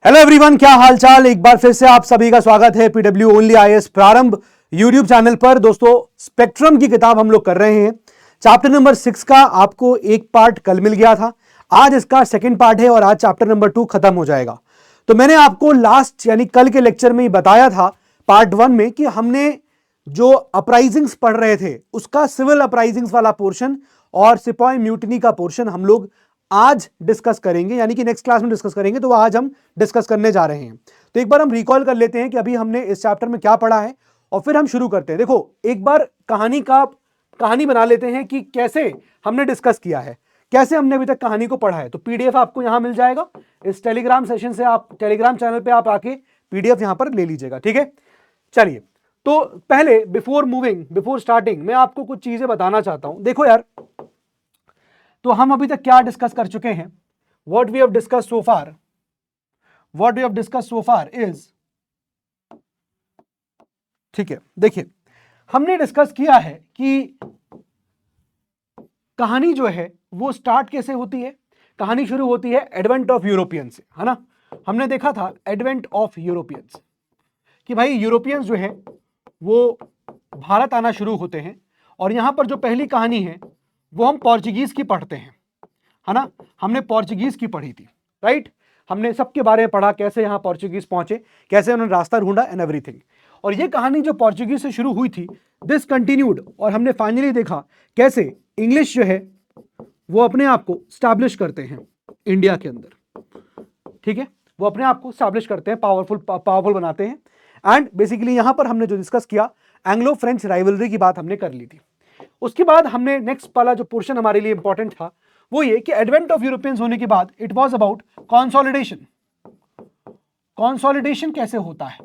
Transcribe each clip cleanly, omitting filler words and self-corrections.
Hello everyone, क्या हालचाल। एक बार फिर से आप सभी का स्वागत है पीडब्ल्यू ओनली आईएएस प्रारंभ यूट्यूब चैनल पर। दोस्तों, स्पेक्ट्रम की किताब हम लोग कर रहे हैं। चैप्टर नंबर 6 का आपको एक पार्ट कल मिल गया था, आज इसका सेकंड पार्ट है और आज चैप्टर नंबर 2 खत्म हो जाएगा। तो मैंने आपको लास्ट यानी कल के लेक्चर में ही बताया था पार्ट 1 में कि हमने जो अपराइजिंग्स पढ़ रहे थे उसका सिविल अपराइजिंग्स वाला पोर्शन और सिपाही म्यूटिनी का पोर्शन हम लोग आज डिस्कस करेंगे, यानी कि नेक्स्ट क्लास में डिस्कस करेंगे। तो वो आज हम डिस्कस करने जा रहे हैं। तो एक बार हम रिकॉल कर लेते हैं कि अभी हमने इस चैप्टर में क्या पढ़ा है और फिर हम शुरू करते हैं। देखो, एक बार कहानी बना लेते हैं कि कैसे हमने डिस्कस किया है, कैसे हमने अभी तक कहानी को पढ़ा है। तो पीडीएफ आपको यहां मिल जाएगा इस टेलीग्राम सेशन से, आप टेलीग्राम चैनल पे आप आके पीडीएफ यहां पर ले लीजिएगा, ठीक है। चलिए, तो पहले बिफोर स्टार्टिंग मैं आपको कुछ चीजें बताना चाहता हूं। देखो यार, तो हम अभी तक क्या डिस्कस कर चुके हैं। What we have discuss so far is, ठीक है, देखिए हमने डिस्कस किया है कि कहानी जो है वो स्टार्ट कैसे होती है। कहानी शुरू होती है एडवेंट ऑफ यूरोपियन से, है ना। हमने देखा था एडवेंट ऑफ यूरोपियंस कि भाई यूरोपियंस जो है वो भारत आना शुरू होते हैं और यहां पर जो पहली कहानी है वो हम पोर्चुगीज की पढ़ते हैं, है ना। हमने पोर्चुगीज की पढ़ी थी, राइट। हमने सबके बारे में पढ़ा, कैसे यहां पोर्चुगीज पहुंचे, कैसे उन्होंने रास्ता ढूंढा एंड एवरीथिंग। और ये कहानी जो पोर्चुगीज से शुरू हुई थी, दिस कंटिन्यूड, और हमने फाइनली देखा कैसे इंग्लिश जो है वो अपने आप को स्टैब्लिश करते हैं इंडिया के अंदर, ठीक है। वो अपने आप को स्टैब्लिश करते हैं, पावरफुल बनाते हैं। एंड बेसिकली यहां पर हमने जो डिस्कस किया, एंग्लो फ्रेंच राइवलरी की बात हमने कर ली थी। उसके बाद हमने नेक्स्ट वाला जो पोर्शन हमारे लिए इंपॉर्टेंट था वो ये कि एडवेंट ऑफ यूरोपियंस होने के बाद इट वाज अबाउट कंसोलिडेशन कैसे होता है।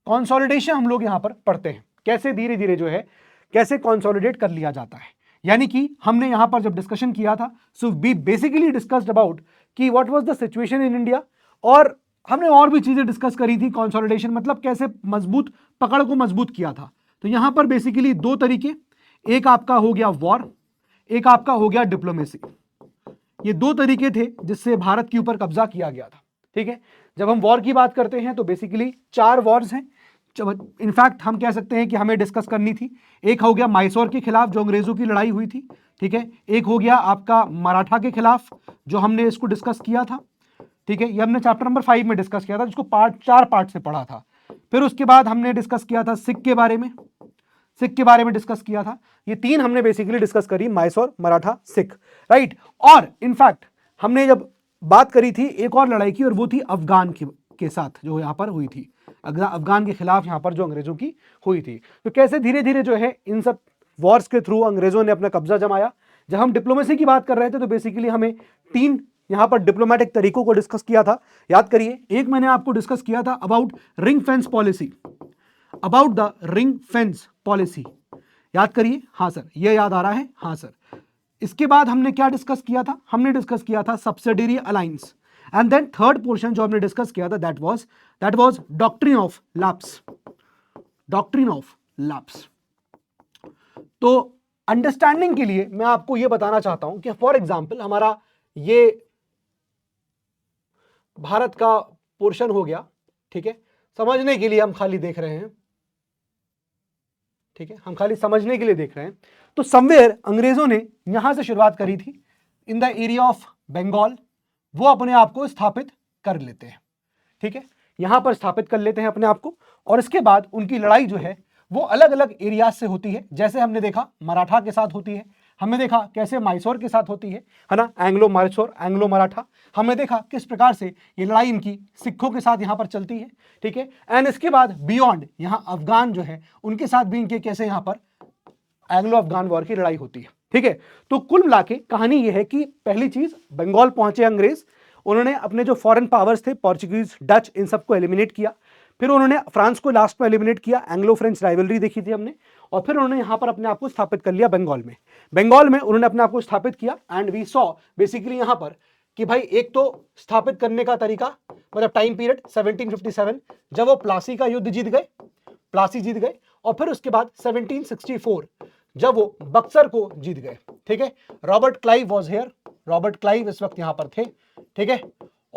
कंसोलिडेशन हम लोग यहां पर पढ़ते हैं, कैसे धीरे धीरे जो है कैसे कंसोलिडेट कर लिया जाता है। यानी कि हमने यहां पर जब डिस्कशन किया था, so we basically discussed about कि what was the situation in India, और हमने और भी चीजें डिस्कस करी थी। कंसोलिडेशन मतलब कैसे मजबूत पकड़ को मजबूत किया था। तो यहां पर बेसिकली दो तरीके, एक आपका हो गया वॉर, एक आपका हो गया डिप्लोमेसी। ये दो तरीके थे जिससे भारत के ऊपर कब्जा किया गया था, ठीक है। जब हम वॉर की बात करते हैं तो बेसिकली 4 वॉर्स हैं। इनफैक्ट हम कह सकते हैं कि हमें डिस्कस करनी थी। एक हो गया मैसूर के खिलाफ जो अंग्रेजों की लड़ाई हुई थी, ठीक है। एक हो गया आपका मराठा के खिलाफ जो हमने इसको डिस्कस किया था, ठीक है। ये हमने चैप्टर नंबर 5 में डिस्कस किया था, जिसको 4 पार्ट से पढ़ा था। फिर उसके बाद हमने डिस्कस किया था सिख के बारे में डिस्कस किया था। ये 3 हमने बेसिकली डिस्कस करी, मैसूर, मराठा, सिख, राइट। और इनफैक्ट हमने जब बात करी थी एक और लड़ाई की, और वो थी अफगान के साथ जो यहां पर हुई थी, अफगान के खिलाफ यहां पर जो अंग्रेजों की हुई थी। तो कैसे धीरे धीरे जो है इन सब वॉर्स के थ्रू अंग्रेजों ने अपना कब्जा जमाया। जब हम डिप्लोमेसी की बात कर रहे थे तो बेसिकली हमें 3 यहां पर डिप्लोमेटिक तरीकों को डिस्कस किया था। याद करिए, एक मैंने आपको डिस्कस किया था अबाउट रिंग फेंस पॉलिसी, याद करिए। हाँ सर, ये याद आ रहा है, हाँ सर। इसके बाद हमने क्या डिस्कस किया था, हमने डिस्कस किया था subsidiary alliance. And then third portion जो हमने डिस्कस किया था that was doctrine of lapse. तो अंडरस्टैंडिंग के लिए मैं आपको यह बताना चाहता हूं कि फॉर एग्जांपल हमारा ये भारत का पोर्शन हो गया, ठीक है। समझने के लिए हम खाली देख रहे हैं, ठीक है, हम खाली समझने के लिए देख रहे हैं। तो समवेयर अंग्रेजों ने यहां से शुरुआत करी थी in the area of Bengal, वो अपने आप को स्थापित कर लेते हैं, ठीक है। यहां पर स्थापित कर लेते हैं अपने आप को, और इसके बाद उनकी लड़ाई जो है वो अलग अलग एरियाज से होती है। जैसे हमने देखा मराठा के साथ होती है, हमने देखा कैसे मैसूर के साथ होती है ना, एंग्लो मैसूर, एंग्लो मराठा। हमने देखा किस प्रकार से ये लड़ाई इनकी सिखों के साथ यहां पर चलती है, ठीक है। एंड इसके बाद बियॉन्ड यहां अफगान जो है उनके साथ भी इनके कैसे यहां पर एंग्लो अफगान वॉर की लड़ाई होती है, ठीक है। तो कुल मिला के कहानी यह है कि पहली चीज, बंगाल पहुंचे अंग्रेज, उन्होंने अपने जो फॉरेन पावर्स थे पोर्चुगीज, डच, इन सबको एलिमिनेट किया। फिर उन्होंने फ्रांस को लास्ट में एलिमिनेट किया, एंग्लो फ्रेंच राइवलरी देखी थी हमने। और फिर उन्होंने यहां पर अपने आप को स्थापित कर लिया बंगाल में उन्होंने अपने आप को स्थापित किया। एंड वी सॉ बेसिकली यहां पर कि भाई एक तो स्थापित करने का तरीका, मतलब टाइम पीरियड 1757 जब वो प्लासी का युद्ध जीत गए, और फिर उसके बाद 1764 जब वो बक्सर को जीत गए, ठीक है। Robert Clive was here, Robert Clive इस वक्त यहां पर थे, ठीक है।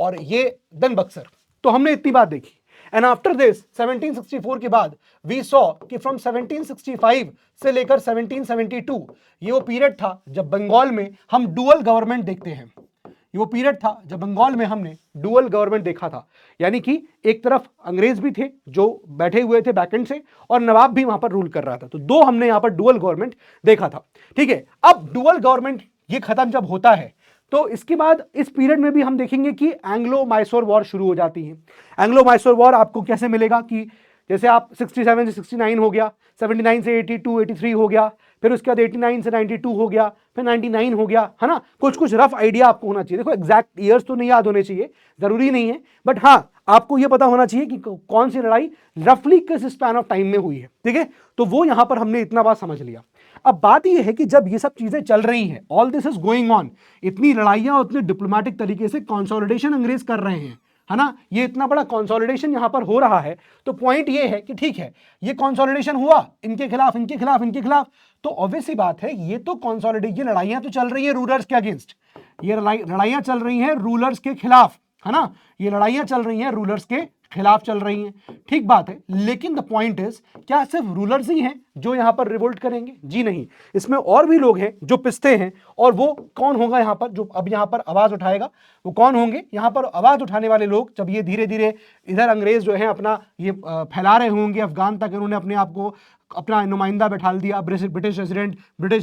और ये देन बक्सर। तो हमने इतनी बात देखी। एंड आफ्टर दिस 1764 के बाद वी सॉ कि फ्रॉम 1765 से लेकर 1772 ये वो पीरियड था जब बंगाल में हम डुअल गवर्नमेंट देखते हैं। ये वो पीरियड था जब बंगाल में हमने डुअल गवर्नमेंट देखा था, यानी कि एक तरफ अंग्रेज भी थे जो बैठे हुए थे बैकेंड से और नवाब भी वहां पर रूल कर रहा था। तो दो हमने यहां पर डुअल गवर्नमेंट देखा था। ठीक है, अब डुअल गवर्नमेंट ये खत्म जब होता है तो इसके बाद इस पीरियड में भी हम देखेंगे कि एंग्लो मैसूर वॉर शुरू हो जाती है। एंग्लो मैसूर वॉर आपको कैसे मिलेगा कि जैसे आप 67 से 69 हो गया, 79 से 82 83 हो गया, फिर उसके बाद 89 से 92 हो गया, फिर 99 हो गया, है ना। कुछ कुछ रफ आइडिया आपको होना चाहिए। देखो एग्जैक्ट ईयर्स तो नहीं याद होने चाहिए, जरूरी नहीं है, बट हाँ आपको यह पता होना चाहिए कि कौन सी लड़ाई रफली किस स्पैन ऑफ टाइम में हुई है। ठीक है, तो वो यहां पर हमने इतना बात समझ लिया। अब बात यह है कि जब ये सब चीजें चल रही हैं, all this is going on, इतनी लड़ाइयां और इतने डिप्लोमेटिक तरीके से कंसोलिडेशन अंग्रेज कर रहे हैं, है ना, ये इतना बड़ा कंसोलिडेशन यहां पर हो रहा है। तो पॉइंट ये है कि ठीक है ये कंसोलिडेशन हुआ इनके खिलाफ इनके खिलाफ इनके खिलाफ, तो ऑब्वियस सी बात है ये तो कंसोलिडेशन, ये लड़ाइयां तो चल रही है रूलर्स के अगेंस्ट, ये लड़ाइयां चल रही हैं रूलर्स के खिलाफ, है ना, ये लड़ाइयां चल रही हैं रूलर्स के खिलाफ चल रही हैं। ठीक बात है, लेकिन द पॉइंट इज क्या सिर्फ रूलर्स ही हैं जो यहां पर रिवोल्ट करेंगे? जी नहीं, इसमें और भी लोग हैं जो पिसते हैं। और वो कौन होगा यहां पर जो अब यहां पर आवाज उठाएगा? वो कौन होंगे यहां पर आवाज उठाने वाले लोग? जब ये धीरे धीरे इधर अंग्रेज जो है अपना ये फैला रहे होंगे अफगान तक, इन्होंने अपने आप को अपना नुमाइंदा बैठा दिया, ब्रिटिश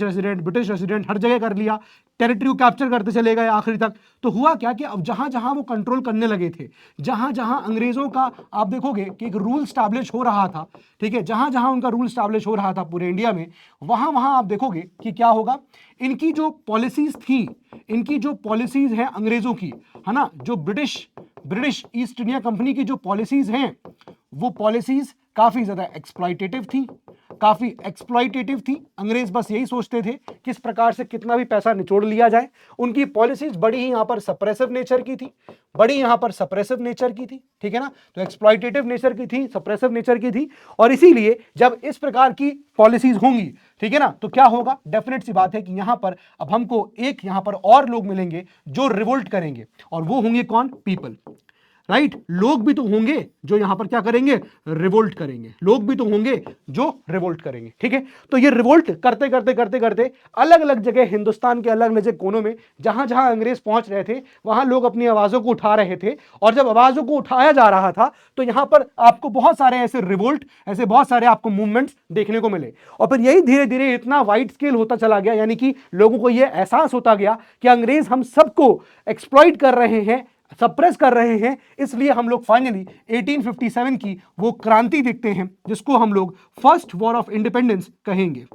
रेसिडेंट हर जगह कर लिया, टेरिटरी को कैप्चर करते चले गए आखिरी तक। तो हुआ क्या कि अब जहां जहां वो कंट्रोल करने लगे थे, जहां जहां अंग्रेजों का आप देखोगे कि एक रूल स्टैब्लिश हो रहा था, ठीक है, जहां जहां उनका रूल स्टैब्लिश हो रहा था पूरे इंडिया में, वहां वहां आप देखोगे कि क्या होगा, इनकी जो पॉलिसीज थी, इनकी जो पॉलिसीज हैं अंग्रेजों की, है ना, जो ब्रिटिश ईस्ट इंडिया कंपनी की जो पॉलिसीज हैं, वो पॉलिसीज काफी ज्यादा एक्सप्लॉइटेटिव थी। अंग्रेज बस यही सोचते थे किस प्रकार से कितना भी पैसा निचोड़ लिया जाए। उनकी पॉलिसीज बड़ी ही यहां पर सप्रेसिव नेचर की थी, ठीक है ना। तो एक्सप्लॉइटेटिव नेचर की थी, सप्रेसिव नेचर की थी, और इसीलिए जब इस प्रकार की पॉलिसीज होंगी, ठीक है ना, तो क्या होगा, डेफिनेट सी बात है कि यहां पर अब हमको एक यहां पर और लोग मिलेंगे जो रिवोल्ट करेंगे, और वो होंगे कौन? People, right. लोग भी तो होंगे जो यहां पर क्या करेंगे? रिवोल्ट करेंगे। लोग भी तो होंगे जो रिवोल्ट करेंगे, ठीक है। तो ये रिवोल्ट करते करते करते करते अलग अलग जगह हिंदुस्तान के अलग अलग कोनों में जहां जहां अंग्रेज पहुंच रहे थे वहां लोग अपनी आवाजों को उठा रहे थे, और जब आवाजों को उठाया जा रहा था तो यहां पर आपको बहुत सारे ऐसे रिवोल्ट, ऐसे बहुत सारे आपको मूवमेंट्स देखने को मिले। और फिर यही धीरे धीरे इतना वाइड स्केल होता चला गया, यानी कि लोगों को यह एहसास होता गया कि अंग्रेज हम सबको एक्सप्लॉइट कर रहे हैं, सप्रेस कर रहे हैं, इसलिए हम लोग फाइनली 1857 की वो क्रांति देखते हैं जिसको हम लोग फर्स्ट वॉर ऑफ इंडिपेंडेंस कहेंगे।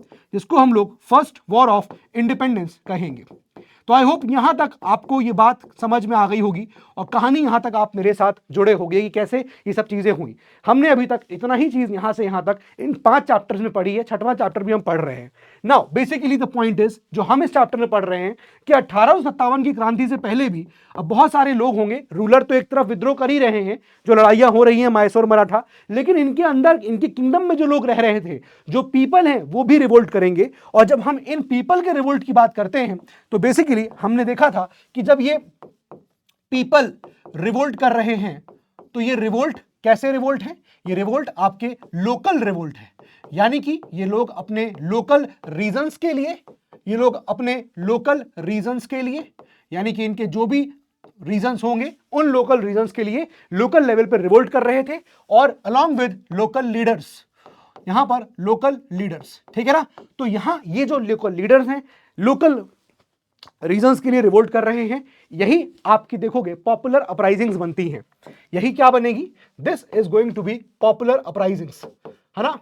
तो आई होप यहां तक आपको ये बात समझ में आ गई होगी, और कहानी यहां तक आप मेरे साथ जुड़े होंगे कि कैसे ये सब चीजें हुई। हमने अभी तक इतना ही चीज यहां से यहां तक इन 5 चैप्टर्स में पढ़ी है, 6वां चैप्टर भी हम पढ़ रहे हैं। Now basically the point is, जो हम इस चैप्टर में पढ़ रहे हैं कि 1857 की क्रांति से पहले भी अब बहुत सारे लोग होंगे, रूलर तो एक तरफ विद्रोह कर ही रहे हैं, जो लड़ाइयां हो रही हैं मैसूर मराठा, लेकिन इनके अंदर इनके किंगडम में जो लोग रह रहे थे, जो पीपल हैं, वो भी रिवोल्ट करेंगे। और जब हम इन पीपल के रिवोल्ट की बात करते हैं तो बेसिकली हमने देखा था कि जब ये पीपल रिवोल्ट कर रहे हैं तो ये रिवोल्ट कैसे रिवोल्ट है? ये रिवोल्ट आपके लोकल रिवोल्ट है, यानी कि ये लोग अपने लोकल रीजंस के लिए, यानी कि इनके जो भी रीजंस होंगे उन लोकल रीजंस के लिए लोकल लेवल पर रिवोल्ट कर रहे थे, और अलॉन्ग विद लोकल लीडर्स, यहां पर लोकल लीडर्स, ठीक है ना। तो यहां ये जो लोकल लीडर्स हैं, लोकल रीजंस के लिए रिवोल्ट कर रहे हैं, यही आपकी देखोगे पॉपुलर अपराइजिंग्स बनती हैं। यही क्या बनेगी? This is going to be popular uprisings, है ना।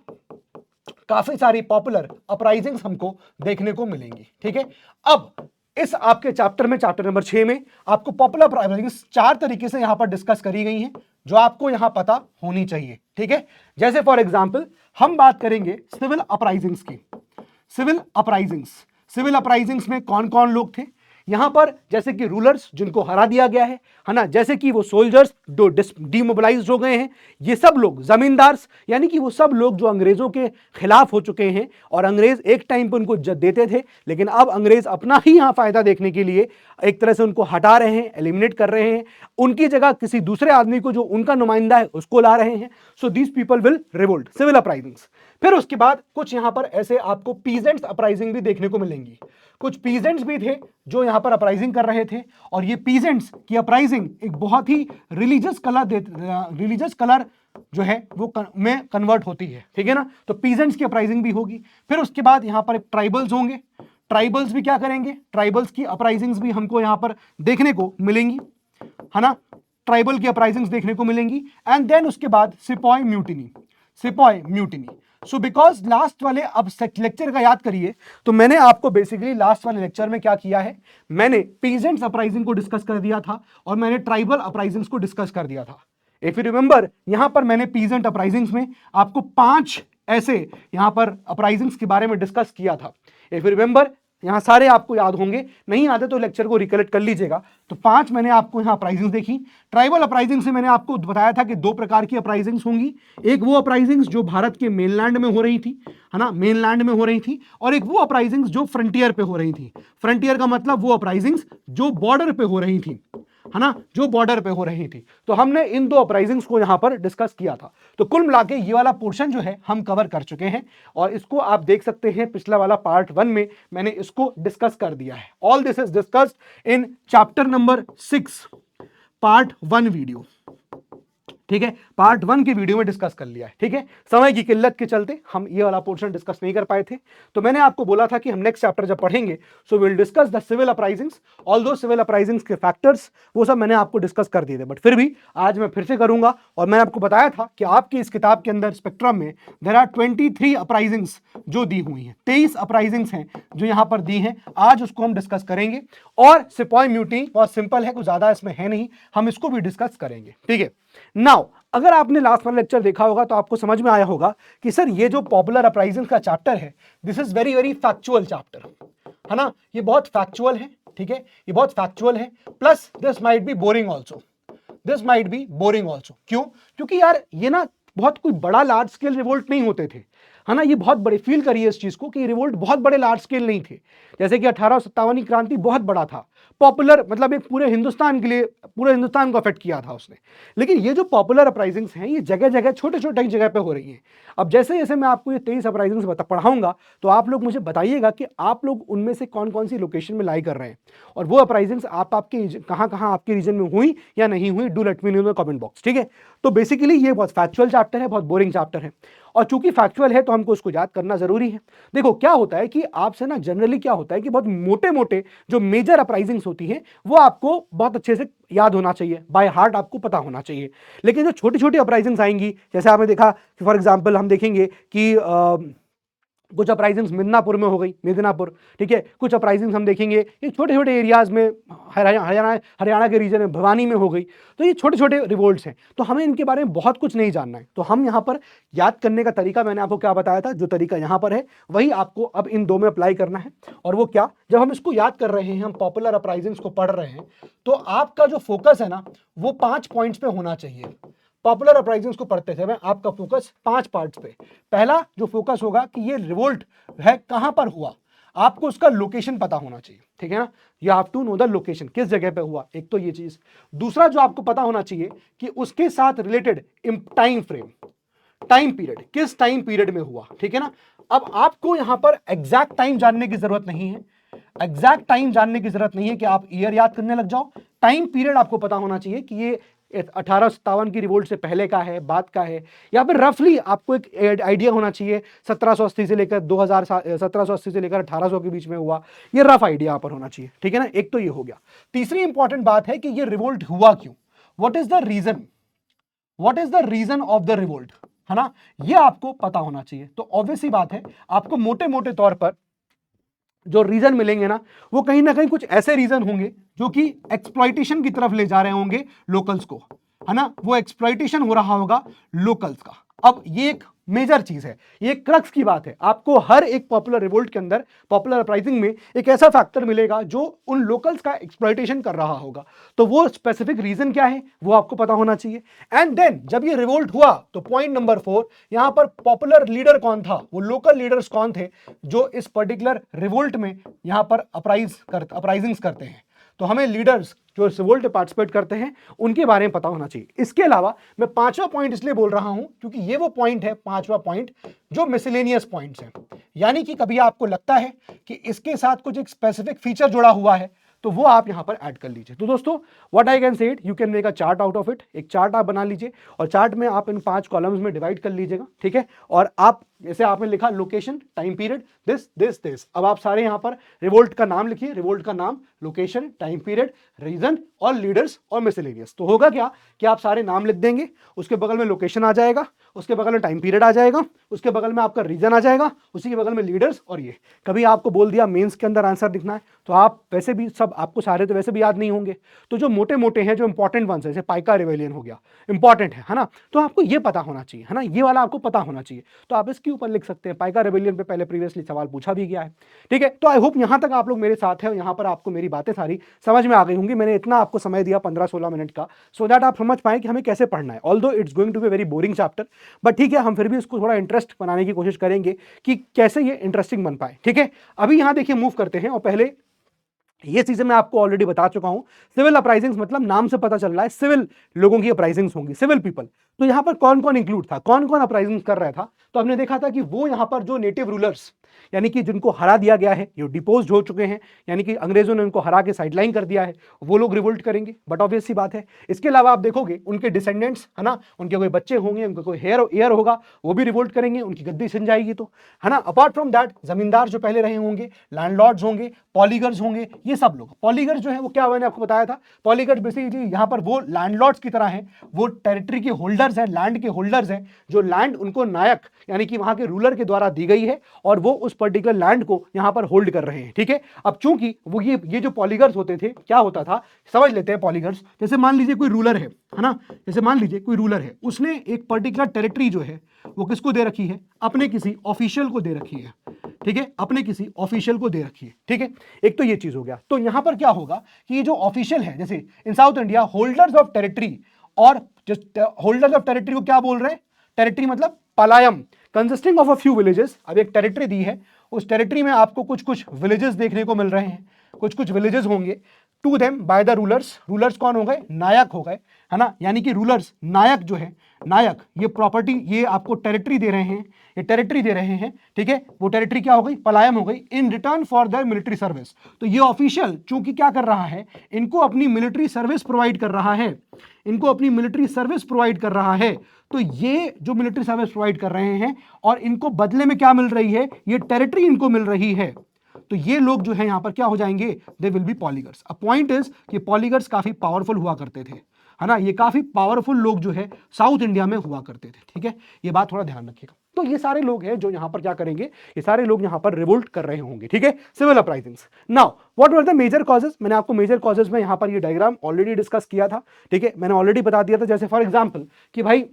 काफी सारी पॉपुलर अपराइजिंग्स हमको देखने को मिलेंगी, ठीक है। अब इस आपके चैप्टर में, चैप्टर नंबर 6 में आपको पॉपुलर अपराइजिंग्स 4 तरीके से यहां पर डिस्कस करी गई हैं, जो आपको यहां पता होनी चाहिए, ठीक है। जैसे फॉर एग्जांपल हम बात करेंगे सिविल अपराइजिंग्स की। सिविल अपराइजिंग्स में कौन कौन लोग थे? यहां पर जैसे कि रूलर्स जिनको हरा दिया गया है ना, जैसे कि वो सोल्जर्स जो डिमोबिलाइज हो गए हैं, ये सब लोग जमींदार, यानी कि वो सब लोग जो अंग्रेजों के खिलाफ हो चुके हैं और अंग्रेज एक टाइम पर उनको इज्जत देते थे, लेकिन अब अंग्रेज अपना ही यहां फायदा देखने के लिए एक तरह से उनको हटा रहे हैं, एलिमिनेट कर रहे हैं, उनकी जगह किसी दूसरे आदमी को जो उनका नुमाइंदा है उसको ला रहे हैं। So these people will revolt, civil uprisings. फिर उसके बाद कुछ यहां पर ऐसे आपको पीजेंट्स अपराइजिंग भी देखने को मिलेंगी। कुछ पीजेंट्स भी थे जो यहां पर अपराइजिंग कर रहे थे, और ये पीजेंट्स की अपराइजिंग एक बहुत ही रिलीजियस कलर जो है वो में कन्वर्ट होती है, ठीक है ना। तो पीजेंट्स की अपराइजिंग भी होगी। फिर उसके बाद यहां पर ट्राइबल्स होंगे, ट्राइबल्स भी क्या करेंगे, ट्राइबल्स की अपराइजिंग्स भी हमको यहां पर देखने को मिलेंगी, है ना, ट्राइबल की अपराइजिंग्स देखने को मिलेंगी। एंड देन उसके बाद sepoy mutiny. So because last वाले, अब लेक्चर का याद करिए, तो मैंने आपको बेसिकली लास्ट वाले लेक्चर में क्या किया है, मैंने पीजेंट्स अपराइजिंग को डिस्कस कर दिया था और मैंने ट्राइबल अपराइजिंग्स को डिस्कस कर दिया था। इफ यू रिमेंबर, यहां पर मैंने पीजेंट अपराइजिंग्स में आपको 5 ऐसे यहां पर अपराइजिंग्स के बारे में डिस्कस किया था। इफ यू रिमेंबर, यहां सारे आपको याद होंगे, नहीं आते तो लेक्चर को रिकलेक्ट कर लीजिएगा। तो 5 मैंने आपको यहां अपराइजिंग्स देखी। ट्राइबल अपराइजिंग से मैंने आपको बताया था कि 2 प्रकार की अपराइजिंग्स होंगी, एक वो अपराइजिंग्स जो भारत के मेनलैंड में हो रही थी, है ना, मेनलैंड में हो रही थी, और एक वो अपराइजिंग्स जो फ्रंटियर पे हो रही थी। फ्रंटियर का मतलब वो अपराइजिंग्स जो बॉर्डर पे हो रही थी, है ना, जो बॉर्डर पे हो रही थी। तो हमने इन 2 अपराइजिंग्स को यहां पर डिस्कस किया था। तो कुल मिला के ये वाला पोर्शन जो है हम कवर कर चुके हैं, और इसको आप देख सकते हैं पिछला वाला पार्ट 1 में मैंने इसको डिस्कस कर दिया है। All this is discussed in chapter number 6 part 1 video, ठीक है, पार्ट 1 के वीडियो में डिस्कस कर लिया है, ठीक है। समय की किल्लत के चलते हम ये वाला पोर्शन डिस्कस नहीं कर पाए थे। तो मैंने आपको बोला था कि हम नेक्स्ट चैप्टर जब पढ़ेंगे so will discuss the civil uprisings, all दो सिविल अपराइजिंग्स के फैक्टर्स वो सब मैंने आपको डिस्कस कर दिए थे, बट फिर भी आज मैं फिर से करूंगा। और मैंने आपको बताया था कि आपकी इस किताब के अंदर स्पेक्ट्रम में देयर आर 23 अपराइजिंग्स जो दी हुई हैं, 23 अपराइजिंग्स हैं जो यहां पर दी हैं। आज उसको हम डिस्कस करेंगे, और सिपॉय म्यूटिनी बहुत सिंपल है, कुछ ज्यादा इसमें है नहीं, हम इसको भी डिस्कस करेंगे, ठीक है। नाउ अगर आपने लास्ट वाला लेक्चर देखा होगा तो आपको समझ में आया होगा कि सर ये जो पॉपुलर अपराइजिंग का चैप्टर है, this is very very factual chapter, है ना, ये बहुत फैक्चुअल है, ठीक है, ये बहुत फैक्चुअल है, plus this might be boring also, this might be boring also. क्यों? क्योंकि यार ये ना बहुत कोई बड़ा लार्ज स्केल रिवोल्ट नहीं होते थे, है ना, ये बहुत बड़े, फील करिए इस चीज को कि रिवोल्ट बहुत बड़े लार्ज स्केल नहीं थे। जैसे कि 1857 की क्रांति बहुत बड़ा था, पॉपुलर, मतलब एक पूरे हिंदुस्तान के लिए, पूरे हिंदुस्तान को अफेक्ट किया था उसने। लेकिन ये जो पॉपुलर अपराइजिंग्स हैं ये जगह जगह, छोटे छोटे जगह पे हो रही हैं। अब जैसे जैसे मैं आपको ये 23 अपराइजिंग्स पढ़ाऊंगा तो आप लोग मुझे बताइएगा कि आप लोग उनमें से कौन कौन सी लोकेशन में लाई कर रहे हैं, और वो अपराइजिंग्स आपके कहाँ कहाँ आपके रीजन में हुई या नहीं हुई, do let me know in the comment box, ठीक है। तो बेसिकली ये बहुत फैक्चुअल चैप्टर है, बहुत बोरिंग चैप्टर है, और चूंकि फैक्चुअल है तो हमको इसको याद करना जरूरी है। देखो क्या होता है कि आपसे ना जनरली क्या होता है कि बहुत मोटे मोटे जो मेजर अपराइजिंग्स होती है वो आपको बहुत अच्छे से याद होना चाहिए, बाय हार्ट आपको पता होना चाहिए। लेकिन जो छोटी छोटी अपराइजिंग्स आएंगी, जैसे आपने देखा कि फॉर एग्जांपल हम देखेंगे कि कुछ अपराइजिंग्स मिदनापुर में हो गई, मिदनापुर, ठीक है, कुछ अपराइजिंग्स हम देखेंगे ये छोटे छोटे एरियाज में, हरियाणा के रीजन में, भिवानी में हो गई। तो ये छोटे छोटे रिवोल्ट्स हैं, तो हमें इनके बारे में बहुत कुछ नहीं जानना है। तो हम यहाँ पर याद करने का तरीका मैंने आपको क्या बताया था, जो तरीका यहाँ पर है वही आपको अब इन 2 में अप्लाई करना है। और वो क्या, जब हम इसको याद कर रहे हैं, हम पॉपुलर अपराइजिंग्स को पढ़ रहे हैं, तो आपका जो फोकस है ना वो 5 पॉइंट्स पे होना चाहिए। पॉपुलर अपराइजिंग्स को पढ़ते थे मैं, आपका फोकस 5 पार्ट्स पे। पहला जो फोकस होगा कि ये रिवोल्ट है कहां पर हुआ, आपको उसका लोकेशन पता होना चाहिए, ठीक है ना, you have to know the location, किस जगह पे हुआ, एक तो ये चीज। दूसरा जो आपको पता होना चाहिए कि उसके साथ related time frame, time period, किस टाइम पीरियड में हुआ, ठीक है ना। अब आपको यहां पर एग्जैक्ट टाइम जानने की जरूरत नहीं है, एग्जैक्ट टाइम जानने की जरूरत नहीं है कि आप ईयर याद करने लग जाओ। टाइम पीरियड आपको पता होना चाहिए कि ये 1857 की रिवोल्ट से पहले का है, बाद का है, या फिर रफली आपको एक आइडिया होना चाहिए 1780 से लेकर 2000, 1780 से लेकर 1800 के बीच में हुआ, ये रफ आइडिया यहाँ पर होना चाहिए, ठीक है ना। एक तो ये हो गया। तीसरी इंपॉर्टेंट बात है कि ये रिवोल्ट हुआ क्यों, what is the reason, what is the reason of the revolt, है ना, ये आपको पता होना चाहिए। तो ऑब्वियस ही बात है आपको मोटे मोटे तौर पर जो रीजन मिलेंगे ना वो कहीं ना कहीं कुछ ऐसे रीजन होंगे जो कि एक्सप्लॉइटेशन की तरफ ले जा रहे होंगे लोकल्स को, है ना, वो एक्सप्लॉइटेशन हो रहा होगा लोकल्स का, अब ये एक मेजर चीज है, ये क्रक्स की बात है। आपको हर एक पॉपुलर रिवोल्ट के अंदर, पॉपुलर अपराइजिंग में एक ऐसा फैक्टर मिलेगा जो उन लोकल्स का एक्सप्लॉइटेशन कर रहा होगा। तो वो स्पेसिफिक रीजन क्या है वो आपको पता होना चाहिए। एंड देन जब ये रिवोल्ट हुआ तो पॉइंट नंबर 4, यहां पर पॉपुलर लीडर कौन था, वो लोकल लीडर्स कौन थे जो इस पर्टिकुलर रिवोल्ट में यहां पर अपराइजिंग्स करते हैं। तो हमें लीडर्स जो इस रिवोल्ट में पार्टिसिपेट करते हैं उनके बारे में पता होना चाहिए। इसके अलावा मैं पांचवा पॉइंट इसलिए बोल रहा हूं क्योंकि ये वो पॉइंट है, पांचवा पॉइंट, जो मिसलेनियस पॉइंट्स हैं। यानी कि कभी आपको लगता है कि इसके साथ कुछ एक स्पेसिफिक फीचर जुड़ा हुआ है तो वो आप यहां पर ऐड कर लीजिए। तो दोस्तों what I can say it, you can make a chart out of it. एक चार्ट आप बना लीजिए और चार्ट में आप इन 5 कॉलम्स में डिवाइड कर लीजिएगा, ठीक है। और आप जैसे आपने लिखा location, time period, this this this, अब आप सारे यहां पर रिवोल्ट का नाम लिखिए, रिवोल्ट का नाम, लोकेशन, टाइम पीरियड, रीजन और लीडर्स और मिसलेनियस। तो होगा क्या कि आप सारे नाम लिख देंगे, उसके बगल में लोकेशन आ जाएगा, उसके बगल में टाइम पीरियड आ जाएगा, उसके बगल में आपका रीजन आ जाएगा, उसी के बगल में लीडर्स। और ये कभी आपको बोल दिया मेंस के अंदर आंसर लिखना है तो आप वैसे भी सब, आपको सारे तो वैसे भी याद नहीं होंगे, तो जो मोटे मोटे हैं, जो इंपॉर्टेंट वंस है, जैसे पाइका रिवेलियन हो गया, इंपॉर्टेंट है ना, तो आपको ये पता होना चाहिए, है ना, ये वाला आपको पता होना चाहिए। तो आप इसके ऊपर लिख सकते हैं। पाइका रिवेलियन पे पहले प्रीवियसली सवाल पूछा भी गया है, ठीक है। तो आई होप यहां तक आप लोग मेरे साथ हैं और यहां पर आपको मेरी बातें सारी समझ में आ गई होंगी। मैंने इतना आपको समय दिया 15-16 मिनट का, सो दैट आप समझ पाए कि हमें कैसे पढ़ना है। Although it's going to be very boring chapter, but ठीक है, हम फिर भी इसको थोड़ा इंटरेस्ट बनाने की कोशिश करेंगे कि कैसे ये इंटरेस्टिंग बन पाए, ठीक है। अभी यहां देखिए मूव करते हैं, और पहले ये चीजें मैं आपको ऑलरेडी बता चुका हूं। सिविल अपराइजिंग्स मतलब नाम से पता चल रहा है सिविल लोगों की अपराइजिंग्स होंगी, सिविल पीपल। तो यहां पर कौन कौन इंक्लूड था, कौन कौन अपराइजिंग कर रहा था, तो हमने देखा था कि वो यहां पर जो नेटिव रूलर्स, यानी कि जिनको हरा दिया गया है, ये डिपोज हो चुके हैं, यानी कि अंग्रेजों ने उनको हरा के साइडलाइन कर दिया है, वो लोग रिवोल्ट करेंगे, बट ऑब्वियस सी बात है। इसके अलावा आप देखोगे उनके डिसेंडेंट्स, है ना, उनके कोई बच्चे होंगे, उनका कोई हेयर होगा, वो भी रिवोल्ट करेंगे, उनकी गद्दी छिन जाएगी, तो है ना। अपार्ट फ्रॉम दैट जमींदार जो पहले रहे होंगे, लैंडलॉर्ड्स होंगे, पॉलीगर्स होंगे, ये सब लोग। पॉलीगर्स जो है वो क्या, मैंने आपको बताया था, पॉलीगर्स बेसिकली यहां पर वो लैंडलॉर्ड्स की तरह हैं, वो टेरिटरी के होल्डर्स हैं, लैंड के होल्डर्स हैं, जो लैंड उनको नायक यानी कि वहां के रूलर के द्वारा दी गई है और वो उस पर्टिकुलर लैंड को यहां पर होल्ड कर रहे हैं, ठीक है। अब चूंकि वो ये जो पॉलीगर्स होते थे, क्या होता था समझ लेते हैं। पॉलीगर्स जैसे मान लीजिए कोई रूलर है ना, जैसे मान लीजिए कोई रूलर है, उसने एक पर्टिकुलर टेरिटरी जो है वो किसको दे रखी है, अपने किसी ऑफिशियल को दे रखी है, ठीक है, अपने किसी ऑफिशियल को दे रखी है, ठीक है। एक तो ये चीज हो गया। तो यहां पर क्या होगा कि ये जो ऑफिशियल है, जैसे in south India holders of territory, और होल्डर्स ऑफ टेरिटरी को क्या बोल रहे हैं, टेरिटरी मतलब palayam, consisting of a few villages. अब एक टेरिटरी दी है, उस टेरिटरी में आपको कुछ कुछ विलेजेस देखने को मिल रहे हैं, कुछ कुछ विलेजेस होंगे, to them by the rulers. Rulers कौन हो गए, नायक हो गए, है ना, यानी कि रूलर्स, नायक जो है, नायक, ये प्रॉपर्टी, ये आपको टेरिटरी दे रहे हैं, ये टेरिटरी दे रहे हैं, ठीक है। वो टेरिटरी क्या हो गई, पलायम हो गई, in return for their military service. तो ये ऑफिशियल चूंकि क्या कर रहा है, इनको अपनी मिलिट्री सर्विस प्रोवाइड कर रहा है, इनको अपनी मिलिट्री सर्विस प्रोवाइड कर रहा है। तो ये जो मिलिट्री सर्विस प्रोवाइड कर रहे हैं और इनको बदले में क्या मिल रही है, ये टेरिटरी इनको मिल रही है, तो ये लोग जो है यहां पर क्या हो जाएंगे, they will be Poligars. A point is कि पॉलीगर्स काफी पावरफुल हुआ करते थे, है ना, ये काफी पावरफुल लोग जो है साउथ इंडिया में हुआ करते थे, ठीक है। ये बात थोड़ा ध्यान रखिएगा। तो ये सारे लोग हैं जो यहां पर क्या करेंगे, ये सारे लोग यहां पर रिवोल्ट कर रहे होंगे, ठीक है, civil uprisings. Now what were the major causes, मैंने आपको मेजर कॉजेस में यहां पर ये डायग्राम ऑलरेडी डिस्कस किया था, ठीक है, मैंने ऑलरेडी बता दिया था। जैसे फॉर एग्जांपल कि भाई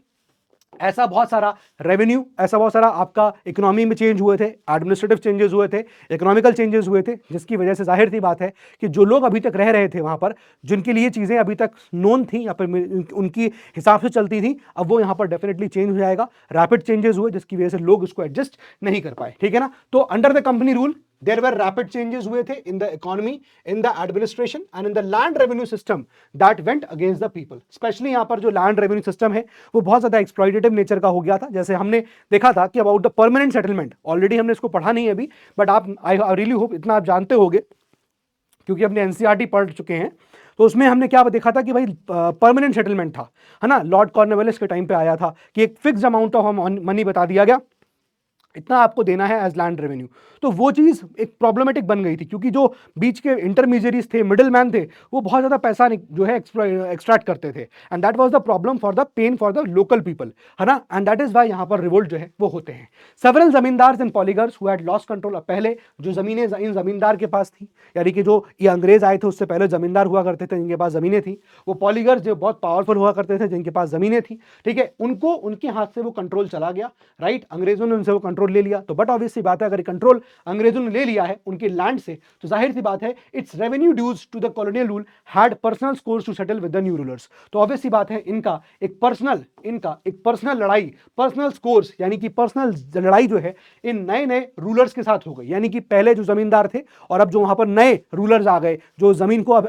ऐसा बहुत सारा रेवेन्यू, ऐसा बहुत सारा आपका इकोनॉमी में चेंज हुए थे, एडमिनिस्ट्रेटिव चेंजेस हुए थे, इकोनॉमिकल चेंजेस हुए थे, जिसकी वजह से जाहिर सी बात है कि जो लोग अभी तक रह रहे थे वहां पर, जिनके लिए चीजें अभी तक नोन थी या फिर उनकी हिसाब से चलती थी, अब वो यहां पर डेफिनेटली चेंज हो जाएगा। रैपिड चेंजेस हुए जिसकी वजह से लोग उसको एडजस्ट नहीं कर पाए, ठीक है ना। तो under the company rule there were rapid changes हुए थे in the economy, in the administration and in the land revenue system that went against the people. Especially यहाँ पर जो land revenue system है वो बहुत ज़्यादा exploitative nature का हो गया था। जैसे हमने देखा था कि about the permanent settlement, already हमने इसको पढ़ा नहीं है अभी, but आप I really hope इतना आप जानते होंगे क्योंकि अपने NCERT पढ़ चुके हैं। तो उसमें हमने क्या देखा था कि भाई परमानेंट सेटलमेंट था, है ना, लॉर्ड कॉर्नवालिस के टाइम पे आया था कि एक फिक्स अमाउंट ऑफ मनी बता दिया गया इतना आपको देना है एज लैंड रेवेन्यू। तो वो चीज़ एक प्रॉब्लमेटिक बन गई थी, क्योंकि जो बीच के इंटरमीडियरीज थे, मिडिल मैन थे, वो बहुत ज़्यादा पैसा जो है एक्सट्रैक्ट करते थे, and that was the problem for the pain for the local people, है ना। एंड दैट इज वाई यहाँ पर रिवोल्ट जो है वो होते हैं। Several zamindars and Poligars who had lost control. अब पहले जो ज़मीनें इन जमींदार के पास थी, यानी कि जो ये अंग्रेज आए थे उससे पहले जमींदार हुआ करते थे जिनके पास ज़मीनें थी, वो पॉलीगर्स जो बहुत पावरफुल हुआ करते थे जिनके पास ज़मीनें थी, ठीक है, उनको उनके हाथ से वो कंट्रोल चला गया, राइट। अंग्रेजों ने उनसे वो कंट्रोल ले लिया। तो बट ऑब्वियस सी बात है, अगर कंट्रोल अंग्रेजों ने ले लिया है उनके लैंड से, तो जाहिर सी बात है it's revenue dues to the colonial rule had personal scores to settle with the new rulers. तो ऑब्वियस सी बात है इनका एक पर्सनल लड़ाई, पर्सनल स्कोर्स यानी कि पर्सनल लड़ाई जो है इन नए नए रूलर्स के साथ हो गई। यानी कि पहले जो जमींदार थे और अब जो वहां पर नए रूलर्स आ गए जो जमीन को अब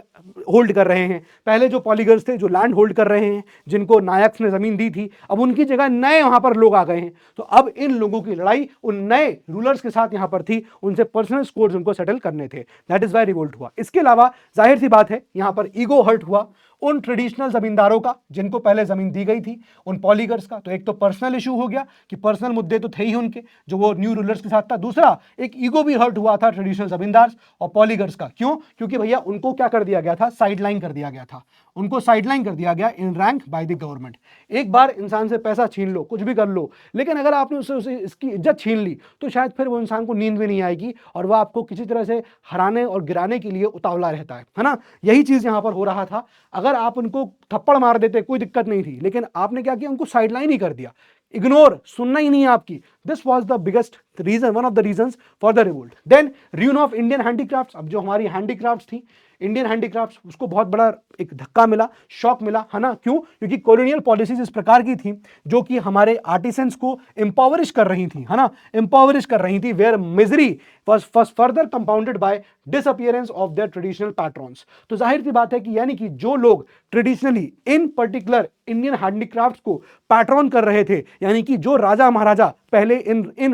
होल्ड कर रहे हैं। पहले जो पॉलीगर्स थे जो लैंड होल्ड कर रहे हैं, जिनको नायक्स ने जमीन दी थी, अब उनकी जगह नए वहां पर लोग आ गए हैं। तो अब इन लोगों की लड़ाई उन नए रूलर्स के साथ यहां पर थी, उनसे पर्सनल स्कोर्स उनको सेटल करने थे। दैट इज वाई रिवोल्ट हुआ। इसके अलावा जाहिर सी बात है यहां पर ईगो हर्ट हुआ उन ट्रेडिशनल जमींदारों का जिनको पहले जमीन दी गई थी, उन पॉलीगर्स का। तो एक तो पर्सनल इशू हो गया कि पर्सनल मुद्दे तो थे ही उनके जो वो न्यू रूलर्स के साथ था। दूसरा एक ईगो भी हर्ट हुआ था ट्रेडिशनल जमींदार और पॉलीगर्स का। क्यों? क्योंकि भैया उनको क्या कर दिया गया था, साइडलाइन कर दिया गया था, उनको साइडलाइन कर दिया गया in rank by the government. एक बार इंसान से पैसा छीन लो, कुछ भी कर लो, लेकिन अगर आपने उसे इसकी इज्जत छीन ली तो शायद फिर वो इंसान को नींद भी नहीं आएगी और वह आपको किसी तरह से हराने और गिराने के लिए उतावला रहता है ना। यही चीज यहां पर हो रहा था। अगर आप उनको थप्पड़ मार देते कोई दिक्कत नहीं थी, लेकिन आपने क्या किया, उनको साइडलाइन ही कर दिया, इग्नोर, सुनना ही नहीं है आपकी। This was the biggest reason, one of the reasons for the revolt. Then ruin of Indian handicrafts. अब जो हमारी हैंडीक्राफ्ट्स थी, इंडियन हैंडीक्राफ्ट्स, उसको बहुत बड़ा एक धक्का मिला, शॉक मिला, है ना। क्यों? क्योंकि कॉलोनियल पॉलिसीज इस प्रकार की थी जो कि हमारे आर्टिसंस को एम्पावरिश कर रही थी, है ना, एम्पावरिश कर रही थी, where misery was further compounded by disappearance of their traditional patrons। तो जाहिर सी बात है कि यानी कि जो लोग ट्रेडिशनली इन पर्टिकुलर इंडियन हैंडीक्राफ्ट्स को पैट्रॉन कर रहे थे, यानी कि जो राजा महाराजा पहले इन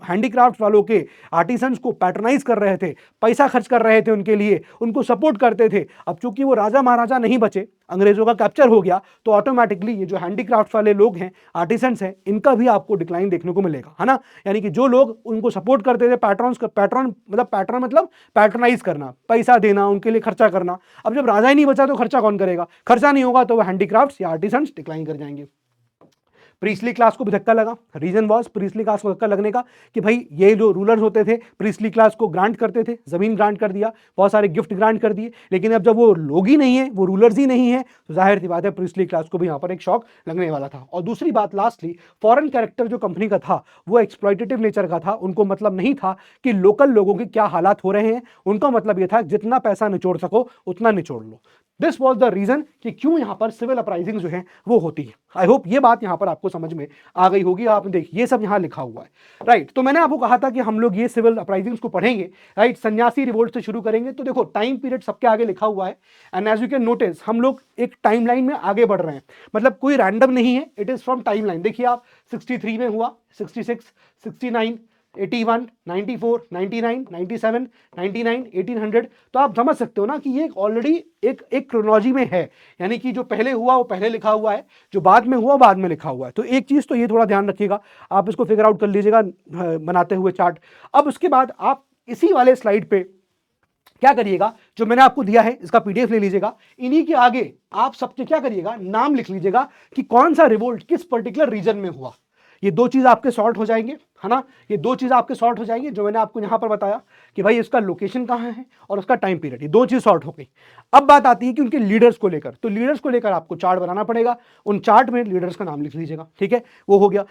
हैंडीक्राफ्ट वालों के आर्टिसंस को पैट्रोनाइज कर रहे थे, पैसा खर्च कर रहे थे उनके लिए, उनको सपोर्ट करते थे, अब चूंकि वो राजा महाराजा नहीं बचे, अंग्रेजों का कैप्चर हो गया, तो ऑटोमेटिकली ये जो हैंडीक्राफ्ट वाले लोग हैं, आर्टिसंस हैं, इनका भी आपको डिक्लाइन देखने को मिलेगा, है ना। यानी कि जो लोग उनको सपोर्ट करते थे, पैट्रॉन मतलब पैट्रोनाइज करना, पैसा देना, उनके लिए खर्चा करना, अब जब राजा ही नहीं बचा तो खर्चा कौन करेगा? खर्चा नहीं होगा तो वो हैंडीक्राफ्ट्स या आर्टिसंस डिक्लाइन कर जाएंगे। प्रीस्ली क्लास को भी धक्का लगा। रीजन वॉज प्रीस्ली क्लास को धक्का लगने का कि भाई ये जो रूलर्स होते थे प्रीस्ली क्लास को ग्रांट करते थे, जमीन ग्रांट कर दिया, बहुत सारे गिफ्ट ग्रांट कर दिए, लेकिन अब जब वो लोग ही नहीं है, वो रूलर्स ही नहीं है, तो जाहिर सी बात है प्रीस्ली क्लास को भी यहाँ पर एक शॉक लगने वाला था। और दूसरी बात लास्टली, फॉरेन कैरेक्टर जो कंपनी का था वो एक्सप्लॉइटेटिव नेचर का था। उनको मतलब नहीं था कि लोकल लोगों के क्या हालात हो रहे हैं, उनका मतलब ये था जितना पैसा निचोड़ सको उतना निचोड़ लो। दिस वॉज द रीजन कि क्यों यहां पर सिविल अपराइजिंग जो है वो होती है। आई होप ये बात यहां पर आपको समझ में आ गई होगी। आपने देखिए ये सब यहां लिखा हुआ है, राइट। तो मैंने आपको कहा था कि हम लोग ये सिविल अपराइजिंग्स को पढ़ेंगे, राइट। सन्यासी रिवोल्ट से शुरू करेंगे। तो देखो टाइम पीरियड सबके आगे लिखा हुआ है, and as you can notice हम लोग एक टाइमलाइन में आगे बढ़ रहे हैं, मतलब कोई रैंडम नहीं है, इट इज फ्रॉम टाइमलाइन। देखिए आप 63 में हुआ, 66, 69, 81, 94, 99, 97, 99, 1800। तो आप समझ सकते हो ना कि ये ऑलरेडी एक क्रोनोलॉजी में है, यानी कि जो पहले हुआ वो पहले लिखा हुआ है, जो बाद में हुआ बाद में लिखा हुआ है। तो एक चीज तो ये थोड़ा ध्यान रखिएगा, आप इसको फिगर आउट कर लीजिएगा बनाते हुए चार्ट। अब उसके बाद आप इसी वाले स्लाइड पे क्या करिएगा, जो मैंने आपको दिया है इसका पीडीएफ ले लीजिएगा, इन्हीं के आगे आप सबके क्या करिएगा, नाम लिख लीजिएगा कि कौन सा रिवोल्ट किस पर्टिकुलर रीजन में हुआ। ये दो चीज आपके सॉर्ट हो जाएंगे, है ना, ये दो चीज आपके सॉर्ट हो जाएंगे, जो मैंने आपको यहां पर बताया कि भाई इसका लोकेशन कहां है और उसका टाइम पीरियड, ये दो चीज सॉर्ट हो गई। अब बात आती है कि उनके लीडर्स को लेकर, तो लीडर्स को लेकर आपको चार्ट बनाना पड़ेगा, उन चार्ट में लीडर्स का नाम लिख लीजिएगा, ठीक है, वो हो गया।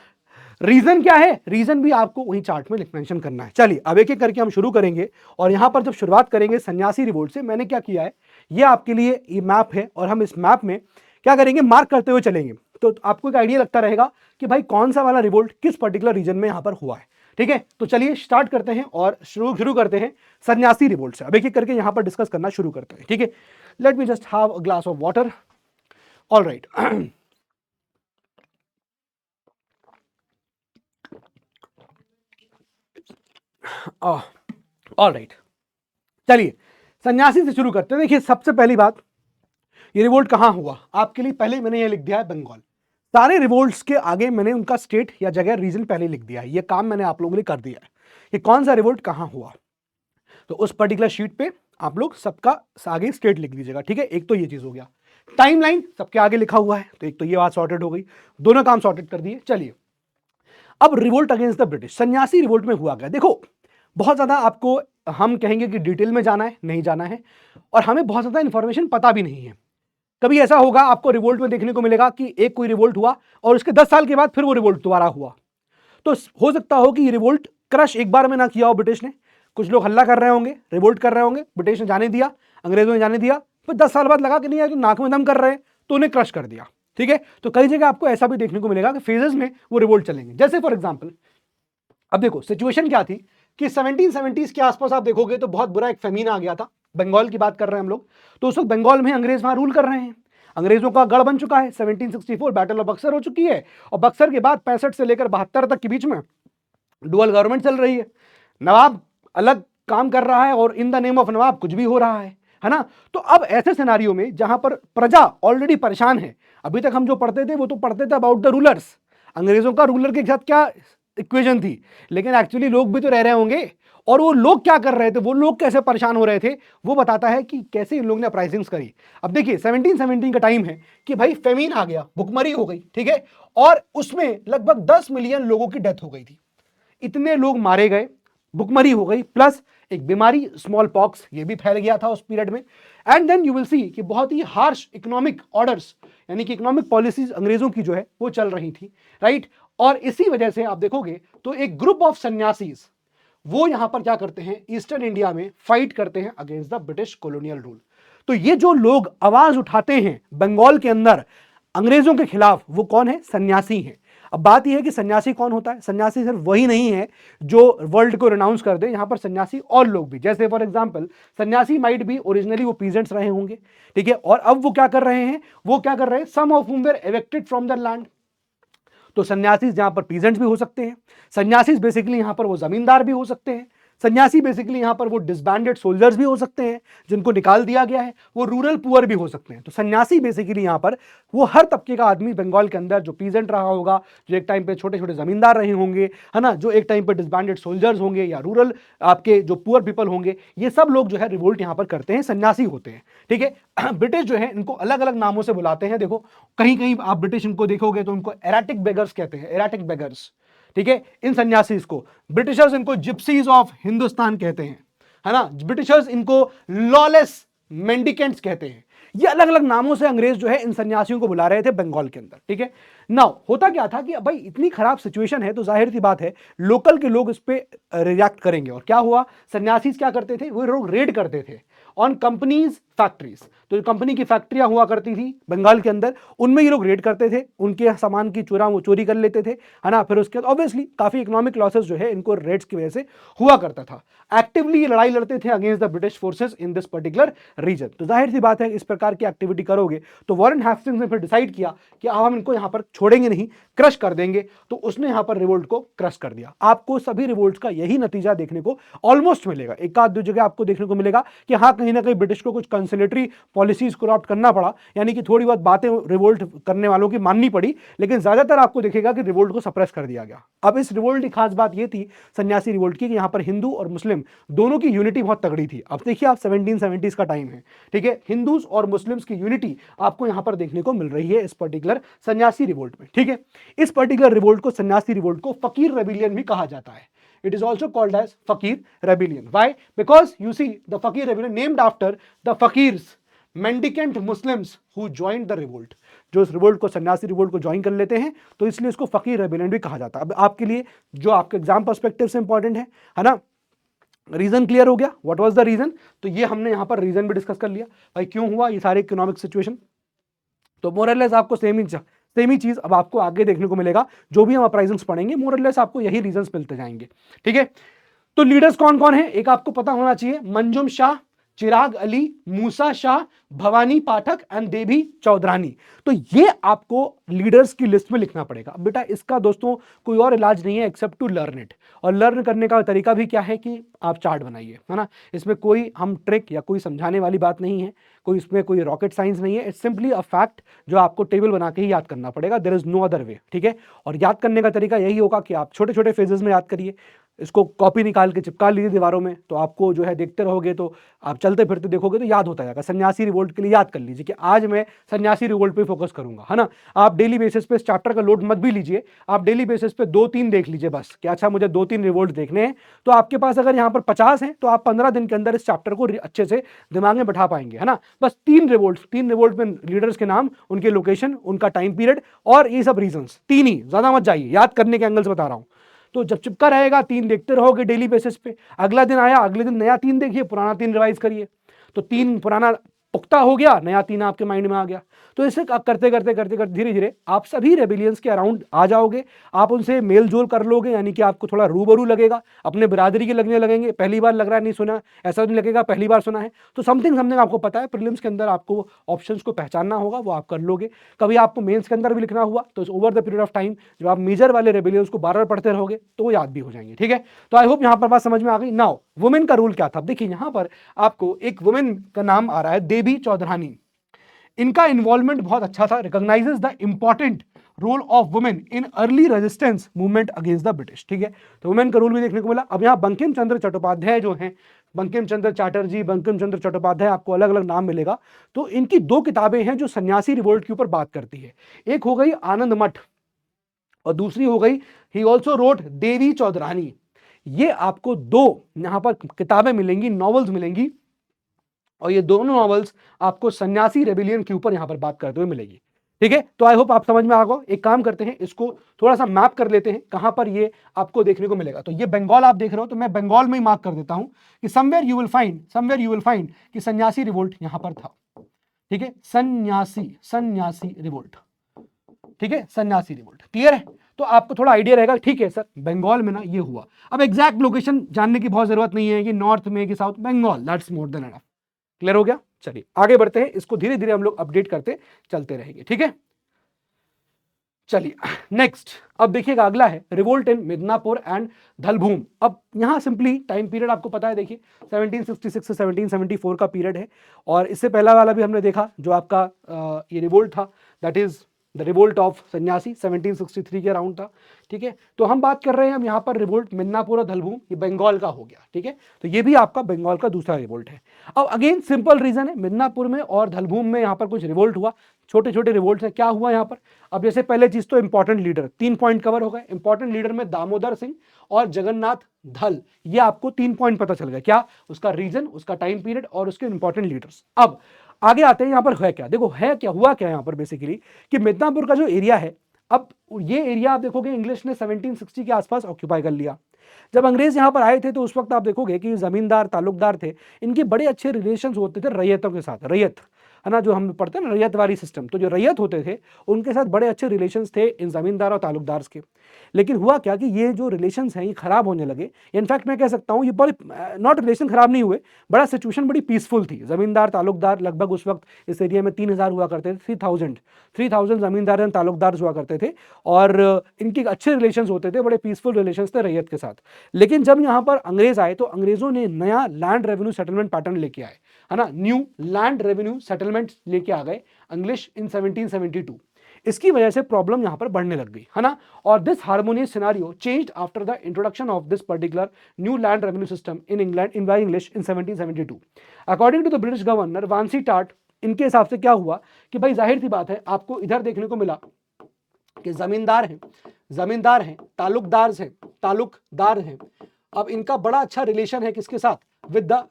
रीजन क्या है, रीजन भी आपको वही चार्ट में मेंशन करना है। चलिए अब एक एक करके हम शुरू करेंगे, और यहां पर जब शुरुआत करेंगे सन्यासी रिवोल्ट से, मैंने क्या किया है, ये आपके लिए ये मैप है, और हम इस मैप में क्या करेंगे, मार्क करते हुए चलेंगे, तो आपको एक आइडिया लगता रहेगा कि भाई कौन सा वाला रिवोल्ट किस पर्टिकुलर रीजन में यहां पर हुआ है, ठीक है। तो चलिए स्टार्ट करते हैं और शुरू करते हैं सन्यासी रिवोल्ट से। अब एक एक करके यहां पर डिस्कस करना शुरू करते हैं, ठीक है। Let me just have a glass of water. All right, all right, चलिए सन्यासी से शुरू करते हैं। देखिए सबसे पहली बात, ये रिवोल्ट कहां हुआ, आपके लिए पहले मैंने ये लिख दिया है बंगाल। सारे रिवोल्ट्स के आगे मैंने उनका स्टेट या जगह रीजन पहले लिख दिया है। ये काम मैंने आप लोगों के लिए कर दिया है कि कौन सा रिवोल्ट कहां हुआ, तो उस पर्टिकुलर शीट पे आप लोग सबका आगे स्टेट लिख दीजिएगा, ठीक है। एक तो ये चीज हो गया, टाइमलाइन सबके आगे लिखा हुआ है, तो एक तो ये बात सॉर्टेड हो गई, दोनों काम सॉर्टेड कर दिए। चलिए अब रिवोल्ट अगेंस्ट द ब्रिटिश, सन्यासी रिवोल्ट में हुआ क्या। देखो बहुत ज्यादा आपको हम कहेंगे कि डिटेल में जाना है, नहीं जाना है, और हमें बहुत ज्यादा इंफॉर्मेशन पता भी नहीं है। कभी ऐसा होगा आपको रिवोल्ट में देखने को मिलेगा कि एक कोई रिवोल्ट हुआ और उसके 10 साल के बाद फिर वो रिवोल्ट दोबारा हुआ, तो हो सकता हो कि ये रिवोल्ट क्रश एक बार में ना किया हो ब्रिटिश ने, कुछ लोग हल्ला कर रहे होंगे, रिवोल्ट कर रहे होंगे, ब्रिटिश ने जाने दिया, अंग्रेजों ने जाने दिया, फिर 10 साल बाद लगा कि नहीं यार तो नाक में दम कर रहे हैं, तो उन्हें क्रश कर दिया, ठीक है। तो कई जगह आपको ऐसा भी देखने को मिलेगा कि फेजेस में वो रिवोल्ट चलेंगे। जैसे फॉर एग्जाम्पल अब देखो सिचुएशन क्या थी कि 1770s के आसपास आप देखोगे तो बहुत बुरा एक फेमीन आ गया था, बंगाल की बात कर रहे हैं हम लोग, तो उस वक्त बंगाल में अंग्रेज वहां रूल कर रहे हैं, अंग्रेजों का गढ़ बन चुका है, 1764 बैटल ऑफ बक्सर हो चुकी है, और बक्सर के बाद 65 से लेकर 72 तक के बीच में डुअल गवर्नमेंट चल रही है, नवाब अलग काम कर रहा है और इन द नेम ऑफ नवाब कुछ भी हो रहा है ना। तो अब ऐसे सिनारियो में जहां पर प्रजा ऑलरेडी परेशान है, अभी तक हम जो पढ़ते थे वो तो पढ़ते थे अबाउट द रूलर्स, अंग्रेजों का रूलर के साथ क्या इक्वेशन थी, लेकिन एक्चुअली लोग भी तो रह रहे होंगे, और वो लोग क्या कर रहे थे, वो लोग कैसे परेशान हो रहे थे, वो बताता है कि कैसे इन लोगों ने अपराइजिंग्स करी। अब देखिए 1717 का टाइम है कि भाई फेमीन आ गया, भुखमरी हो गई, ठीक है, और उसमें लगभग 10 मिलियन लोगों की डेथ हो गई थी, इतने लोग मारे गए, भुखमरी हो गई, प्लस एक बीमारी स्मॉल पॉक्स ये भी फैल गया था उस पीरियड में। And then you will see कि बहुत ही हार्श इकोनॉमिक ऑर्डर्स यानी कि इकोनॉमिक पॉलिसीज अंग्रेजों की जो है वो चल रही थी, राइट। और इसी वजह से आप देखोगे तो एक ग्रुप ऑफ सन्यासीज वो यहां पर क्या करते हैं, ईस्टर्न इंडिया में फाइट करते हैं against the British colonial rule. तो ये जो लोग आवाज उठाते हैं बंगाल के अंदर अंग्रेजों के खिलाफ, वो कौन है, सन्यासी हैं। अब बात यह है कि सन्यासी कौन होता है, सन्यासी सिर्फ वही नहीं है जो वर्ल्ड को रिनाउंस कर दे, यहां पर सन्यासी और लोग भी, जैसे फॉर एग्जांपल सन्यासी माइट भी ओरिजिनली वो पीजेंट्स रहे होंगे, ठीक है, और अब वो क्या कर रहे हैं, वो क्या कर रहे हैं, some of whom were evicted from the land. तो सन्यासी यहां पर पीजेंट्स भी हो सकते हैं, सन्यासी बेसिकली यहां पर वो जमींदार भी हो सकते हैं, सन्यासी बेसिकली यहां पर वो डिसबैंडेड सोल्जर्स भी हो सकते हैं जिनको निकाल दिया गया है, वो रूरल पुअर भी हो सकते हैं। तो सन्यासी बेसिकली यहां पर वो हर तबके का आदमी बंगाल के अंदर जो पीजेंट रहा होगा, जो एक टाइम पे छोटे छोटे जमींदार रहे होंगे, है ना, जो एक टाइम पे डिसबैंडेड सोल्जर्स होंगे या रूरल आपके जो पुअर पीपल होंगे, ये सब लोग जो है रिवोल्ट यहां पर करते हैं, सन्यासी होते हैं, ठीक है। ब्रिटिश जो है इनको अलग अलग नामों से बुलाते हैं, देखो कहीं कहीं आप ब्रिटिश इनको देखोगे तो इनको एराटिक बेगर्स कहते हैं, एराटिक बेगर्स, ठीक है। इन सन्यासीज को ब्रिटिशर्स इनको जिप्सीज ऑफ हिंदुस्तान कहते हैं, है ना, ब्रिटिशर्स इनको लॉलेस मेंडिकेंट्स कहते हैं। ये अलग अलग नामों से अंग्रेज जो है इन सन्यासियों को बुला रहे थे बंगाल के अंदर, ठीक है। नाउ होता क्या था कि भाई इतनी खराब सिचुएशन है तो जाहिर सी बात है लोकल के लोग इस पे रिएक्ट करेंगे, और क्या हुआ, सन्यासी क्या करते थे, वो लोग रेड करते थे ऑन कंपनीज फैक्ट्रीज। तो जो कंपनी की फैक्ट्रियां हुआ करती थी बंगाल के अंदर, उनमें ये लोग रेड करते थे, उनके सामान की चोरी कर लेते थे, है ना। फिर उसके बाद ऑब्वियसली काफी इकोनॉमिक लॉसेस जो है इनको रेड्स की वजह से हुआ करता था। एक्टिवली ये लड़ाई लड़ते थे against the British forces in this particular region. तो जाहिर सी बात है इस प्रकार की एक्टिविटी करोगे तो वॉरेन हेस्टिंग्स ने फिर डिसाइड किया कि अब हम इनको यहां पर छोड़ेंगे नहीं, क्रश कर देंगे। तो उसने यहां पर रिवोल्ट को क्रश कर दिया। आपको सभी रिवोल्ट का यही नतीजा देखने को ऑलमोस्ट मिलेगा, एक आध दो जगह आपको देखने को मिलेगा कि हाँ कहीं ना कहीं ब्रिटिश को कुछ कंसिलेटरी पॉलिसीज को अडॉप्ट करना पड़ा, यानी कि थोड़ी बहुत बातें रिवोल्ट करने वालों की माननी पड़ी, लेकिन ज्यादातर आपको दिखेगा कि रिवोल्ट को सप्रेस कर दिया गया। अब इस रिवोल्ट की खास बात यह थी सन्यासी रिवोल्ट की कि यहां पर हिंदू और मुस्लिम दोनों की यूनिटी बहुत तगड़ी थी। अब देखिए आप 1770s का टाइम है, ठीक है, हिंदूज और मुस्लिम्स की यूनिटी आपको यहां पर देखने को मिल रही है इस पर्टिकुलर सन्यासी रिवोल्ट में, ठीक है। इस पर्टिकुलर रिवोल्ट को, सन्यासी रिवोल्ट को फकीर रेबिलियन भी कहा जाता है। It is also called as Fakir Rebellion. Why? Because you see the Fakir Rebellion named after the Fakirs, mendicant Muslims who joined the revolt. जो इस रिवोल्ट को, सन्यासी रिवोल्ट को ज्वाइन कर लेते हैं, तो इसलिए इसको फकीर रेबिलियन भी कहा जाता है। अब आपके लिए जो आपके एग्जाम पर्सपेक्टिव से इंपॉर्टेंट है ना, रीजन क्लियर हो गया, व्हाट वाज द रीजन। तो ये हमने यहां पर रीजन भी डिस्कस कर लिया, भाई क्यों हुआ ये सारे इकोनॉमिक सिचुएशन। तो मोरलेस आपको सेम ही चीज अब आपको आगे देखने को मिलेगा, जो भी हम अपराइजिंग्स पढ़ेंगे मोरलेस आपको यही रीजंस मिलते जाएंगे, ठीक है। तो लीडर्स कौन कौन है, एक आपको पता होना चाहिए, मंजुम शाह, चिराग अली, मूसा शाह, भवानी पाठक एंड देवी चौधरानी। तो ये आपको लीडर्स की लिस्ट में लिखना पड़ेगा। अब बेटा इसका दोस्तों कोई और इलाज नहीं है एक्सेप्ट टू लर्न इट। और लर्न करने का तरीका भी क्या है कि आप चार्ट बनाइए, है ना। इसमें कोई हम ट्रिक या कोई समझाने वाली बात नहीं है, कोई इसमें कोई रॉकेट साइंस नहीं है। इट्स सिंपली अ फैक्ट जो आपको टेबल बना के ही याद करना पड़ेगा। There is no other way, ठीक है। और याद करने का तरीका यही होगा कि आप छोटे छोटे फेजेस में याद करिए, इसको कॉपी निकाल के चिपका लीजिए दीवारों में, तो आपको जो है देखते रहोगे तो आप चलते फिरते देखोगे तो याद होता जाएगा। सन्यासी रिवोल्ट के लिए याद कर लीजिए कि आज मैं सन्यासी रिवोल्ट पे फोकस करूंगा, है ना। आप डेली बेसिस पे इस चैप्टर का लोड मत भी लीजिए, आप डेली बेसिस पे 2-3 देख लीजिए बस कि अच्छा मुझे 2-3 रिवोल्ट देखने हैं। तो आपके पास अगर यहाँ पर 50 हैं तो आप 15 दिन के अंदर इस चैप्टर को अच्छे से दिमाग में बैठा पाएंगे, है ना। बस 3 रिवोल्ट में लीडर्स के नाम, उनके लोकेशन, उनका टाइम पीरियड और ये सब रीजंस, 3 ही, ज्यादा मत जाइए, याद करने के एंगल से बता रहा हूं। तो जब चिपका रहेगा 3 देखते रहोगे डेली बेसिस पे, अगला दिन आया अगले दिन नया 3 देखिए, पुराना 3 रिवाइज करिए, तो 3 पुराना पुख्ता हो गया, नया 3 आपके माइंड में आ गया। तो इसे करते करते करते करते धीरे धीरे आप सभी रेबिलियंस के अराउंड आ जाओगे, आप उनसे मेल जोल कर लोगे, यानी कि आपको थोड़ा रूबरू लगेगा, अपने बिरादरी के लगने लगेंगे। पहली बार लग रहा है नहीं सुना, ऐसा नहीं लगेगा पहली बार सुना है। तो समथिंग आपको पता है, प्रीलिम्स के अंदर आपको ऑप्शंस को पहचानना होगा, वो आप कर लोगे। कभी आपको मेंस के अंदर भी लिखना हुआ तो over the period of time जब आप मेजर वाले रेबिलियंस को बार बार पढ़ते रहोगे तो वो याद भी हो जाएंगे, ठीक है। तो आई होप यहां पर बात समझ में आ गई। नाउ वुमेन का रूल क्या था, देखिए यहां पर आपको एक वुमेन का नाम आ रहा है, देवी चौधरानी। इनका इन्वॉल्वमेंट बहुत अच्छा था, recognises the important role of women in early resistance movement against the British, ठीक है। तो वुमेन का रूल भी देखने को मिला। अब यहाँ बंकिम चंद्र चट्टोपाध्याय जो हैं, बंकिम चंद्र चटर्जी, बंकिम चंद्र चट्टोपाध्याय, आपको अलग अलग नाम मिलेगा। तो इनकी 2 किताबें हैं जो सन्यासी रिवोल्ट के ऊपर बात करती है। एक हो गई आनंद मठ और दूसरी हो गई ही ऑल्सो रोट देवी चौधरानी। ये आपको 2 यहां पर किताबें मिलेंगी, नॉवेल्स मिलेंगी, और ये दोनों नॉवेल्स आपको सन्यासी रेबिलियन के ऊपर यहां पर बात करते हुए मिलेगी, ठीक है। तो आई होप आप समझ में आ गए। एक काम करते हैं, इसको थोड़ा सा मैप कर लेते हैं कहां पर ये आपको देखने को मिलेगा। तो ये बंगाल आप देख रहे हो, तो मैं बंगाल में ही मार्क कर देता हूं कि समवेयर यू विल फाइंड कि सन्यासी रिवोल्ट यहां पर था, ठीक है। सन्यासी रिवोल्ट, ठीक है, सन्यासी रिवोल्ट, क्लियर है। तो आपको थोड़ा आइडिया रहेगा, ठीक है सर बंगाल में ना ये हुआ। अब एग्जैक्ट लोकेशन जानने की बहुत जरूरत नहीं है कि नॉर्थ में कि south, Bengal, that's more than enough. Clear हो गया। चलिए आगे बढ़ते हैं, इसको धीरे धीरे हम लोग अपडेट करते चलते रहेंगे, ठीक है। चलिए नेक्स्ट, अब देखिएगा अगला है रिवोल्ट इन मिदनापुर एंड धलभूम। अब यहां सिंपली टाइम पीरियड आपको पता है, देखिए 1766 से 1774 का पीरियड है। और इससे पहला वाला भी हमने देखा जो आपका ये रिवोल्ट था, that is the revolt of सन्यासी, 1763 के अराउंड था, ठीक है। तो हम बात कर रहे हैं हम यहाँ पर रिवोल्ट मिदनापुर और धलभूम, ये बंगाल का हो गया, ठीक है। तो ये भी आपका बंगाल का दूसरा रिवोल्ट है। अब अगेन सिंपल रीजन है, मिदनापुर में और धलभूम में यहाँ पर कुछ रिवोल्ट हुआ, छोटे छोटे रिवोल्ट है। क्या हुआ यहाँ पर, अब जैसे पहले चीज तो इंपॉर्टेंट लीडर, 3 पॉइंट कवर हो गए। इंपॉर्टेंट लीडर में दामोदर सिंह और जगन्नाथ धल, ये आपको 3 पॉइंट पता चल गया, क्या, उसका रीजन, उसका टाइम पीरियड और उसके इंपॉर्टेंट लीडर्स। अब आगे आते हैं, यहां पर है क्या, देखो है क्या, हुआ क्या यहां पर बेसिकली कि मिदनापुर का जो एरिया है, अब ये एरिया आप देखोगे इंग्लिश ने 1760 के आसपास ऑक्यूपाई कर लिया। जब अंग्रेज यहां पर आए थे तो उस वक्त आप देखोगे कि जमींदार तालुकदार थे, इनके बड़े अच्छे रिलेशंस होते थे रैयतों के साथ। रैयत है ना, जो हम पढ़ते हैं ना रैयतवारी सिस्टम, तो जो रैयत होते थे उनके साथ बड़े अच्छे रिलेशंस थे इन जमींदार और तालुकदार के। लेकिन हुआ क्या कि ये जो रिलेशंस हैं ये खराब होने लगे। इनफैक्ट मैं कह सकता हूँ ये बड़े नॉट रिलेशन खराब नहीं हुए, बड़ा सिचुएशन बड़ी पीसफुल थी। जमींदार तालुकदार लगभग उस वक्त इस एरिया में 3000 हुआ करते थे, 3000 जमींदार एंड तालुकदार हुआ करते थे, और इनके अच्छे रिलेशंस होते थे, बड़े पीसफुल रिलेशंस थे रैयत के साथ। लेकिन जब यहाँ पर अंग्रेज आए तो अंग्रेजों ने नया लैंड रेवेन्यू सेटलमेंट पैटर्न लेके आए, है ना, न्यू लैंड रेवेन्यू सेटलमेंट लेके आ गए इंग्लिश इन 1772। इसकी वजह से प्रॉब्लम यहां पर बढ़ने लग गई, है ना। और this harmonious scenario changed after the introduction of this particular new land revenue system in England in by English in 1772। According to the British governor Vansittart, इनके हिसाब से क्या हुआ कि भाई जाहिर सी बात है, आपको इधर देखने को मिला कि जमींदार हैं, तालुकदार हैं। अब इनका बड़ा अच्छा रिलेशन है किसके साथ, विद द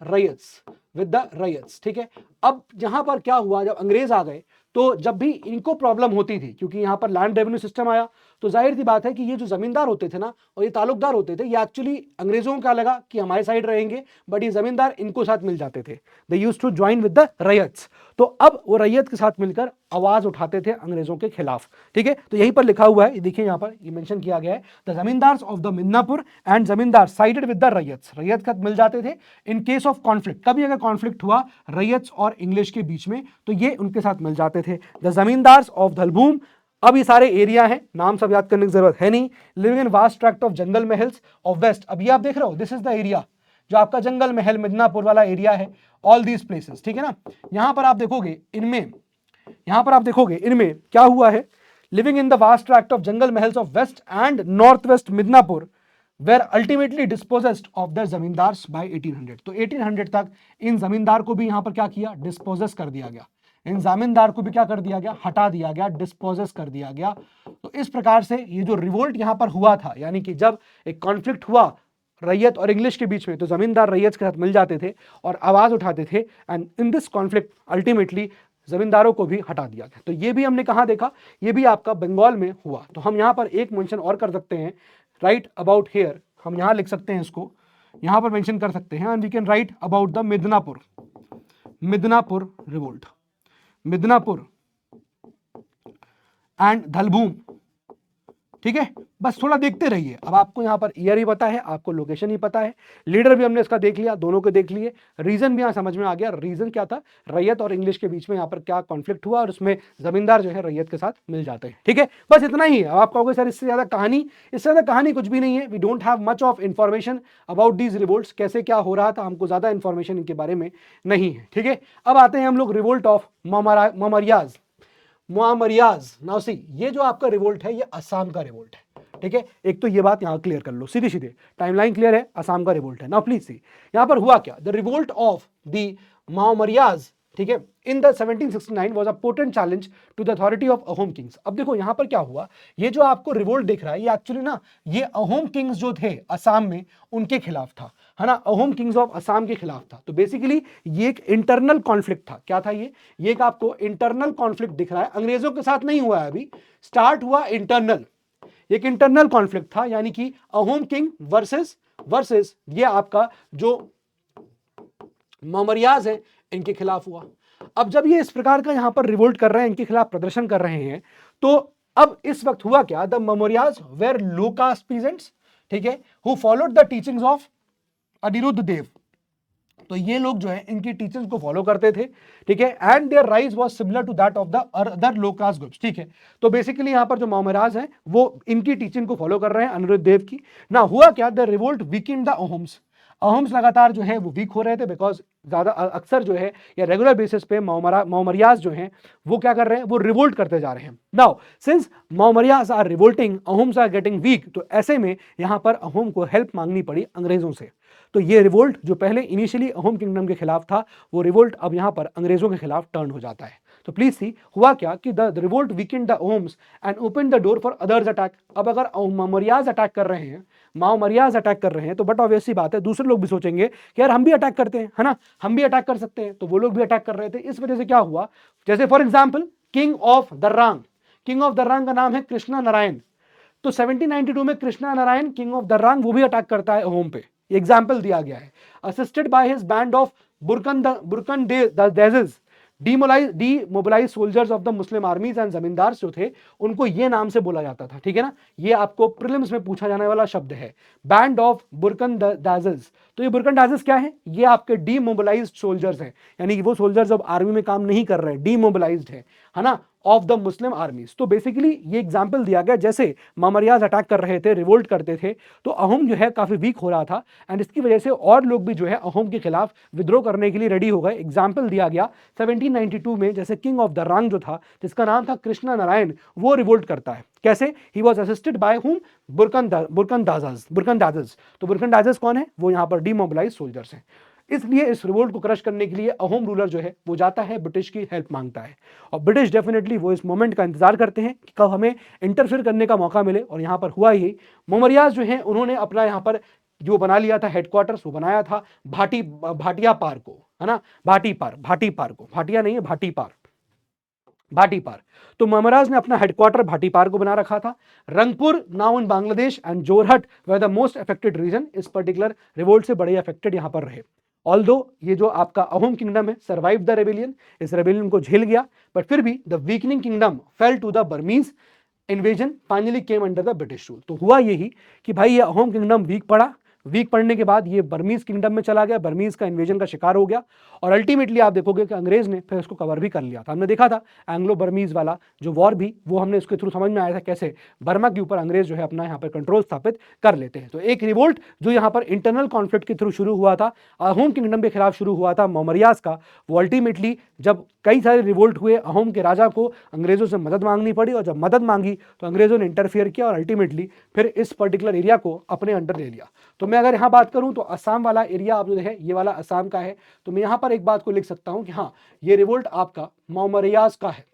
रैयत्स, ठीक है। अब यहां पर क्या हुआ, जब अंग्रेज आ गए तो जब भी इनको प्रॉब्लम होती थी, क्योंकि यहां पर लैंड रेवेन्यू सिस्टम आया, तो जाहिर सी बात है कि ये जो जमींदार होते थे ना और ये तालुकदार होते थे, ये एक्चुअली अंग्रेजों को क्या लगा कि हमारे साइड रहेंगे, बट ये जमींदार इनको साथ मिल जाते थे, they used to join with the ryots. तो अब वो रैयत के साथ मिलकर आवाज उठाते थे अंग्रेजों के खिलाफ। ठीक है, तो यहीं पर लिखा हुआ है, देखिए यहां पर ये मेंशन किया गया है, the zamindars of the Midnapore and जमींदार साइडेड विद द रैयत, रैयत के साथ मिल जाते थे इन केस ऑफ कॉन्फ्लिक्ट, कभी अगर कॉन्फ्लिक्ट हुआ रैयत और इंग्लिश के बीच में तो ये उनके साथ मिल जाते थे। द जमींदार्स ऑफ धलभूम, अब ये सारे एरिया हैं, नाम सब याद करने की जरूरत है नहीं, living in vast tract of jungle mahals of west, अभी आप देख रहे हो दिस इज द एरिया जो आपका जंगल महल मिदनापुर वाला एरिया है, ऑल दीज प्लेसेस। ठीक है ना, यहां पर आप देखोगे इनमें क्या हुआ है, living in the vast tract of jungle mahals of west and north west Midnapore were ultimately dispossessed of the zamindars by 1800, तो 1800 तक इन जमींदार को भी यहां पर क्या किया, डिस्पोजेस कर दिया गया, इन जमींदार को भी क्या कर दिया गया, हटा दिया गया, डिस्पोजेस कर दिया गया। तो इस प्रकार से ये जो रिवोल्ट यहां पर हुआ था, यानी कि जब एक कॉन्फ्लिक्ट हुआ रैयत और इंग्लिश के बीच में, तो जमींदार रैयत के साथ मिल जाते थे और आवाज उठाते थे, and in this conflict ultimately जमींदारों को भी हटा दिया गया। तो ये भी हमने कहां देखा, ये भी आपका बंगाल में हुआ। तो हम यहां पर एक मेंशन और कर सकते हैं, राइट अबाउट हियर, हम यहां लिख सकते हैं, इसको यहां पर मेंशन कर सकते हैं, and we can write about the Midnapore revolt, Midnapore and Dhalbhum. ठीक है, बस थोड़ा देखते रहिए। अब आपको यहां पर ईयर ही पता है, आपको लोकेशन ही पता है, लीडर भी हमने इसका देख लिया, दोनों को देख लिए, रीजन भी यहां समझ में आ गया। रीजन क्या था, रैयत और इंग्लिश के बीच में यहां पर क्या कॉन्फ्लिक्ट हुआ और उसमें जमींदार जो है रैयत के साथ मिल जाते हैं। ठीक है, बस इतना ही है। अब आप कहोगे सर इससे ज्यादा कहानी कुछ भी नहीं है, we don't have much of information about these revolts, कैसे क्या हो रहा था, हमको ज्यादा इंफॉर्मेशन इनके बारे में नहीं है। ठीक है, अब आते हैं हम लोग रिवोल्ट ऑफ मोमरियाज। नाउ सी, ये जो आपका रिवोल्ट है ये असम का रिवोल्ट है। ठीक है, एक तो ये बात यहां क्लियर कर लो, सीधे सीधे टाइमलाइन क्लियर है, असम का रिवोल्ट है। नाउ प्लीज सी, यहां पर हुआ क्या, the revolt of the Moamorias, ठीक है, in the 1769 was a potent challenge to the authority of Ahom kings. अब देखो यहां पर क्या हुआ, ये जो आपको रिवोल्ट दिख रहा है, ये एक्चुअली ना ये अहोम किंग्स जो थे असम में उनके खिलाफ था, है ना, अहोम किंग्स ऑफ असम के खिलाफ था। तो बेसिकली ये एक इंटरनल कॉन्फ्लिक्ट था। क्या था ये एक आपको इंटरनल कॉन्फ्लिक्ट दिख रहा है, अंग्रेजों के साथ नहीं हुआ है, अभी स्टार्ट हुआ इंटरनल, एक इंटरनल कॉन्फ्लिक्ट था, यानी कि अहोम किंग वर्सेस ये आपका जो मोमरियाज है इनके खिलाफ हुआ। अब जब ये इस प्रकार का यहां पर रिवोल्ट कर रहे हैं, इनके खिलाफ प्रदर्शन कर रहे हैं, तो अब इस वक्त हुआ क्या, the Moamorias were low caste peasants, ठीक है, who followed the teachings of Aniruddha Dev. तो ये लोग जो है इनकी टीचिंग्स को फॉलो करते थे। ठीक है, and their rise was similar to that of the other low caste groups. ठीक है, तो बेसिकली यहां पर जो मोमराज हैं वो इनकी टीचिंग को फॉलो कर रहे हैं, अनिरुद्ध देव की। ना हुआ क्या, the revolt Weeknd the Ahoms लगातार जो है वो वीक हो रहे थे, बिकॉज ज्यादा अक्सर जो है या रेगुलर बेसिस पे मोमरियाज जो हैं वो क्या कर रहे हैं, वो रिवोल्ट करते जा रहे हैं। Now since Moamarias are revolting, Ahoms are getting weak, तो ऐसे में यहां पर अहोम को हेल्प मांगनी पड़ी अंग्रेजों से। तो ये रिवोल्ट जो पहले इनिशियली अहोम किंगडम के खिलाफ था, वो रिवोल्ट अब यहां पर अंग्रेजों के खिलाफ टर्न हो जाता है। तो प्लीज सी, हुआ क्या कि the revolt Weeknd the Ahoms and open the door for others attack. अब अगर मोमरियाज अटैक कर रहे हैं, मोमरियाज अटैक कर रहे हैं, तो बट ऑब्वियस सी बात है दूसरे लोग भी सोचेंगे कि यार हम भी अटैक करते हैं, है ना, हम भी अटैक कर सकते हैं। तो वो लोग भी अटैक कर रहे थे। इस वजह से क्या हुआ, जैसे for example king of Darrang का नाम है कृष्णा नारायण। तो 1792 में कृष्णा नारायण किंग ऑफ दर्रांग वो भी अटैक करता है अहोम पे, एग्जाम्पल दिया गया है। Assisted by his band of burkandazes, demobilize soldiers of the Muslim armies and zamindar जो थे उनको ये नाम से बोला जाता था। ठीक है ना, ये आपको प्रीलिम्स में पूछा जाने वाला शब्द है, बैंड ऑफ बुरकनदाज़िज। तो ये बुरकनदाज़िज क्या है, ये आपके डीमोबिलाइज्ड सोल्जर्स हैं, यानी कि वो सोल्जर्स अब आर्मी में काम नहीं कर रहे हैं, डीमोबिलाइज्ड है ना, ऑफ द मुस्लिम आर्मीज। तो बेसिकली ये एग्जाम्पल दिया गया, जैसे मोमरियाज अटैक कर रहे थे, रिवोल्ट करते थे, तो अहोम जो है काफी वीक हो रहा था, एंड इसकी वजह से और लोग भी जो है अहोम के खिलाफ विद्रोह करने के लिए रेडी हो गए। एग्जाम्पल दिया गया 1792 में, जैसे किंग ऑफ दर्रांग जो था, जिसका नाम था कृष्णा नारायण, वो रिवोल्ट करता है। कैसे, he was assisted by whom, बुरकनदाज़िज। तो बुरकनदाज़िज कौन है, वो यहाँ पर डीमोबिलाइज सोल्जर्स हैं। इसलिए इस रिवोल्ट को क्रश करने के लिए अहोम रूलर जो है वो जाता है, ब्रिटिश की हेल्प मांगता है, और ब्रिटिश डेफिनेटली वो इस मोमेंट का इंतजार करते हैं कि कब हमें इंटरफेयर करने का मौका मिले। और यहाँ पर हुआ ही, मोमरियाज जो है उन्होंने अपना यहाँ पर जो बना लिया था हेडक्वार्टर्स, वो बनाया था भाटिया पार को, है ना, भाटीपार। तो मोमराज ने अपना हेडक्वार्टर भाटीपार को बना रखा था। Rangpur now in Bangladesh and Jorhat were the most affected region, इस पर्टिकुलर रिवोल्ट से बड़े अफेक्टेड यहां पर रहे। ऑल्दो ये जो आपका अहोम किंगडम है सर्वाइव द रेबेलियन, इस रेबेलियन को झेल गया, बट फिर भी the weakening kingdom fell to the Burmese invasion finally came under the British rule. तो हुआ यही कि भाई ये अहोम किंगडम वीक पड़ा, वीक पड़ने के बाद ये बर्मीज किंगडम में चला गया, बर्मीज का इन्वेजन का शिकार हो गया, और अल्टीमेटली आप देखोगे कि अंग्रेज ने फिर उसको कवर भी कर लिया था। हमने देखा था एंग्लो बर्मीज वाला जो वॉर भी, वो हमने उसके थ्रू समझ में आया था कैसे बर्मा के ऊपर अंग्रेज जो है अपना यहाँ पर कंट्रोल स्थापित कर लेते हैं। तो एक रिवोल्ट जो यहाँ पर इंटरनल कॉन्फ्लिक्ट के थ्रू शुरू हुआ था, अहोम किंगडम के खिलाफ शुरू हुआ था मौमरियाज का, वो अल्टीमेटली जब कई सारे रिवोल्ट हुए, अहोम के राजा को अंग्रेजों से मदद मांगनी पड़ी, और जब मदद मांगी तो अंग्रेजों ने इंटरफियर किया और अल्टीमेटली फिर इस पर्टिकुलर एरिया को अपने अंडर ले लिया। तो मैं अगर यहाँ बात करूँ तो असम वाला एरिया आप जो है ये वाला असम का है, तो मैं यहाँ पर एक बात को लिख सकता हूँ कि हाँ ये रिवोल्ट आपका मौमरियाज का है,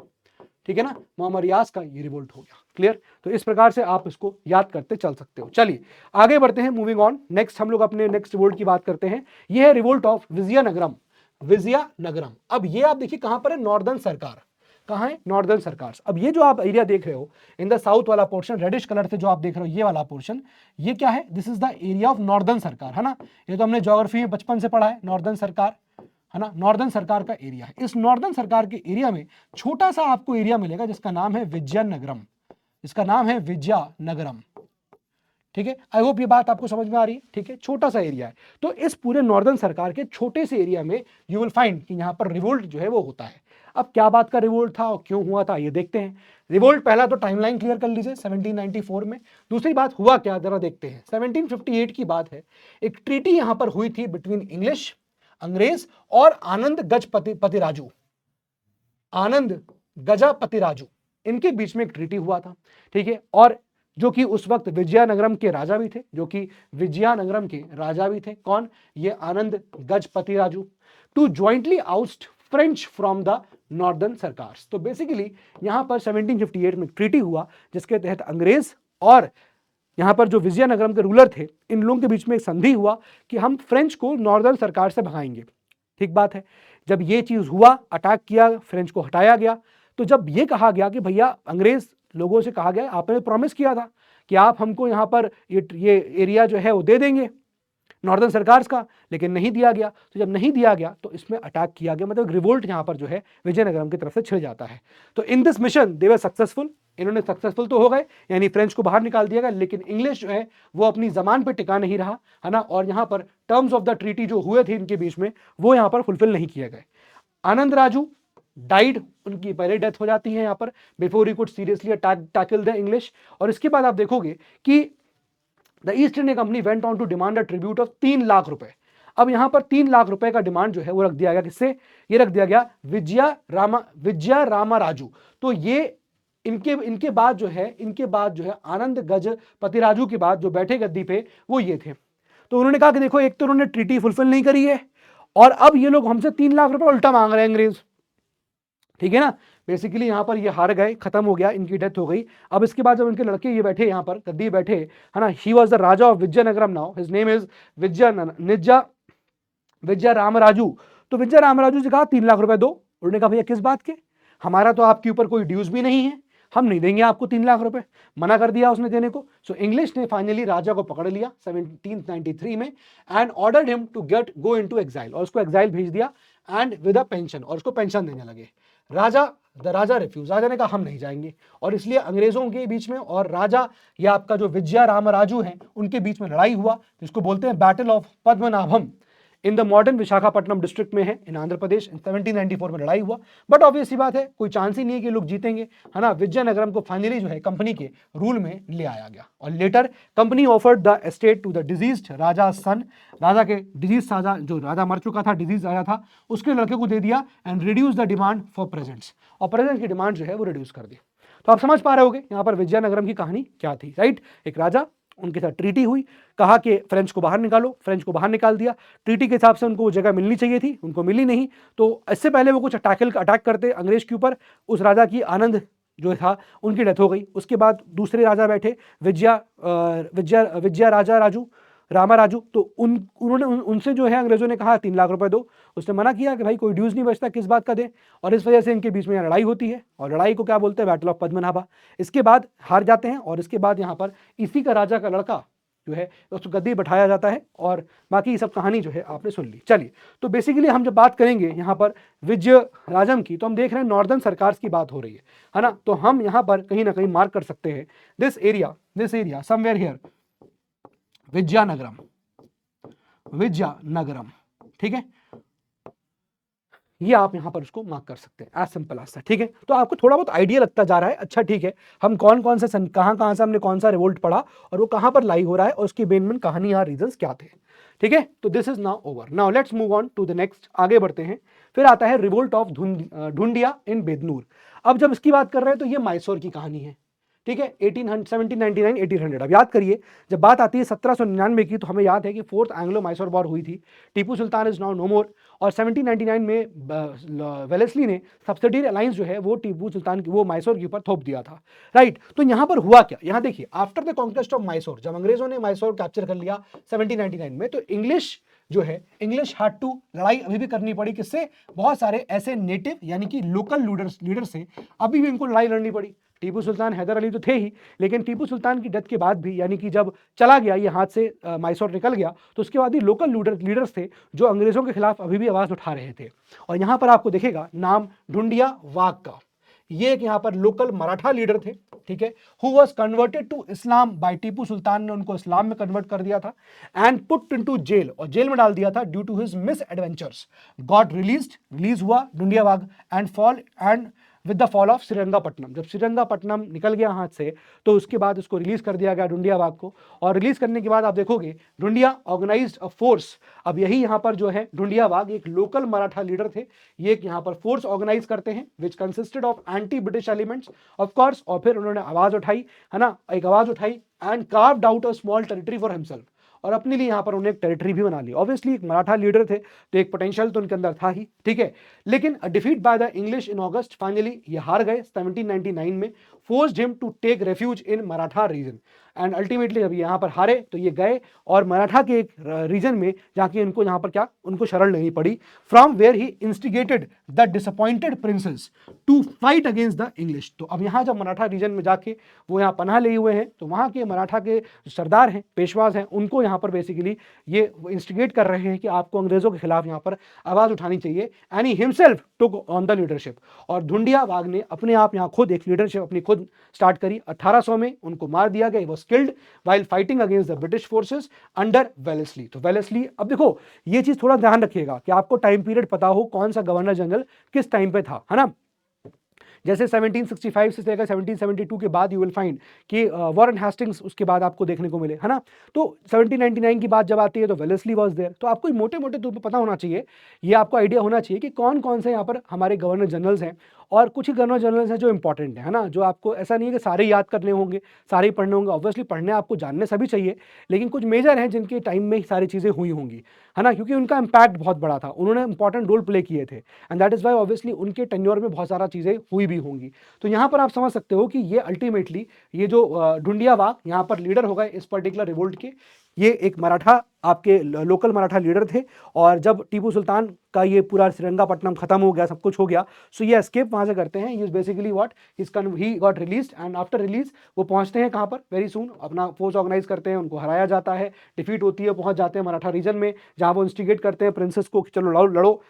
ठीक है ना, मौमरियाज का ये रिवोल्ट हो गया। क्लियर? तो इस प्रकार से आप इसको याद करते चल सकते हो। चलिए आगे बढ़ते हैं, मूविंग ऑन। नेक्स्ट हम लोग अपने नेक्स्ट रिवोल्ट की बात करते हैं। ये है रिवोल्ट ऑफ विजयनगरम, विजयनगरम। अब ये आप देखिए कहां पर है, नॉर्दर्न सरकार, कहां है, नॉर्दर्न सरकार। अब ये जो आप एरिया देख रहे हो इन द साउथ वाला पोर्शन, रेडिश कलर से जो आप देख रहे हो ये वाला पोर्शन, ये क्या है, this is the area of northern सरकार, है ना। ये तो हमने ज्योग्राफी में बचपन से पढ़ा है, नॉर्दर्न सरकार, है ना, नॉर्दर्न सरकार का एरिया है। इस नॉर्दर्न सरकार के एरिया में छोटा सा आपको एरिया मिलेगा जिसका नाम है विजयनगरम, इसका नाम है विजयनगरम, ठीक है। आई होप ये बात आपको समझ में आ रही है, ठीक है, छोटा सा एरिया है। तो इस पूरे नॉर्दर्न सरकार के छोटे से एरिया में यू विल फाइंड कि यहाँ पर रिवोल्ट जो है वो होता है। अब क्या बात का रिवोल्ट था और क्यों हुआ था ये देखते हैं। रिवोल्ट, पहला तो टाइमलाइन क्लियर कर लीजिए 1794 में। दूसरी बात हुआ क्या जरा देखते हैं। 1758 की बात है, एक ट्रीटी यहां पर हुई थी बिटवीन इंग्लिश, अंग्रेज और आनंद गजपति राजू, आनंद गजापति राजू, इनके बीच में एक ट्रीटी हुआ था, ठीक है। और जो कि उस वक्त विजयनगरम के राजा भी थे, जो कि विजयनगरम के राजा भी थे, कौन, ये Anand Gajapati Raju, to jointly oust French from the northern Sarkar. तो बेसिकली यहां पर 1758 में ट्रीटी हुआ जिसके तहत अंग्रेज और यहां पर जो विजयनगरम के रूलर थे, इन लोगों के बीच में एक संधि हुआ कि हम फ्रेंच को नॉर्दर्न सरकार से भगाएंगे। ठीक बात है। जब ये चीज हुआ, अटैक किया, फ्रेंच को हटाया गया, तो जब ये कहा गया कि भैया, अंग्रेज लोगों से कहा गया, आपने प्रॉमिस किया था कि आप हमको यहाँ पर ये एरिया जो है वो दे देंगे नॉर्दर्न सरकार का, लेकिन नहीं दिया गया। तो जब नहीं दिया गया तो इसमें अटैक किया गया, मतलब रिवोल्ट यहाँ पर जो है विजयनगरम की तरफ से छिड़ जाता है। तो in this mission they were successful, इन्होंने सक्सेसफुल तो हो गए, यानी फ्रेंच को बाहर निकाल दिया गया, लेकिन इंग्लिश जो है वो अपनी जबान पे टिका नहीं रहा, है ना। और यहाँ पर टर्म्स ऑफ द ट्रीटी जो हुए थे इनके बीच में, वो यहाँ पर फुलफिल नहीं किए गए। आनंद राजू डाइड, उनकी पहले डेथ हो जाती है यहाँ पर, before he could seriously tackle the English. और इसके बाद आप देखोगे कि the East India company went on to demand a tribute of 3 lakh रुपए। अब यहां पर 3 लाख रुपए का डिमांड जो है वो रख दिया गया, किससे, ये रख दिया गया विजया रामा राजू। तो ये इनके बाद जो है आनंद गजपति राजू के बाद जो बैठे गद्दी पे वो ये थे। तो उन्होंने कहा कि देखो, एक तो उन्होंने ट्रीटी फुलफिल नहीं करी है, और अब ये लोग हमसे 3 लाख रुपए उल्टा मांग रहे हैं अंग्रेज, ठीक है ना। बेसिकली यहां पर ये हार गए, खत्म हो गया, इनकी डेथ हो गई। अब इसके बाद जब इनके लड़के ये बैठे यहाँ पर गद्दी बैठे, है ना, he was the Raja of Vizianagaram, now his name is Vijay Ramaraju. तो विजय रामराजू से कहा 3 लाख रुपए दो। उन्होंने कहा भैया किस बात के, हमारा तो आपके ऊपर कोई ड्यूज भी नहीं है, हम नहीं देंगे आपको 3 लाख रुपए, मना कर दिया उसने देने को। सो इंग्लिश ने फाइनली राजा को पकड़ लिया 1793 में, and ordered him to go into exile, और उसको एग्जाइल भेज दिया, एंड विद अ पेंशन, और उसको पेंशन देने लगे। राजा रिफ्यूज, राजा ने कहा हम नहीं जाएंगे, और इसलिए अंग्रेजों के बीच में और राजा या आपका जो विजय रामराजू हैं उनके बीच में लड़ाई हुआ, जिसको बोलते हैं battle of Padmanabham, in the modern Visakhapatnam district में है, इन आंध्र प्रदेश। 1794 में लड़ाई हुआ, बट ऑब्वियसली बात है कोई चांस ही नहीं है कि लोग जीतेंगे, है ना। विजयनगरम को फाइनली जो है कंपनी के रूल में ले आया गया, और later company offered the estate to the deceased raja son, राजा के डिजीज राजा, जो राजा मर चुका था, डिजीज राजा था, उसके लड़के को दे दिया, and reduce the demand for presents, और प्रेजेंट की डिमांड जो है वो रिड्यूस कर दी। तो आप समझ पा रहे होगे यहाँ पर विजयनगरम की कहानी क्या थी, राइट। एक राजा, उनके साथ ट्रीटी हुई, कहा कि फ्रेंच को बाहर निकालो, फ्रेंच को बाहर निकाल दिया। ट्रीटी के हिसाब से उनको वो जगह मिलनी चाहिए थी, उनको मिली नहीं। तो इससे पहले वो कुछ अटैक करते अंग्रेज के ऊपर, उस राजा की आनंद जो था उनकी डेथ हो गई। उसके बाद दूसरे राजा बैठे विजया रामा राजू। तो उन्होंने उनसे जो है अंग्रेजों ने कहा 3 लाख रुपए दो, उसने मना किया कि भाई कोई ड्यूज नहीं बचता, किस बात का दे, और इस वजह से इनके बीच में लड़ाई होती है, और लड़ाई को क्या बोलते हैं, बैटल ऑफ पद्मनाभा। इसके बाद हार जाते हैं, और इसके बाद यहाँ पर इसी का राजा का लड़का जो है उसको गद्दी बैठाया जाता है, और बाकी सब कहानी जो है आपने सुन ली। चलिए, तो बेसिकली हम जब बात करेंगे यहाँ पर विजय राजम की, तो हम देख रहे हैं नॉर्दर्न सरकार की बात हो रही है ना, तो हम यहाँ पर कहीं ना कहीं मार्क कर सकते हैं this area somewhere here Vizianagaram, ठीक है, ये आप यहां पर उसको मार्क कर सकते हैं, एज सिंपल एज दैट, ठीक है। तो आपको थोड़ा बहुत आइडिया लगता जा रहा है, अच्छा ठीक है, हम कौन कौन से कहां से हमने कौन सा रिवोल्ट पढ़ा और वो कहां पर लाई हो रहा है और उसकी मेन कहानी या रीजंस क्या थे, ठीक है। तो this is now over, now let's move on to the next, आगे बढ़ते हैं। फिर आता है revolt of Dhondia in Bednur. अब जब इसकी बात कर रहे हैं तो ये मैसूर की कहानी है, ठीक है, 1799 1800। अब याद करिए, जब बात आती है 1799 की, तो हमें याद है कि फोर्थ एंग्लो मैसूर वॉर हुई थी, Tipu Sultan is now no मोर, और 1799 में वेलेस्ली ने सब्सिडियरी अलायंस जो है वो टीपू सुल्तान की, वो मैसूर के ऊपर थोप दिया था, राइट। तो यहां पर हुआ क्या, यहां देखिए, after the conquest of Mysore, जब अंग्रेजों ने मैसूर कैप्चर कर लिया 1799 में, तो इंग्लिश जो है, इंग्लिश हैड टू, लड़ाई अभी भी करनी पड़ी, किससे, बहुत सारे ऐसे नेटिव यानी कि लोकल लीडर से अभी भी इनको लड़ाई लड़नी पड़ी। टीपू सुल्तान, हैदर अली तो थे ही, लेकिन टीपू सुल्तान की डेथ के बाद भी, यानी कि जब चला गया ये हाथ से, मैसूर निकल गया, तो उसके बाद ही लोकल लीडर्स थे जो अंग्रेजों के खिलाफ अभी भी आवाज उठा रहे थे। और यहां पर आपको दिखेगा नाम ढूंढिया वाघ का, ये एक यहाँ पर लोकल मराठा लीडर थे, ठीक है, who was converted to Islam by Tipu Sultan ने उनको इस्लाम में कन्वर्ट कर दिया था, एंड पुट इनटू जेल, और जेल में डाल दिया था due to his misadventures, got release हुआ Dhundia Wagh, and with the fall of Srirangapatnam, जब श्रीरंगापट्टनम निकल गया हाथ से, तो उसके बाद उसको रिलीज कर दिया गया ढूंढिया वाघ को। और रिलीज करने के बाद आप देखोगे ढूंढिया ऑर्गेनाइज्ड अ फोर्स, अब यही यहाँ पर जो है ढूंढिया वाघ एक लोकल मराठा लीडर थे, ये एक यहाँ पर फोर्स ऑर्गेनाइज करते हैं which consisted of anti British elements of course, और फिर उन्होंने आवाज उठाई, है ना, एक आवाज उठाई, and carved out a small territory for himself, और अपने लिए यहाँ पर उन्हें एक टेरिटरी भी बना ली। ऑब्वियसली एक मराठा लीडर थे तो एक पोटेंशियल तो उनके अंदर था ही, ठीक है, लेकिन defeat by the English in August, finally ये हार गए 1799 में, forced him to take refuge in Maratha region, and ultimately जब यहाँ पर हारे तो ये गए और मराठा के एक रीजन में जाके उनको यहाँ पर क्या, उनको शरण लेनी पड़ी, from where he instigated the disappointed princes to fight against the English. तो अब यहाँ जब मराठा रीजन में जाके वो यहाँ पनाह लिए हुए हैं, तो वहाँ के मराठा के सरदार हैं, पेशवाज हैं, उनको यहाँ पर बेसिकली ये इंस्टिगेट कर रहे हैं कि आपको अंग्रेजों के खिलाफ यहाँ पर आवाज उठानी चाहिए, and he himself took on the leadership, और ढूंढिया वाघ ने अपने आप यहाँ खुद एक लीडरशिप अपनी खुद स्टार्ट करी। 1800 में उनको मार दिया गया, was killed while fighting against the British forces under Wellesley. तो वेलेस्ली, अब देखो ये चीज थोड़ा ध्यान रखिएगा कि आपको टाइम पीरियड पता हो कौन सा गवर्नर जनरल किस टाइम पे था, है ना। जैसे 1765 से लेकर 1772 के बाद यू विल फाइंड कि वॉरेन हेस्टिंग्स उसके बाद आपको देखने को मिले, है ना। तो 1799 की बात जब आती है तो वेलेस्ली वाज देयर। तो आपको मोटे मोटे तौर पर पता होना चाहिए, ये आपको आइडिया होना चाहिए कि कौन कौन से यहाँ पर हमारे गवर्नर जनरल्स हैं, और कुछ ही गवर्नर जनरल्स हैं जो इंपॉर्टेंट है ना, जो आपको ऐसा नहीं है कि सारे याद करने होंगे, सारे ही पढ़ने होंगे। ऑब्वियसली पढ़ने आपको जानने सभी चाहिए, लेकिन कुछ मेजर हैं जिनके टाइम में सारी चीज़ें हुई होंगी, है ना, क्योंकि उनका इंपैक्ट बहुत बड़ा था, उन्होंने इंपॉर्टेंट रोल प्ले किए थे, and that is why obviously उनके टेन्योर में बहुत सारा चीज़ें हुई भी होंगी। तो यहाँ पर आप समझ सकते हो कि ये अल्टीमेटली ये जो ढूंढिया वाघ यहाँ पर लीडर हो गए इस पर्टिकुलर रिवोल्ट के, ये एक मराठा आपके लोकल मराठा लीडर थे। और जब टीपू सुल्तान का ये पूरा श्रीरंगापट्टनम खत्म हो गया, सब कुछ हो गया, सो ये एस्केप वहां से करते हैं। Is basically what he got released, and after release वो पहुंचते हैं कहां पर, वेरी सून अपना फोर्स ऑर्गेनाइज करते हैं, उनको हराया जाता है, डिफीट होती है, पहुंच जाते हैं मराठा रीजन में, जहां वो इंस्टिगेट करते हैं प्रिंसेस को कि चलो लड़ो,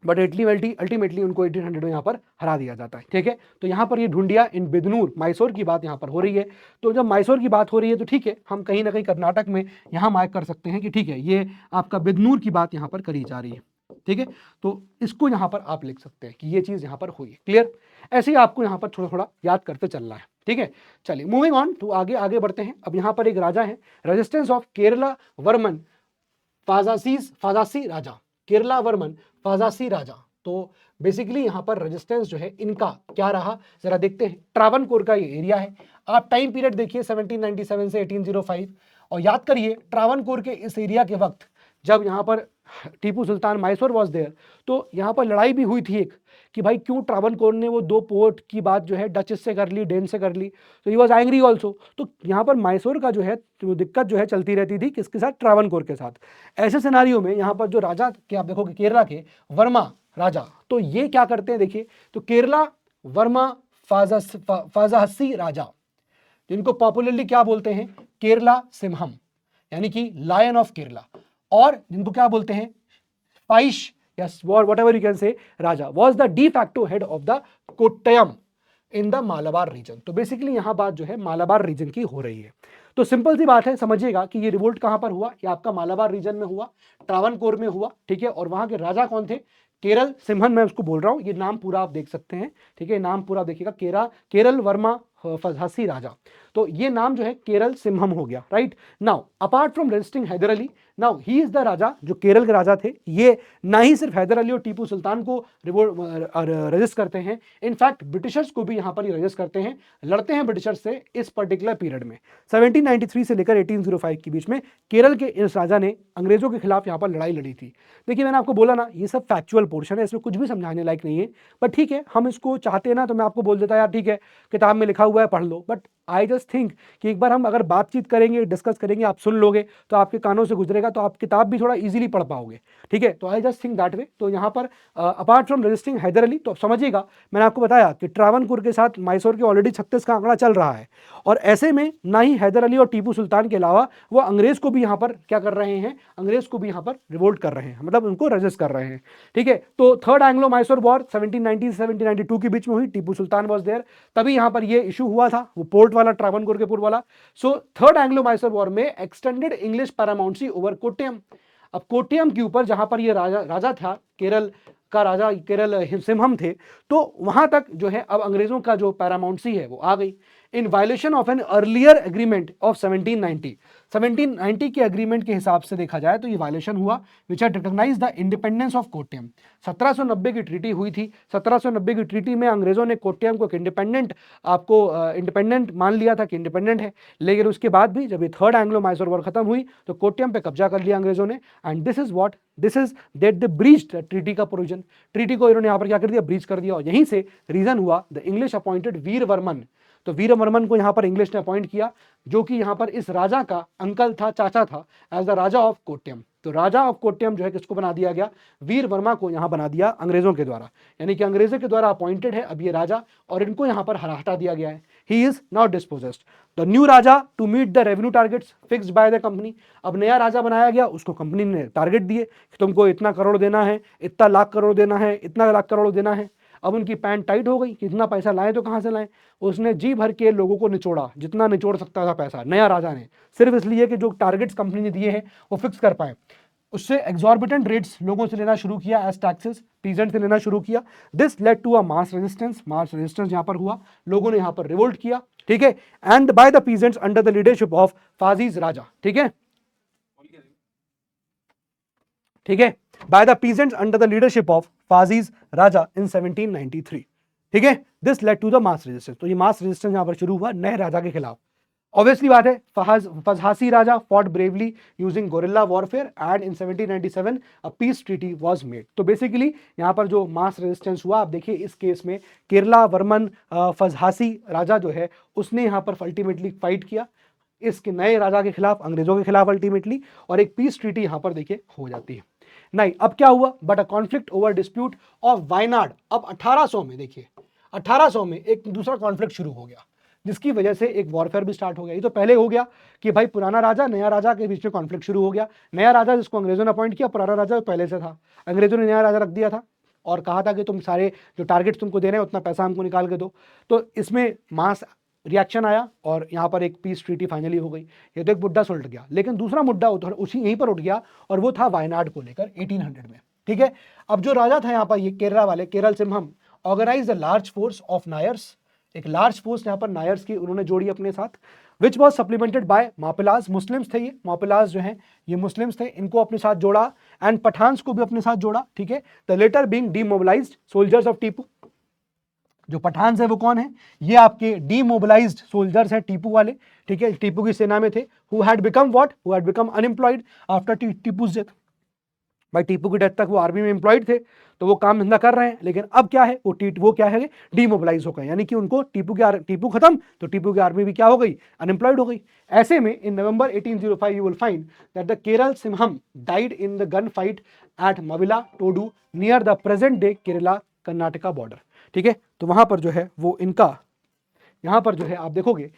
बट अल्टीमेटली उनको 1800 में यहाँ पर हरा दिया जाता है, ठीक है। तो यहाँ पर ये ढूंढिया इन बिदनूर मैसूर की बात यहाँ पर हो रही है। तो जब मैसूर की बात हो रही है तो ठीक है, हम कहीं ना कहीं कर्नाटक में यहाँ मार्क कर सकते हैं कि ठीक है, ये आपका बिदनूर की बात यहाँ पर करी जा रही है, ठीक है। तो इसको यहाँ पर आप लिख सकते हैं कि ये चीज़ यहाँ पर हुई है, क्लियर। ऐसे ही आपको यहाँ पर थोड़ा थोड़ा याद करते चलना है, ठीक है। चलिए मूविंग ऑन टू आगे बढ़ते हैं। अब यहाँ पर एक राजा है, रेजिस्टेंस ऑफ केरला वर्मन फाजासी राजा, केरला वर्मन फाजासी राजा। तो बेसिकली यहाँ पर रेजिस्टेंस जो है इनका क्या रहा, जरा देखते हैं। ट्रावनकोर का ये एरिया है, आप टाइम पीरियड देखिए 1797 से 1805, और याद करिए ट्रावनकोर के इस एरिया के वक्त जब यहाँ पर टीपू सुल्तान मैसूर वॉज देयर, तो यहाँ पर लड़ाई भी हुई थी एक, कि भाई क्यों ट्रावनकोर ने वो 2 पोर्ट की बात जो है डच से कर ली, डेन से कर ली, तो ही वॉज एंग्री ऑल्सो। तो यहाँ पर मैसूर का जो है तो दिक्कत जो है चलती रहती थी किसके साथ, ट्रावनकोर के साथ। ऐसे सिनारियो में यहाँ पर जो राजा के आप देखोगे केरला के वर्मा राजा, तो ये क्या करते हैं देखिए, तो केरला वर्मा फाजाहसी राजा, जिनको पॉपुलरली क्या बोलते हैं, केरला सिम्हम, यानी कि लायन ऑफ केरला, और जिनको क्या बोलते हैं फाइश या what ever you can say Raja, was the de facto head of the Kottayam in the Malabar region. तो बेसिकली यहां बात जो है मालाबार रीजन की हो रही है। तो सिंपल सी बात है, समझिएगा कि ये रिवोल्ट कहां पर हुआ, ये आपका मालाबार रीजन में हुआ, ट्रावनकोर में हुआ, ठीक है। और वहां के राजा कौन थे, केरल सिम्हन, मैं उसको बोल रहा हूं, ये नाम पूरा आप देख सकते हैं, ठीक है, नाम पूरा देखिएगा, केरल वर्मा फजहसी राजा। तो ये नाम जो है केरल सिम्हम हो गया, right. Now apart from registering Haider Ali, now he is the raja, जो केरल के राजा थे, ये ना ही सिर्फ हैदर अली और टीपू सुल्तान को रजिस्ट करते हैं, इनफैक्ट ब्रिटिशर्स को भी यहां पर ये रजिस्ट करते हैं, लड़ते हैं ब्रिटिशर्स से इस पर्टिकुलर पीरियड में। 1793 से लेकर 1805 के बीच में केरल के इस राजा ने अंग्रेजों के खिलाफ यहां पर लड़ाई लड़ी थी। देखिए मैंने आपको बोला ना, ये सब फैक्चुअल पोर्शन है, इसमें कुछ भी समझाने लायक नहीं है, बट ठीक है, हम इसको चाहते ना तो मैं आपको बोल देता यार ठीक है, किताब में लिखा हुआ है पढ़ लो, बट आई जस्ट थिंक कि एक बार हम अगर बातचीत करेंगे, डिस्कस करेंगे, आप सुन लोगे तो आपके कानों से गुजरेगा, तो आप किताब भी थोड़ा इजीली पढ़ पाओगे, ठीक है। तो I just think that way. तो यहाँ पर apart from registering Haider Ali, तो समझिएगा मैंने आपको बताया कि ट्रावनकोर के साथ मैसूर के ऑलरेडी 36 का आंकड़ा चल रहा है, और ऐसे में ना ही हैदर अली और टीपू सुल्तान के अलावा वो अंग्रेज को भी यहाँ पर क्या कर रहे हैं, अंग्रेज को भी यहाँ पर रिवोल्ट कर रहे हैं, मतलब उनको रजिस्ट कर रहे हैं, ठीक है। तो थर्ड एंग्लो मैसूर वॉर 1790 से 1792 के बीच में हुई, टीपू सुल्तान वॉज देयर, तभी यहाँ पर ये इशू हुआ था, वो पोर्ट वाला, ट्रावनकोर के पोर्ट वाला। So third Anglo Mysore war में extended English paramountcy over Kottayam. अब कोट्टयम के ऊपर जहां पर ये राजा था, केरल का राजा, केरल सिम्हम थे, तो वहां तक जो है अब अंग्रेजों का जो पैरामाउंसी है वो आ गई, in violation of an earlier agreement of 1790 के एग्रीमेंट के हिसाब से देखा जाए तो ये वायलेशन हुआ, which had recognised the independence of Kottayam. 1790 की ट्रीटी हुई थी, 1790 की ट्रीटी में अंग्रेजों ने कोट्टयम को इंडिपेंडेंट, आपको इंडिपेंडेंट मान लिया था कि इंडिपेंडेंट है, लेकिन उसके बाद भी जब ये थर्ड एंग्लो मैसूर वॉर खत्म हुई तो कोट्टयम पे कब्जा कर लिया अंग्रेजों ने, and this is that they breached treaty का प्रोविजन, ट्रीटी को इन्होंने यहाँ पर क्या कर दिया, ब्रीच कर दिया, और यहीं से रीजन हुआ द इंग्लिश अपॉइंटेड वीर वर्मन। तो वीर वर्मन को यहाँ पर इंग्लिश ने अपॉइंट किया, जो कि यहाँ पर इस राजा का अंकल था, चाचा था, as the Raja of Kottayam. तो राजा ऑफ कोट्टयम जो है किसको बना दिया गया, वीर वर्मा को यहाँ बना दिया अंग्रेजों के द्वारा, यानी कि अंग्रेजों के द्वारा अपॉइंटेड है अब ये राजा, और इनको यहाँ पर हटा दिया गया है। He is not dispossessed the new raja to meet the revenue targets fixed by the company. अब नया राजा बनाया गया, उसको कंपनी ने टारगेट दिए कि तुमको इतना करोड़ देना है, इतना लाख करोड़ देना है, इतना लाख करोड़ देना है। अब उनकी पैंट टाइट हो गई कि इतना पैसा लाएं तो कहाँ से लाएं, उसने जी भर के लोगों को निचोड़ा, जितना निचोड़ सकता था पैसा नया राजा ने, सिर्फ इसलिए कि जो टारगेट्स कंपनी ने दिए हैं वो फिक्स कर पाए। उससे एग्जॉर्बिटेंट रेट्स लोगों से लेना शुरू किया, एज टैक्सेस पीजेंट से लेना शुरू किया। This led to a mass resistance यहाँ पर हुआ, लोगों ने यहाँ पर रिवोल्ट किया, ठीक है, and by the peasants under the leadership of Pazhassi Raja, ठीक है, ठीक है, by the peasants under the leadership of Fazis Raja in 1793, ठीक है। This led to the mass resistance। तो ये mass resistance यहाँ पर शुरू हुआ नए राजा के खिलाफ। ऑब्वियसली बात है, फजहासी राजा fought bravely using guerrilla warfare and in 1797 a peace treaty was made। तो बेसिकली यहाँ पर जो मास रेजिस्टेंस हुआ, आप देखिए इस केस में केरला वर्मन फजहासी राजा जो है उसने यहाँ पर अल्टीमेटली फाइट किया इसके नए राजा के खिलाफ, अंग्रेजों के खिलाफ अल्टीमेटली, और एक पीस ट्रीटी यहाँ पर देखिए हो जाती है। नहीं, अब क्या हुआ, but a conflict over dispute of Wayanad. अब 1800 में देखिए 1800 में एक दूसरा कॉन्फ्लिक्ट शुरू हो गया, जिसकी वजह से एक वॉरफेयर भी स्टार्ट हो गया। ये तो पहले हो गया कि भाई पुराना राजा नया राजा के बीच में कॉन्फ्लिक्ट शुरू हो गया। नया राजा जिसको अंग्रेजों ने अपॉइंट किया, पुराना राजा पहले से था, अंग्रेजों ने नया राजा रख दिया था और कहा था कि तुम सारे जो टारगेट तुमको दे रहे हैं उतना पैसा हमको निकाल के दो। तो इसमें मास रिएक्शन आया और यहाँ पर एक पीस ट्रीटी फाइनली हो गई। ये तो एक मुद्दा सुलट गया, लेकिन दूसरा मुद्दा उसी यहीं पर उठ गया और वो था वायनाड को लेकर 1800 में, ठीक है। अब जो राजा था यहाँ पर ये केरला वाले, Kerala Simham, organise the large force of Nairs, एक लार्ज फोर्स यहाँ पर नायर्स की उन्होंने जोड़ी अपने साथ, which was supplemented by Mappilas, Muslims थे ये, मापिलास जो हैं ये मुस्लिम्स थे, इनको अपने साथ जोड़ा, एंड पठान्स को भी अपने साथ जोड़ा, ठीक है। The latter being demobilized soldiers of Tipu. जो पठान है वो कौन है, ये आपके डीमोबिलाइज्ड सोल्जर्स हैं टीपू वाले, ठीक है, टीपू की सेना में थे, who had become what, who had become unemployed after टीपूज डेथ। भाई टीपू की डेथ तक वो आर्मी में एम्प्लॉयड थे, तो वो काम धंधा कर रहे हैं, लेकिन अब क्या है, वो क्या है, डीमोबिलाइज हो गए, यानी कि उनको टीपू खत्म तो टीपू की आर्मी भी क्या हो गई, अनएम्प्लॉयड हो गई। ऐसे में in November 1805 you will find that the Kerala Simham died in the gun fight at Mavila Todu near the present day Kerala Karnataka border, ठीक है। तो वहां पर जो है वो इनका, यहां पर जो है आप देखोगे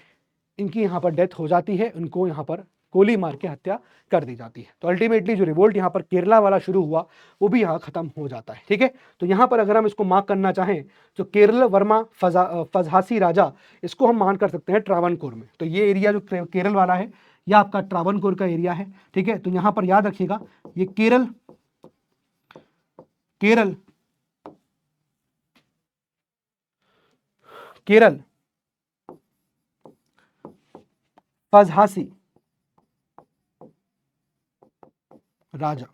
इनकी यहाँ पर डेथ हो जाती है, उनको यहाँ पर गोली मार के हत्या कर दी जाती है। तो अल्टीमेटली जो रिवोल्ट यहाँ पर केरला वाला शुरू हुआ वो भी यहाँ खत्म हो जाता है। ठीक है, तो यहाँ पर अगर हम इसको मार्क करना चाहें तो केरल वर्मा फजहासी राजा, इसको हम मान कर सकते हैं ट्रावनकोर में। तो ये एरिया जो केरल वाला है यह आपका ट्रावनकोर का एरिया है। ठीक है, तो यहाँ पर याद रखिएगा ये केरल केरल केरल फजहासी राजा।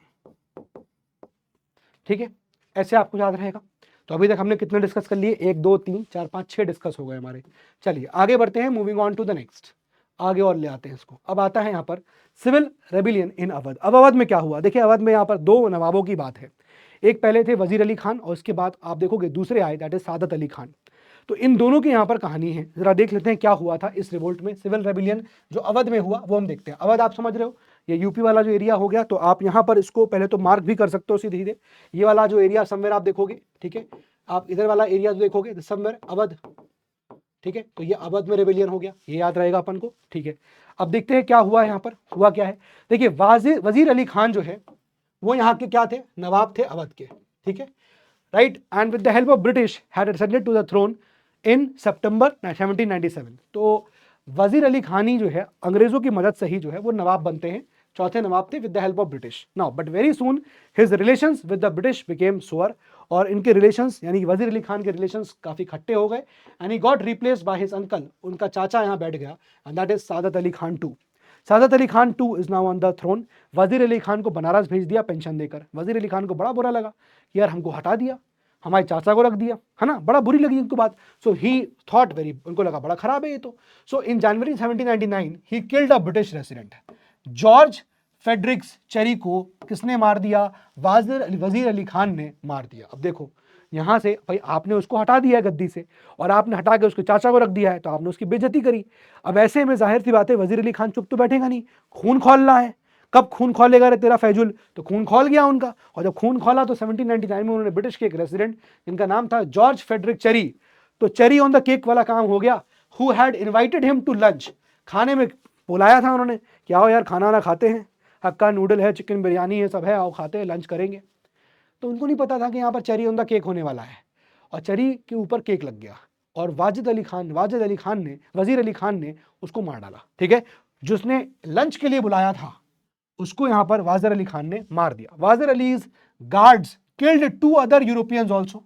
ठीक है, ऐसे आपको याद रहेगा। तो अभी तक हमने कितने डिस्कस कर लिए, 1 2 3 4 5 6 डिस्कस हो गए हमारे। चलिए आगे बढ़ते हैं, moving on to the next, आगे और ले आते हैं इसको। अब आता है यहाँ पर सिविल रेबिलियन इन अवध। अब अवध में क्या हुआ, देखिए अवध में यहाँ पर 2 नवाबों की बात है। एक पहले थे वजीर अली खान और उसके बाद आप देखोगे दूसरे आए दैट इज सादत अली खान। तो इन दोनों की यहाँ पर कहानी है, जरा देख लेते हैं क्या हुआ था इस रिवोल्ट में। सिविल रेबिलियन जो अवध में हुआ वो हम देखते हैं। अवध आप समझ रहे हो, ये यूपी वाला जो एरिया हो गया, तो आप यहाँ पर इसको पहले तो मार्क भी कर सकते हो सीधे सीधे। ये वाला जो एरिया समवेयर आप देखोगे, ठीक है, आप इधर वाला एरिया जो देखोगे समवेयर अवध। ठीक है, तो ये अवध में रेबिलियन हो गया, ये याद रहेगा अपन को। ठीक है, अब देखते हैं क्या हुआ यहाँ पर, हुआ क्या है। देखिए वजीर अली खान जो है वो यहाँ के क्या थे, नवाब थे अवध के। ठीक है, right, and with the help of British had ascended to the throne in September 1797। तो वजीर अली खान ही जो है अंग्रेजों की मदद से ही जो है वो नवाब बनते हैं, चौथे नवाब थे with the help of British. Now but very soon his relations with the British became sour, और इनके रिलेशंस यानी वजीर अली खान के रिलेशंस काफी खट्टे हो गए। And he got replaced by his uncle, उनका चाचा यहाँ बैठ गया, and that is Saadat Ali Khan two. Saadat Ali Khan two is now on the throne. Wazir Ali Khan को बनारस भेज दिया पेंशन देकर। वजीर अली खान को बड़ा बुरा लगा कि यार हमको हटा दिया, हमारे चाचा को रख दिया, है ना, बड़ा बुरी लगी उनको बात। सो ही थॉट वेरी, उनको लगा बड़ा खराब है ये तो। So in January 1799 he killed a British resident George Frederick Cherry को किसने मार दिया, वजीर अली खान ने मार दिया। अब देखो यहाँ से भाई आपने उसको हटा दिया है गद्दी से, और आपने हटा के उसके चाचा को रख दिया है, तो आपने उसकी बेइज्जती करी। अब ऐसे में जाहिर सी बात है वजीर अली खान चुप तो बैठेगा नहीं, खून खोलना है। कब खून खोलेगा रे तेरा फैजुल, तो खून खोल गया उनका। और जब खून खोला तो 1799 में उन्होंने ब्रिटिश के एक रेसिडेंट जिनका नाम था जॉर्ज फेडरिक चेरी, तो चेरी ऑन द केक वाला काम हो गया। Who had invited him to lunch, खाने में बुलाया था उन्होंने कि आओ यार खाना ना खाते हैं, हक्का नूडल है, चिकन बिरयानी है, सब है, आओ खाते हैं, लंच करेंगे। तो उनको नहीं पता था कि यहाँ पर चेरी ऑन द केक होने वाला है, और चेरी के ऊपर केक लग गया, और वजीर अली खान ने उसको मार डाला। ठीक है, जिसने लंच के लिए बुलाया था उसको यहाँ पर वजीर अली खान ने मार दिया। वजीर allies guards killed 2 other Europeans also,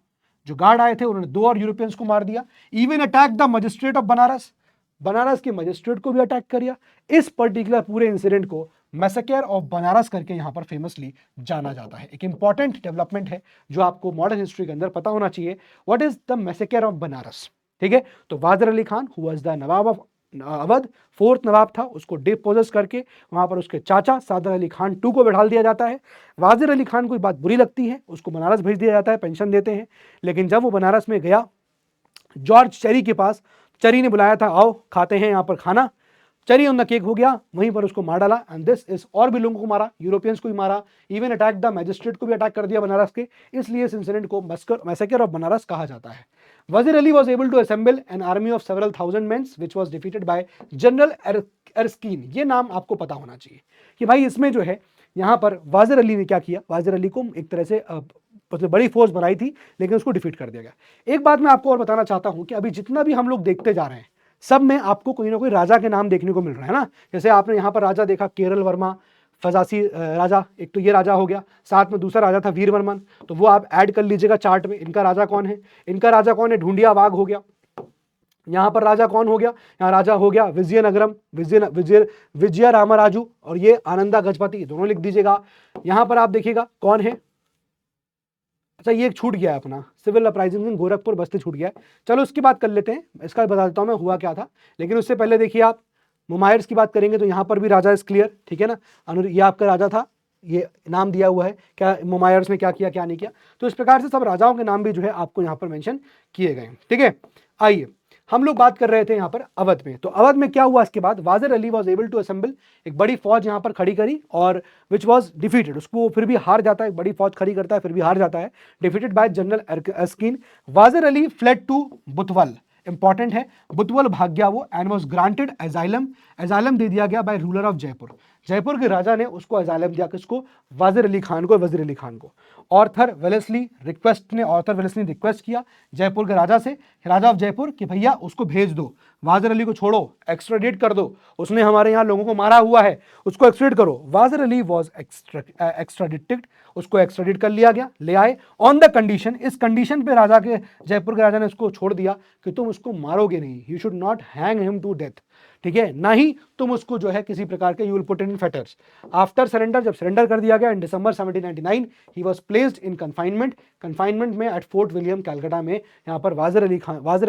जो गार्ड आए थे उन्होंने 2 और यूरोपियंस को मार दिया। Even attack the magistrate of Banaras, Banaras के मजिस्ट्रेट को भी अटैक कर दिया। इस पर्टिकुलर पूरे इंसिडेंट को मैसेकर ऑफ बनारस करके यहाँ पर फेमसली जाना जाता है। एक इंपॉर्टेंट डेवलपमेंट है जो आपको मॉडर्न हिस्ट्री के अंदर पता होना चाहिए। What is the massacre of Banaras? ठीक है, तो वजीर Ali Khan who was the Nawab of Awadh, 4th नवाब था, उसको डिपोजेस करके वहां पर उसके चाचा सादत अली खान टू को बैठा दिया जाता है। वजीर अली खान को बात बुरी लगती है, उसको बनारस भेज दिया जाता है, पेंशन देते हैं। लेकिन जब वो बनारस में गया जॉर्ज चेरी के पास, चेरी ने बुलाया था आओ खाते हैं यहाँ पर खाना, चेरी ऑन द केक हो गया, वहीं पर उसको मार डाला। एंड दिस इज, और भी लोगों को मारा, यूरोपियंस को भी मारा, इवन अटैक द मैजिस्ट्रेट को भी अटैक कर दिया बनारस के। इसलिए इस इंसिडेंट को मैसेकर ऑफ बनारस कहा जाता है। वजीर Ali was able to assemble an army of several thousand men which was defeated by general Erskine. ये नाम आपको पता होना चाहिए कि भाई इसमें जो है यहाँ पर वजीर अली ने क्या किया, वजीर अली को एक तरह से मतलब बड़ी फोर्स बनाई थी लेकिन उसको डिफीट कर दिया गया। एक बात मैं आपको और बताना चाहता हूँ कि अभी जितना भी हम लोग देखते जा रहे हैं सब में आपको कोई ना कोई राजा के नाम देखने को मिल रहा है ना। जैसे आपने यहाँ पर राजा देखा केरल वर्मा फजासी राजा, एक तो ये राजा हो गया, साथ में दूसरा राजा था वीरवर्मन, तो वो आप ऐड कर लीजिएगा चार्ट में। इनका राजा कौन है, इनका राजा कौन है, ढूंढिया वाघ हो गया। यहाँ पर राजा कौन हो गया, यहाँ राजा हो गया विजयनगरम, विजय रामराजू, और ये आनंदा गजपति, दोनों लिख दीजिएगा। यहाँ पर आप देखिएगा कौन है, अच्छा ये एक छूट गया है अपना, सिविल अपराइजिंग गोरखपुर बस्ती छूट गया है। चलो उसकी बात कर लेते हैं, इसका बता देता हूँ मैं हुआ क्या था। लेकिन उससे पहले देखिए आप मुमायर्स की बात करेंगे तो यहाँ पर भी राजा इज क्लियर, ठीक है ना। ये आपका राजा था, ये नाम दिया हुआ है, क्या मुमायर्स में क्या किया क्या नहीं किया। तो इस प्रकार से सब राजाओं के नाम भी जो है आपको यहाँ पर मेंशन किए गए हैं, ठीक है। आइए हम लोग बात कर रहे थे यहाँ पर अवध में, तो अवध में क्या हुआ इसके बाद, Wazir Ali was able to assemble, एक बड़ी फौज यहाँ पर खड़ी करी और विच वाज डिफीटेड, उसको फिर भी हार जाता है, एक बड़ी फौज खड़ी करता है फिर भी हार जाता है, defeated by general Erskine. Wazir Ali fled to Butwal important है, बुतवल भाग गया वो and was granted asylum, asylum दे दिया गया by ruler of Jaipur, Jaipur के राजा ने उसको एजाइलम दिया, किसको, वाजिर अली खान को, वजीर अली खान को। ऑर्थर वेलेस्ली ने रिक्वेस्ट किया जयपुर के राजा से, राजा ऑफ जयपुर, कि भैया उसको भेज दो, वाजिर अली को छोड़ो, एक्स्ट्राडिट कर दो, उसने हमारे यहाँ लोगों को मारा हुआ है, उसको एक्स्ट्राडिट करो। वाजिर अली वाज एक्स्ट्राडिटेड, उसको एक्स्ट्राडिट कर लिया गया, ले आए ऑन द कंडीशन, इस कंडीशन पे राजा के, जयपुर के राजा ने उसको छोड़ दिया कि तुम उसको मारोगे नहीं, you should not hang him to death, ठीक है, ना ही तुम उसको जो है किसी प्रकार के, you will put in fetters. After surrender, जब सरेंडर कर दिया गया इन दिसंबर 1799, he was placed in confinement में एट फोर्ट विलियम कलकत्ता में, यहाँ पर वाजिर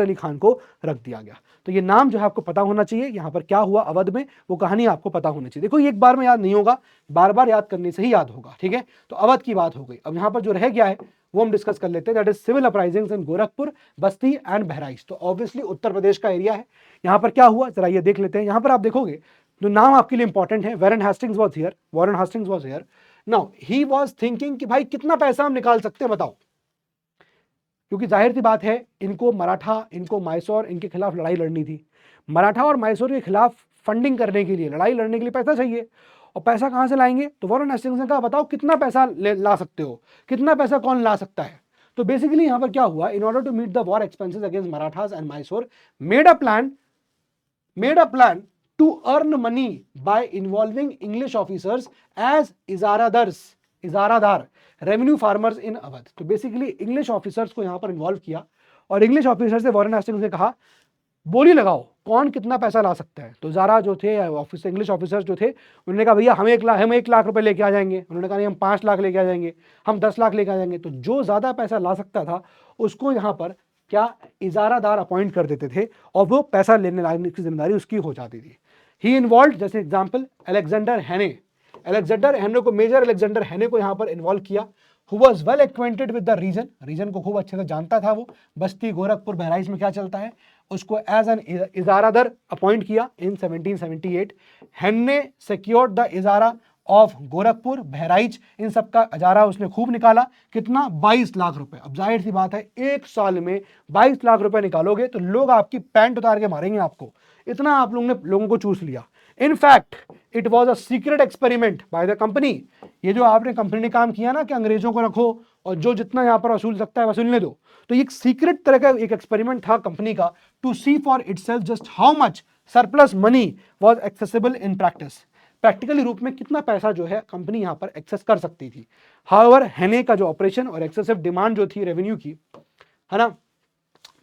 अली खान को रख दिया गया। तो ये नाम जो है आपको पता होना चाहिए, यहाँ पर क्या हुआ अवध में, वो कहानी आपको पता होनी चाहिए। देखो, एक बार में याद नहीं होगा, बार बार याद करने से ही याद होगा, ठीक है। तो अवध की बात हो गई। अब यहाँ पर जो रह गया है वो हम डिस्कस कर लेते हैं, that is civil uprisings in Gorakhpur, Basti and Bahraich. तो ऑब्वियसली उत्तर प्रदेश का एरिया है। यहाँ पर क्या हुआ जरा ये देख लेते हैं। यहाँ पर आप देखोगे जो नाम आपके लिए इंपॉर्टेंट है, Warren Hastings was here. Now he was thinking कि भाई कितना पैसा हम निकाल सकते हैं बताओ, क्योंकि जाहिर सी बात है इनको मराठा, इनको मैसूर, इनके खिलाफ लड़ाई लड़नी थी। मराठा और मैसूर के खिलाफ फंडिंग करने के लिए, लड़ाई लड़ने के लिए पैसा चाहिए, और पैसा कहां से लाएंगे? तो वॉरेन हेस्टिंग्स ने कहा बताओ कितना पैसा ला सकते हो, कितना पैसा कौन ला सकता है। तो बेसिकली यहां पर क्या हुआ, in order to meet the war expenses against Marathas and Mysore, made a plan to earn money by involving English officers as ijaradar revenue farmers in Awadh. तो बेसिकली इंग्लिश ऑफिसर्स को यहां पर इन्वॉल्व किया, और इंग्लिश ऑफिसर से वॉरेन हेस्टिंग्स ने कहा बोली लगाओ कौन कितना पैसा ला सकता है। तो ज़ारा जो थे ऑफिसर, इंग्लिश ऑफिसर्स जो थे, उन्होंने कहा भैया हम 1 लाख रुपए लेके आ जाएंगे। उन्होंने कहा नहीं हम 5 लाख लेके आ जाएंगे, हम 10 लाख लेके आ जाएंगे। तो जो ज़्यादा पैसा ला सकता था उसको यहाँ पर क्या इजारादार अपॉइंट कर देते थे, और वो पैसा लेने लाने की जिम्मेदारी उसकी हो जाती थी। ही इन्वॉल्व, जैसे एग्जाम्पल अलेक्जेंडर हैने को, मेजर अलेक्जेंडर हैने को यहाँ पर इन्वॉल्व किया, who was well acquainted with the region को खूब अच्छे से जानता था वो, बस्ती गोरखपुर बहराइच में क्या चलता है, उसको एज एन इजारादार अपॉइंट किया in 1778। Hannay secured the ijara of Gorakhpur Bahraich, इन सब का इजारा उसने खूब निकाला, कितना, 22 लाख रुपए। अब जाहिर सी बात है एक साल में 22 लाख रुपए निकालोगे तो लोग आपकी पैंट उतार के मारेंगे आपको, इतना आप लोगों ने लोगों को चूस लिया। In fact it was a secret experiment bye the company. ये जो आपने कंपनी ने काम किया ना कि अंग्रेजों को रखो और जो जितना यहाँ पर वसूल सकता है वसूलने दो, तो एक सीक्रेट तरह का एक एक्सपेरिमेंट था कंपनी का, to see for itself just how much surplus money was accessible in practice. Practically रूप में कितना पैसा जो है कंपनी यहाँ पर एक्सेस कर सकती थी। हाउएवर हैने का जो ऑपरेशन और एक्सेसिव डिमांड जो थी रेवेन्यू की, है ना,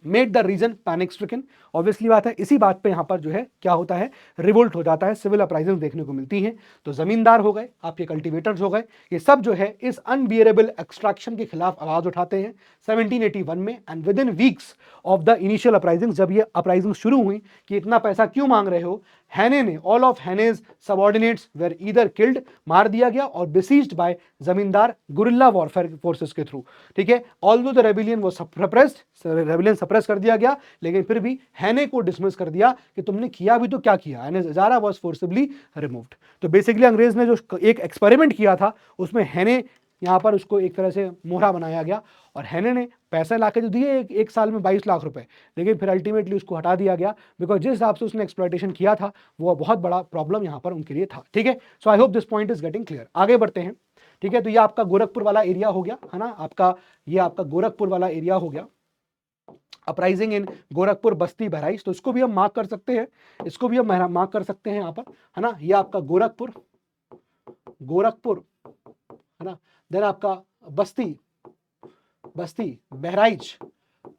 made the region panic stricken. Obviously बात है, इसी बात पे यहाँ पर जो है क्या होता है, रिवोल्ट हो जाता है, सिविल अपराइजिंग देखने को मिलती हैं। तो जमींदार हो गए, आपके कल्टीवेटर्स हो गए, ये सब जो है इस अनबियरेबल एक्सट्रैक्शन के खिलाफ आवाज उठाते हैं 1781 में। And with in weeks of the initial uprising, जब ये अपराइजिंग शुरू हुई कि इतना पैसा क्यों मांग रहे हो, हैने ने, all of Hannay's subordinates were either killed, मार दिया गया, और besieged by zamindar guerrilla warfare forces के थ्रू, ठीक है। Although the rebellion was suppressed, rebellion suppress कर दिया गया, लेकिन फिर भी हैने को डिसमिस कर दिया कि तुमने किया भी तो क्या किया, एंड इजारा वाज फोर्सिबली रिमूव्ड। तो बेसिकली अंग्रेज ने जो एक एक्सपेरिमेंट किया था उसमें हैने, यहाँ पर उसको एक तरह से मोहरा बनाया गया, और हैने ने पैसा लाके तो दिए एक साल में 22 लाख रुपए, लेकिन फिर अल्टीमेटली उसको हटा दिया गया, बिकॉज जिस हिसाब से उसने एक्सप्लॉयटेशन किया था वो बहुत बड़ा प्रॉब्लम यहाँ पर उनके लिए था, ठीक है। So I hope this point is getting clear. आगे बढ़ते हैं, ठीक है। तो ये आपका गोरखपुर वाला एरिया हो गया, है ना, आपका ये आपका गोरखपुर वाला एरिया हो गया, अपराइजिंग इन गोरखपुर बस्ती बहराइच। तो इसको भी हम मार्क कर सकते हैं, इसको भी हम मार्क कर सकते हैं यहाँ पर, है ना। ये आपका गोरखपुर, है ना, देन आपका बस्ती बहराइच।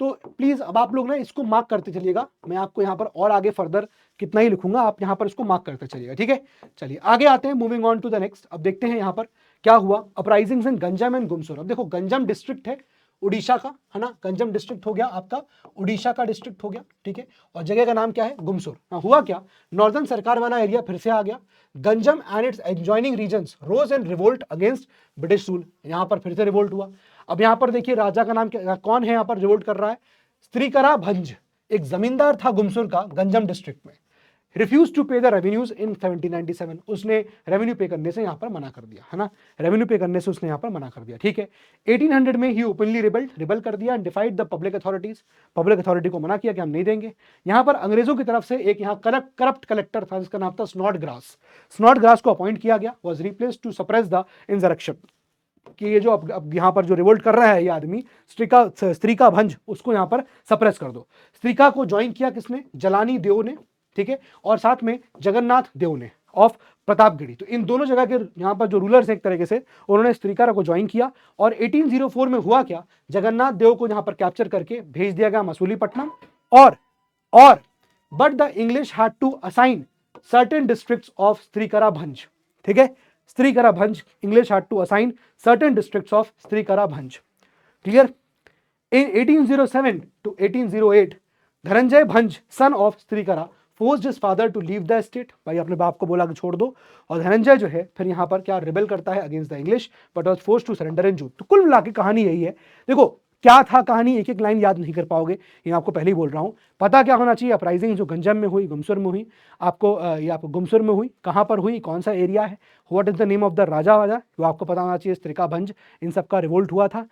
तो प्लीज अब आप लोग ना इसको मार्क करते चलिएगा, मैं आपको यहाँ पर और आगे फर्दर कितना ही लिखूंगा, आप यहाँ पर इसको मार्क करते चलिएगा, ठीक है। चलिए आगे आते हैं, moving on to the next. अब देखते हैं यहाँ पर क्या हुआ, uprisings in Ganjam and Gumsur. अब देखो गंजम डिस्ट्रिक्ट है उड़ीसा का, है ना, गंजम डिस्ट्रिक्ट हो गया आपका, उड़ीसा का डिस्ट्रिक्ट हो गया, ठीक है। और जगह का नाम क्या है, गुमसुर। हुआ क्या, नॉर्दर्न सरकार वाला एरिया फिर से आ गया, Ganjam and its adjoining regions rose and revolt against British rule, यहाँ पर फिर से रिवोल्ट हुआ। अब यहाँ पर देखिए राजा का नाम क्या, कौन है यहाँ पर रिवोल्ट कर रहा है, स्त्रीकरा भंज, एक जमींदार था गुमसुर का गंजम डिस्ट्रिक्ट में। रिफ्यूज टू पे द रेवेन्यूज इन 1797, उसने रेवेन्यू पे करने से यहाँ पर मना कर दिया, है ना, रेवेन्यू पे करने से उसने यहाँ पर मना कर दिया, ठीक है। 1800 में ही ओपनली रिबल कर दिया and डिफाइड the public authorities, public authority को मना किया कि हम नहीं देंगे। यहाँ पर अंग्रेजों की तरफ से एक यहाँ करप्ट कलेक्टर था जिसका नाम था स्नॉडग्रास को अपॉइंट किया गया, was replace to suppress the insurrection, कि ये जो अब यहाँ पर जो रिवोल्ट कर रहा है ये आदमी स्त्रीका भंज, उसको यहाँ पर सप्रेस कर दो। स्त्रीका को ज्वाइन किया किसने, जलानी देव ने, ठीक है, और साथ में जगन्नाथ देव ने ऑफ प्रतापगढ़ी। तो इन दोनों जगह के यहाँ पर जो रूलर्स एक तरीके से उन्होंने स्त्रीका को ज्वाइन किया। और 1804 में हुआ क्या, जगन्नाथ देव को यहाँ पर कैप्चर करके भेज दिया गया मसूलीपट्टनम, और but the English had to assign certain districts of Srikara Bhanj, ठीक है, Srikara Bhanj, English had to assign certain districts of Srikara Bhanj, clear. In 1807 to 1808 Dhananjay Bhanj son of Srikara forced his father to leave the state, भाई अपने बाप को बोला कि छोड़ दो, और धनंजय जो है फिर यहाँ पर क्या रिबेल करता है against the English but was forced to surrender in June. तो कुल मिला के कहानी यही है। देखो क्या था कहानी, एक एक लाइन याद नहीं कर पाओगे, ये आपको पहले ही बोल रहा हूं। पता क्या होना चाहिए, अपराइजिंग जो गंजम में हुई, गुमसुर में हुई, आपको गुमसुर में हुई, कहां पर हुई, कौन सा एरिया है, what is the name of the raja was, वो आपको पता होना चाहिए। स्त्रीका भंज, इन सब का रिवोल्ट हुआ था।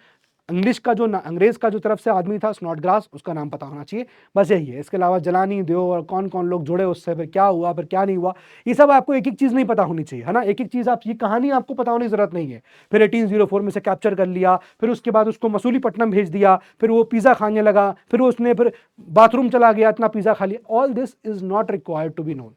इंग्लिश का जो अंग्रेज का जो तरफ से आदमी था स्नॉडग्रास, उसका नाम पता होना चाहिए, बस यही है। इसके अलावा जलानी देव और कौन कौन लोग जुड़े उससे, फिर क्या हुआ फिर क्या नहीं हुआ, ये सब आपको एक एक चीज नहीं पता होनी चाहिए, है ना, एक एक चीज आप, ये कहानी आपको पता होने की जरूरत नहीं है। फिर 1804 में से कैप्चर कर लिया, फिर उसके बाद उसको मसूलीपट्टनम भेज दिया, फिर वो पिज्जा खाने लगा, फिर उसने फिर बाथरूम चला गया, इतना पिज्जा खा लिया, all this is not required to be known.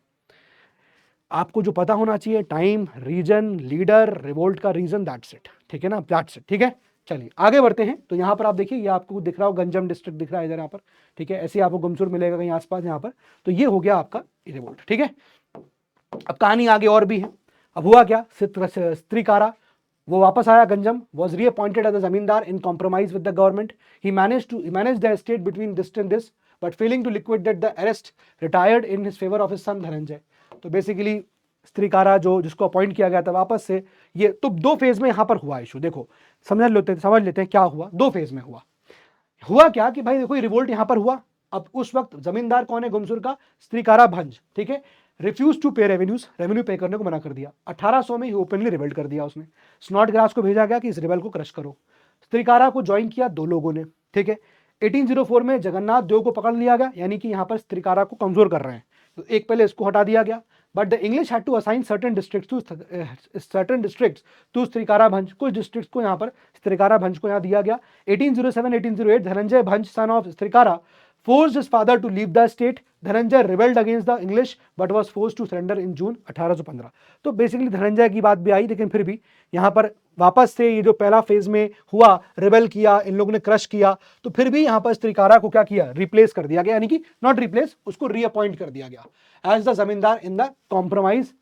आपको जो पता होना चाहिए टाइम, रीजन, लीडर, रिवोल्ट का रीजन, दैट्स इट, ठीक है ना, दैट्स इट, ठीक है। चलिए आगे बढ़ते हैं। तो यहाँ पर आप देखिए, ये आपको दिख रहा हो गंजम डिस्ट्रिक्ट दिख रहा है इधर, यहाँ पर, ठीक है, ऐसे आपको गुमसुर मिलेगा कहीं आसपास यहाँ पर। तो ये हो गया आपका रिवोल्ट, ठीक है। अब कहानी आगे और भी है। अब हुआ क्या, स्त्रीकारा वो वापस आया Ganjam, was reappointed as a zamindar in compromise with the government, he manage the estate between this and this but failing to liquidate the arrest retired in his favour of his son Dhananjay. तो बेसिकली स्त्रीकारा जो जिसको appoint किया गया था वापस से, ये तो दो फेज में यहां पर हुआ इशू। देखो समझ लेते हैं क्या हुआ, दो फेज में हुआ क्या कि भाई देखो रिवोल्ट यहां पर हुआ। अब उस वक्त जमींदार कौन है गुमसुर का, स्त्रीकारा भंज, ठीक है, रिफ्यूज टू पे रेवेन्यू पे करने को मना कर दिया। 1800 में ही ओपनली रिबेल्ट कर दिया उसने। स्नॉडग्रास को भेजा गया कि इस रिबेल को क्रश करो। स्त्रीकारा को ज्वाइन किया दो लोगों ने, ठीक है। 1804 में जगन्नाथ देव को पकड़ लिया गया, यानी कि यहां पर स्त्रीकारा को कमजोर कर रहे हैं, तो एक पहले इसको हटा दिया गया। But the English had to assign certain districts to Srikara Bhanj, कुछ डिस्ट्रिक्ट्स को यहाँ पर स्त्रीकारा भंज को यहाँ दिया गया। 1807-1808 Dhananjay Bhanj son of Srikara forced his father to leave the state. Dhananjay rebelled against the English but was forced to surrender in June 1815। तो बेसिकली धनंजय की बात भी आई, लेकिन फिर भी यहाँ पर वापस से ये जो पहला फेज में हुआ, रिबेल किया, इन लोगों ने क्रश किया, तो फिर भी यहाँ पर स्त्रीकारा को क्या किया, रिप्लेस कर दिया गया, यानी कि नॉट रिप्लेस, उसको रीअपॉइंट कर दिया गया as the zamindar in a compromise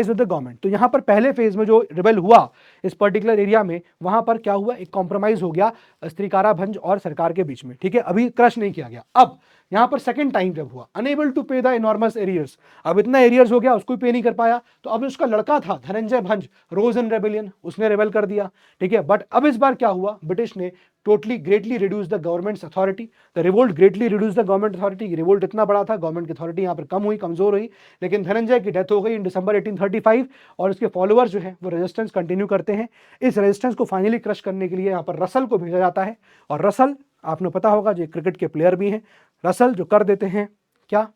with the government. तो यहाँ पर पहले फेज में जो रिबेल हुआ इस पर्टिकुलर एरिया में, वहां पर क्या हुआ, एक कॉम्प्रोमाइज हो गया स्त्रीकारा भंज और सरकार के बीच में, ठीक है, अभी क्रश नहीं किया गया। अब यहाँ पर सेकंड टाइम जब हुआ, अनेबल टू पे द इनॉर्मस एरियर्स, अब इतना एरियर्स हो गया, उसको पे नहीं कर पाया, तो अब उसका लड़का था धनंजय भंज, रोज इन रेबेलियन, उसने रेबेल कर दिया, ठीक है। बट अब इस बार क्या हुआ, ब्रिटिश ने totally greatly reduce the governments authority, the revolt greatly reduce the government authority. Revolt इतना बड़ा था, गवर्नमेंट की अथॉरिटी यहाँ पर कम हुई, कमजोर हुई, लेकिन धनंजय की डेथ हो गई इन दिसंबर 1835, और उसके फॉलोअर्स जो है वो रेजिस्टेंस कंटिन्यू करते हैं। इस रेजिस्टेंस को फाइनली क्रश करने के लिए यहाँ पर रसल को भेजा जाता है, और रसल आपने पता होगा जो क्रिकेट के प्लेयर भी हैं, रसल जो कर देते हैं क्या,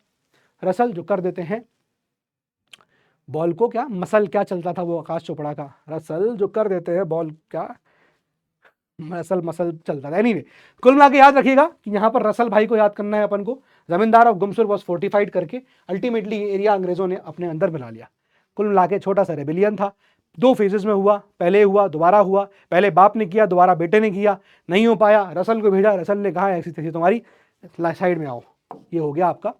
रसल जो कर देते हैं बॉल को, क्या मसल क्या चलता था वो आकाश चोपड़ा का, रसल जो कर देते हैं बॉल, क्या मसल चलता था। एनीवे कुल मिला के याद रखिएगा कि यहाँ पर रसल भाई को याद करना है अपन को। जमींदार ऑफ गुमसुर वॉज फोर्टिफाइड करके अल्टीमेटली ये एरिया अंग्रेजों ने अपने अंदर बना लिया। कुल मिला के छोटा सा रेबेलियन था, दो फेजेस में हुआ, पहले हुआ दोबारा हुआ, पहले बाप ने किया दोबारा बेटे ने किया, नहीं हो पाया, रसल को भेजा, रसल ने कहा ऐसी तैसी तुम्हारी साइड में आओ, ये हो गया आपका।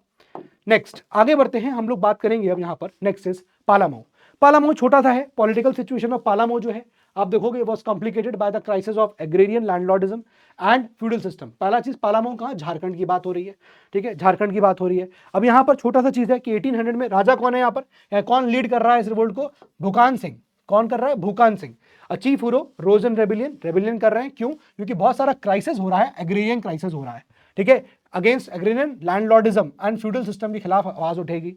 नेक्स्ट आगे बढ़ते हैं, हम लोग बात करेंगे अब यहाँ पर नेक्स्ट इज पालामऊ। पालामऊ छोटा सा है, पॉलिटिकल सिचुएशन ऑफ पालामऊ जो है आप देखोगे was complicated by the crisis of agrarian landlordism and feudal system. पहला चीज पालामऊ कहाँ, झारखंड की बात हो रही है, ठीक है, झारखंड की बात हो रही है। अब यहाँ पर छोटा सा चीज है कि 1800 में राजा कौन है यहाँ पर, कौन लीड कर रहा है इस रिवोल्ट को, भूकान सिंह। कौन कर रहा है, Bhukan Singh. Chief hero rose and rebellion कर रहे हैं, क्यों, क्योंकि बहुत सारा क्राइसिस हो रहा है, एग्रेरियन क्राइसिस हो रहा है, ठीक है। Against agrarian landlordism and feudal system के खिलाफ आवाज उठेगी।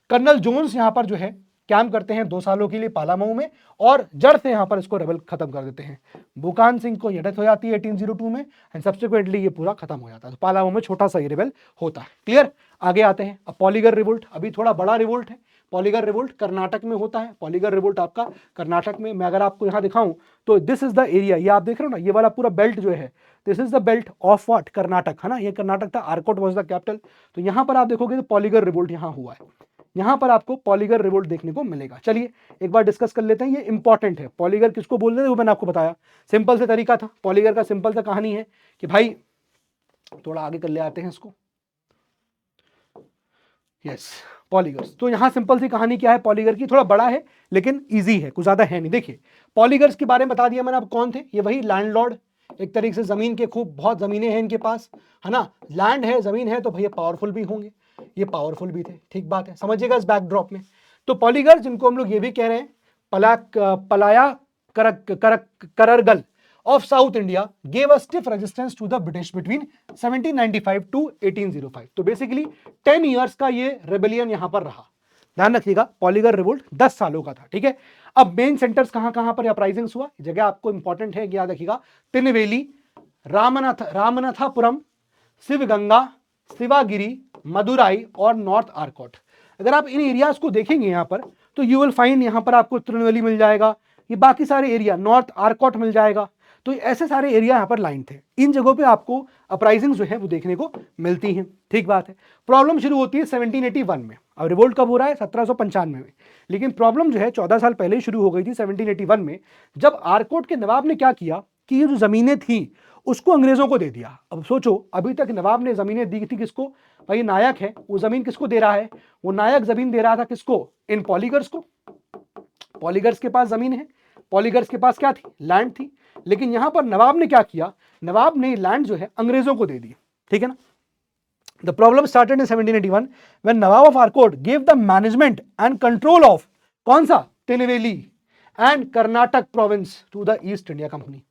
कर्नल जोन्स यहाँ पर जो है कैंप करते हैं 2 सालों के लिए पालामऊ में और जड़ से यहाँ पर इसको रेबल खत्म कर देते हैं। बुकान सिंह को डेथ हो जाती है 1802 में एंड सब्सिक्वेंटली ये पूरा खत्म हो जाता है। तो पालामऊ में छोटा सा ये रेबल होता है। क्लियर, आगे आते हैं। अब पॉलीगर रिवोल्ट अभी थोड़ा बड़ा रिवोल्ट है। पॉलीगर रिवोल्ट कर्नाटक में होता है। पॉलीगर रिवोल्ट आपका कर्नाटक में, मैं अगर आपको यहाँ दिखाऊं तो दिस इज द एरिया, ये आप देख रहे हो ना, ये वाला पूरा बेल्ट जो है, this is the belt of what, Karnataka, है ना, ये कर्नाटक था, आर्कोट वाज द कैपिटल। तो यहाँ पर आप देखोगे तो पॉलीगर रिवोल्ट यहाँ हुआ है, यहाँ पर आपको पॉलीगर रिवोल्ट देखने को मिलेगा। चलिए एक बार डिस्कस कर लेते हैं, ये इंपॉर्टेंट है। पॉलीगर किसको बोल रहे हैं वो मैंने आपको बताया, सिंपल से तरीका था। पॉलीगर का सिंपल सा कहानी है कि भाई, थोड़ा आगे कर ले आते हैं इसको, यस पॉलीगर्स। तो यहां सिंपल सी कहानी क्या है पॉलीगर की, थोड़ा बड़ा है लेकिन इजी है, कुछ ज्यादा है नहीं। देखिए पॉलीगर्स के बारे में बता दिया मैंने, अब कौन थे, ये वही लैंडलॉर्ड, एक तरीके से जमीन के खूब बहुत जमीनें हैं इनके पास, है ना, लैंड है, जमीन है, तो भैया पावरफुल भी होंगे, ये पावरफुल भी थे, ठीक बात है, समझिएगा इस बैकड्रॉप में। तो पॉलीगर जिनको हम लोग ये भी कह रहे हैं पलाया कररगल of South India gave a stiff resistance to the British between 1795 to 1805। तो बेसिकली 10 इयर्स का ये रेबेलियन यहां पर रहा। ध्यान रखिएगा पॉलीगर रिवोल्ट 10 सालों का था, ठीक है। अब मेन सेंटर्स कहां कहां पर अपराइजिंग्स हुआ, जगह आपको इंपॉर्टेंट है, याद रखिएगा, तिनवेली, रामनाथापुरम, शिवगंगा, शिवागिरी, मदुराई और नॉर्थ आर्कोट। अगर आप इन एरियाज को देखेंगे यहां पर तो यू विल फाइंड यहां पर आपको तिरुनेलवेली मिल जाएगा, ये बाकी सारे एरिया, नॉर्थ आर्कोट मिल जाएगा। तो ऐसे सारे एरिया यहां पर लाइन थे, इन जगहों पे आपको अपराइजिंग जो है वो देखने को मिलती हैं, ठीक बात है। प्रॉब्लम शुरू होती है 1781 में। अब रिवोल्ट कब हो रहा है, 1795 में, लेकिन प्रॉब्लम जो है 14 साल पहले ही शुरू हो गई थी 1781 में, जब आर्कोट के नवाब ने क्या किया कि ये जो जमीनें थी उसको अंग्रेजों को दे दिया। अब सोचो, अभी तक नवाब ने जमीनें दी थी किसको, भाई नायक है, वो जमीन किसको दे रहा है, वो नायक जमीन दे रहा था किसको, इन पॉलीगर्स को। पॉलीगर्स के पास जमीन है, पॉलीगर्स के पास क्या थी, लैंड थी, लेकिन यहां पर नवाब ने क्या किया, नवाब ने लैंड जो है अंग्रेजों को दे दी, ठीक है ना। The problem started in 1781 when nawab of Arcot give the management and control of कौन सा, Tinnevelly and Karnataka province to the East India Company.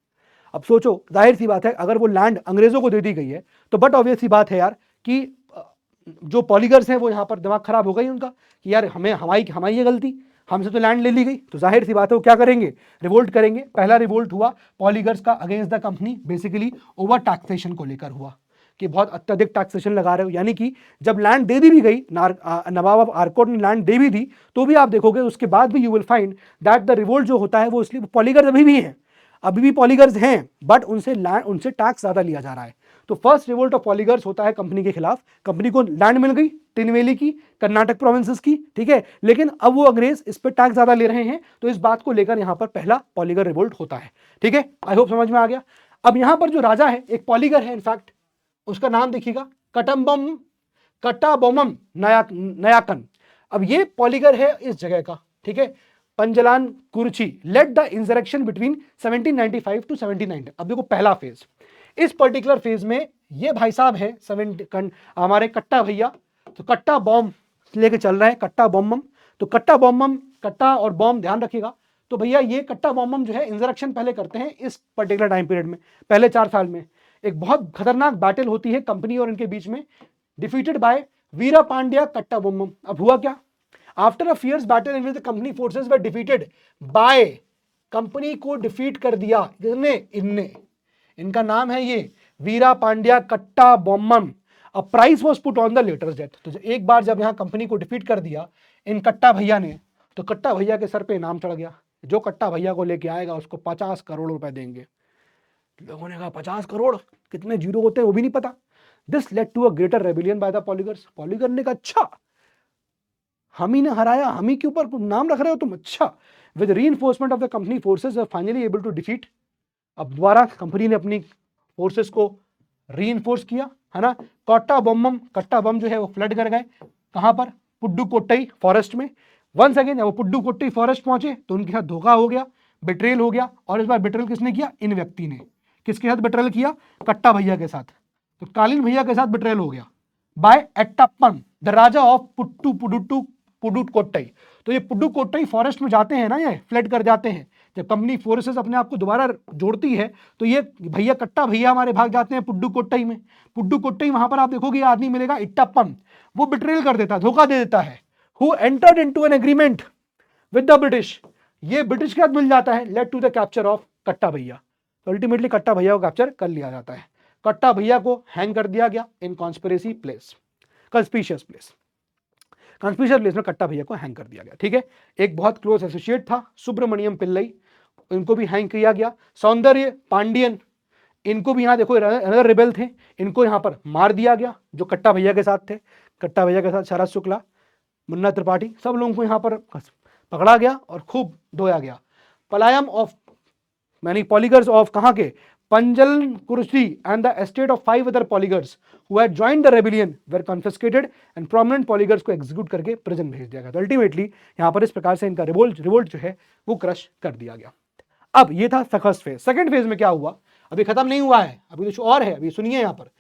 अब सोचो, जाहिर सी बात है अगर वो लैंड अंग्रेजों को दे दी गई है तो बट ऑब्वियस सी बात है यार कि जो पॉलीगर्स हैं वो यहां पर दिमाग खराब हो गई उनका कि यार हमें हमारी ये गलती, हमसे तो लैंड ले ली गई, तो जाहिर सी बात है वो क्या करेंगे, रिवोल्ट करेंगे। पहला रिवोल्ट हुआ पॉलीगर्स का against the company, basically over taxation को लेकर हुआ कि बहुत अत्यधिक टैक्सेशन लगा रहे हो, यानी कि जब लैंड दे दी भी गई, नवाब ऑफ आर्कोट ने लैंड दे भी दी, तो भी आप देखोगे उसके बाद भी you will find that the revolt जो होता है वो इसलिए, पॉलीगर्स अभी भी हैं, अभी भी पॉलीगर्स हैं, बट उनसे टैक्स ज्यादा लिया जा रहा है। तो फर्स्ट रिवोल्ट ऑफ पॉलीगर्स होता है कंपनी के खिलाफ, कंपनी को लैंड मिल गई तिनवेली की, कर्नाटक प्रोविंसेस की, ठीक है, लेकिन अब वो अंग्रेज इस पर टैक्स ज्यादा ले रहे हैं, तो इस बात को लेकर यहां पर पहला पॉलीगर रिवोल्ट होता है, ठीक है। आई होप समझ में आ गया। अब यहां पर जो राजा है एक पॉलीगर है, इनफैक्ट उसका नाम देखिएगा कट्टाबोमम नयाकन। अब ये पॉलीगर है इस जगह का, ठीक है, Panjalankurichi led the insurrection between 1795 to 1790। अब देखो पहला फेज, इस पर्टिकुलर फेज में ये भाई साहब है हमारे कट्टा भैया, तो कट्टा बॉम्ब लेके चल रहे हैं, कट्टा बॉम्बम। तो कट्टा बॉम्बम, कट्टा और बॉम्ब ध्यान रखिएगा। तो भैया ये कट्टा बॉम्बम जो है इंसरेक्शन पहले करते हैं इस पर्टिकुलर टाइम पीरियड में, पहले 4 साल में एक बहुत खतरनाक बैटल होती है कंपनी और इनके बीच में, डिफीटेड बाय वीरा पांड्या कट्टा बॉम्बम। अब हुआ क्या, after a fierce battle in which the company forces were defeated by, company को डिफीट कर दिया इनने, इनका नाम है ये Veerapandiya Kattabomman. A price was put on the latter's death. तो एक बार जब यहां कंपनी को डिफीट कर दिया इन कट्टा भैया ने, तो कट्टा भैया के सर पे इनाम चढ़ गया, जो कट्टा भैया को लेके आएगा उसको 50 करोड़ रुपए देंगे। लोगों ने कहा 50 करोड़, कितने जीरो होते हैं वो भी नहीं पता। This led to a greater rebellion by the poligars. Poligar ने कहा अच्छा, हम ही ने हराया, हम ही के ऊपर नाम रख रहे हो तुम, अच्छा। With reinforcement of the company forces were finally able to defeat. अब दोबारा कंपनी ने अपनी फोर्सेस को रीइंफोर्स किया, है ना। कट्टा बम जो है वो फ्लड कर गए, कहां पर, पुड्डुकोट्टई फॉरेस्ट में। वंस अगेन वो पुड्डुकोट्टई फॉरेस्ट पहुंचे तो उनके साथ धोखा हो गया, बेट्रेल हो गया, और इस बार बेट्रेल किसने किया, इन व्यक्ति ने। किसके साथ बेट्रेल किया, कट्टा भैया के साथ। तो कालीन भैया के साथ बेट्रेल हो गया by Ettappan the Raja of Pudukkottai. तो ये पुडुकोट्टई फॉरेस्ट में जाते हैं ना, ये फ्लड कर जाते हैं, जब कंपनी फोर्सेस अपने आप को दोबारा जोड़ती है तो ये भैया कट्टा भैया हमारे भाग जाते हैं पुड्डुकोट्टई में। पुड्डुकोट्टई वहां पर आप देखोगे ये आदमी मिलेगा इट्टाप्पम, वो बिट्रेल कर देता है, धोखा दे देता है। Who entered into an agreement with the British, ये ब्रिटिश के साथ मिल जाता है, led to the capture of कट्टा भैया। तो अल्टीमेटली कट्टा भैया को कैप्चर कर लिया जाता है। कट्टा भैया को हैंग कर दिया गया इन कॉन्स्पिरेसी प्लेस, कंस्पिशियस प्लेस। कंस्पिशियस प्लेस में कट्टा भैया को हैंग कर दिया गया। ठीक है, एक बहुत क्लोज एसोसिएट था सुब्रमण्यम पिल्लई, इनको भी हैंग किया गया। सौंदर्य पांडियन, इनको भी यहाँ देखो अनदर रिबेल थे, इनको यहाँ पर मार दिया गया जो कट्टा भैया के साथ थे। कट्टा भैया के साथ शरद शुक्ला, मुन्ना त्रिपाठी, सब लोगों को यहाँ पर पकड़ा गया और खूब धोया गया। Palayam of many poligars of कहाँ के, Panjalankurichi and the estate of 5 other poligars who had joined the rebellion were confiscated and prominent poligars को एग्जीक्यूट करके प्रिजन भेज दिया गया। तो अल्टीमेटली यहाँ पर इस प्रकार से इनका रिवोल्ट जो है वो क्रश कर दिया गया। अब ये था फर्स्ट फेज। सेकंड फेज में क्या हुआ, अभी खत्म नहीं हुआ है, अभी कुछ और है, अभी सुनिए यहाँ पर।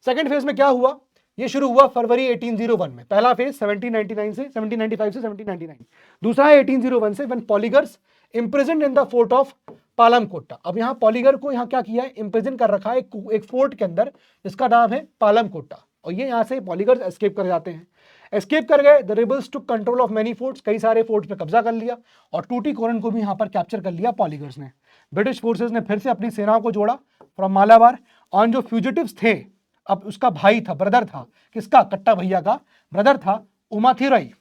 सेकंड फेज में क्या हुआ, ये शुरू हुआ फरवरी 1801 में। पहला फेज 1795 से 1799, दूसरा है 1801 से, when poligars imprisoned in the fort of Palamcotta. अब यहाँ पॉलीगर को यहाँ क्या किया है, इम्प्रिजन कर रखा है एक फोर्ट के अंदर, जिसका नाम है पालमकोट्टा, और ये यहाँ से पॉलीगर्स एस्केप कर जाते हैं। एस्केप कर गए, the rebels took control of many forts, कई सारे फोर्ट्स पे कब्जा कर लिया, और टूटीकोरन को भी यहाँ पर कैप्चर कर लिया पॉलीगर्स ने। ब्रिटिश फोर्सेस ने फिर से अपनी सेनाओं को जोड़ा फ्रॉम मालाबार, और जो फ्यूजिटिव्स थे, अब उसका भाई था, ब्रदर था, किसका, कट्टा भैया का ब्रदर था उमाथुराई,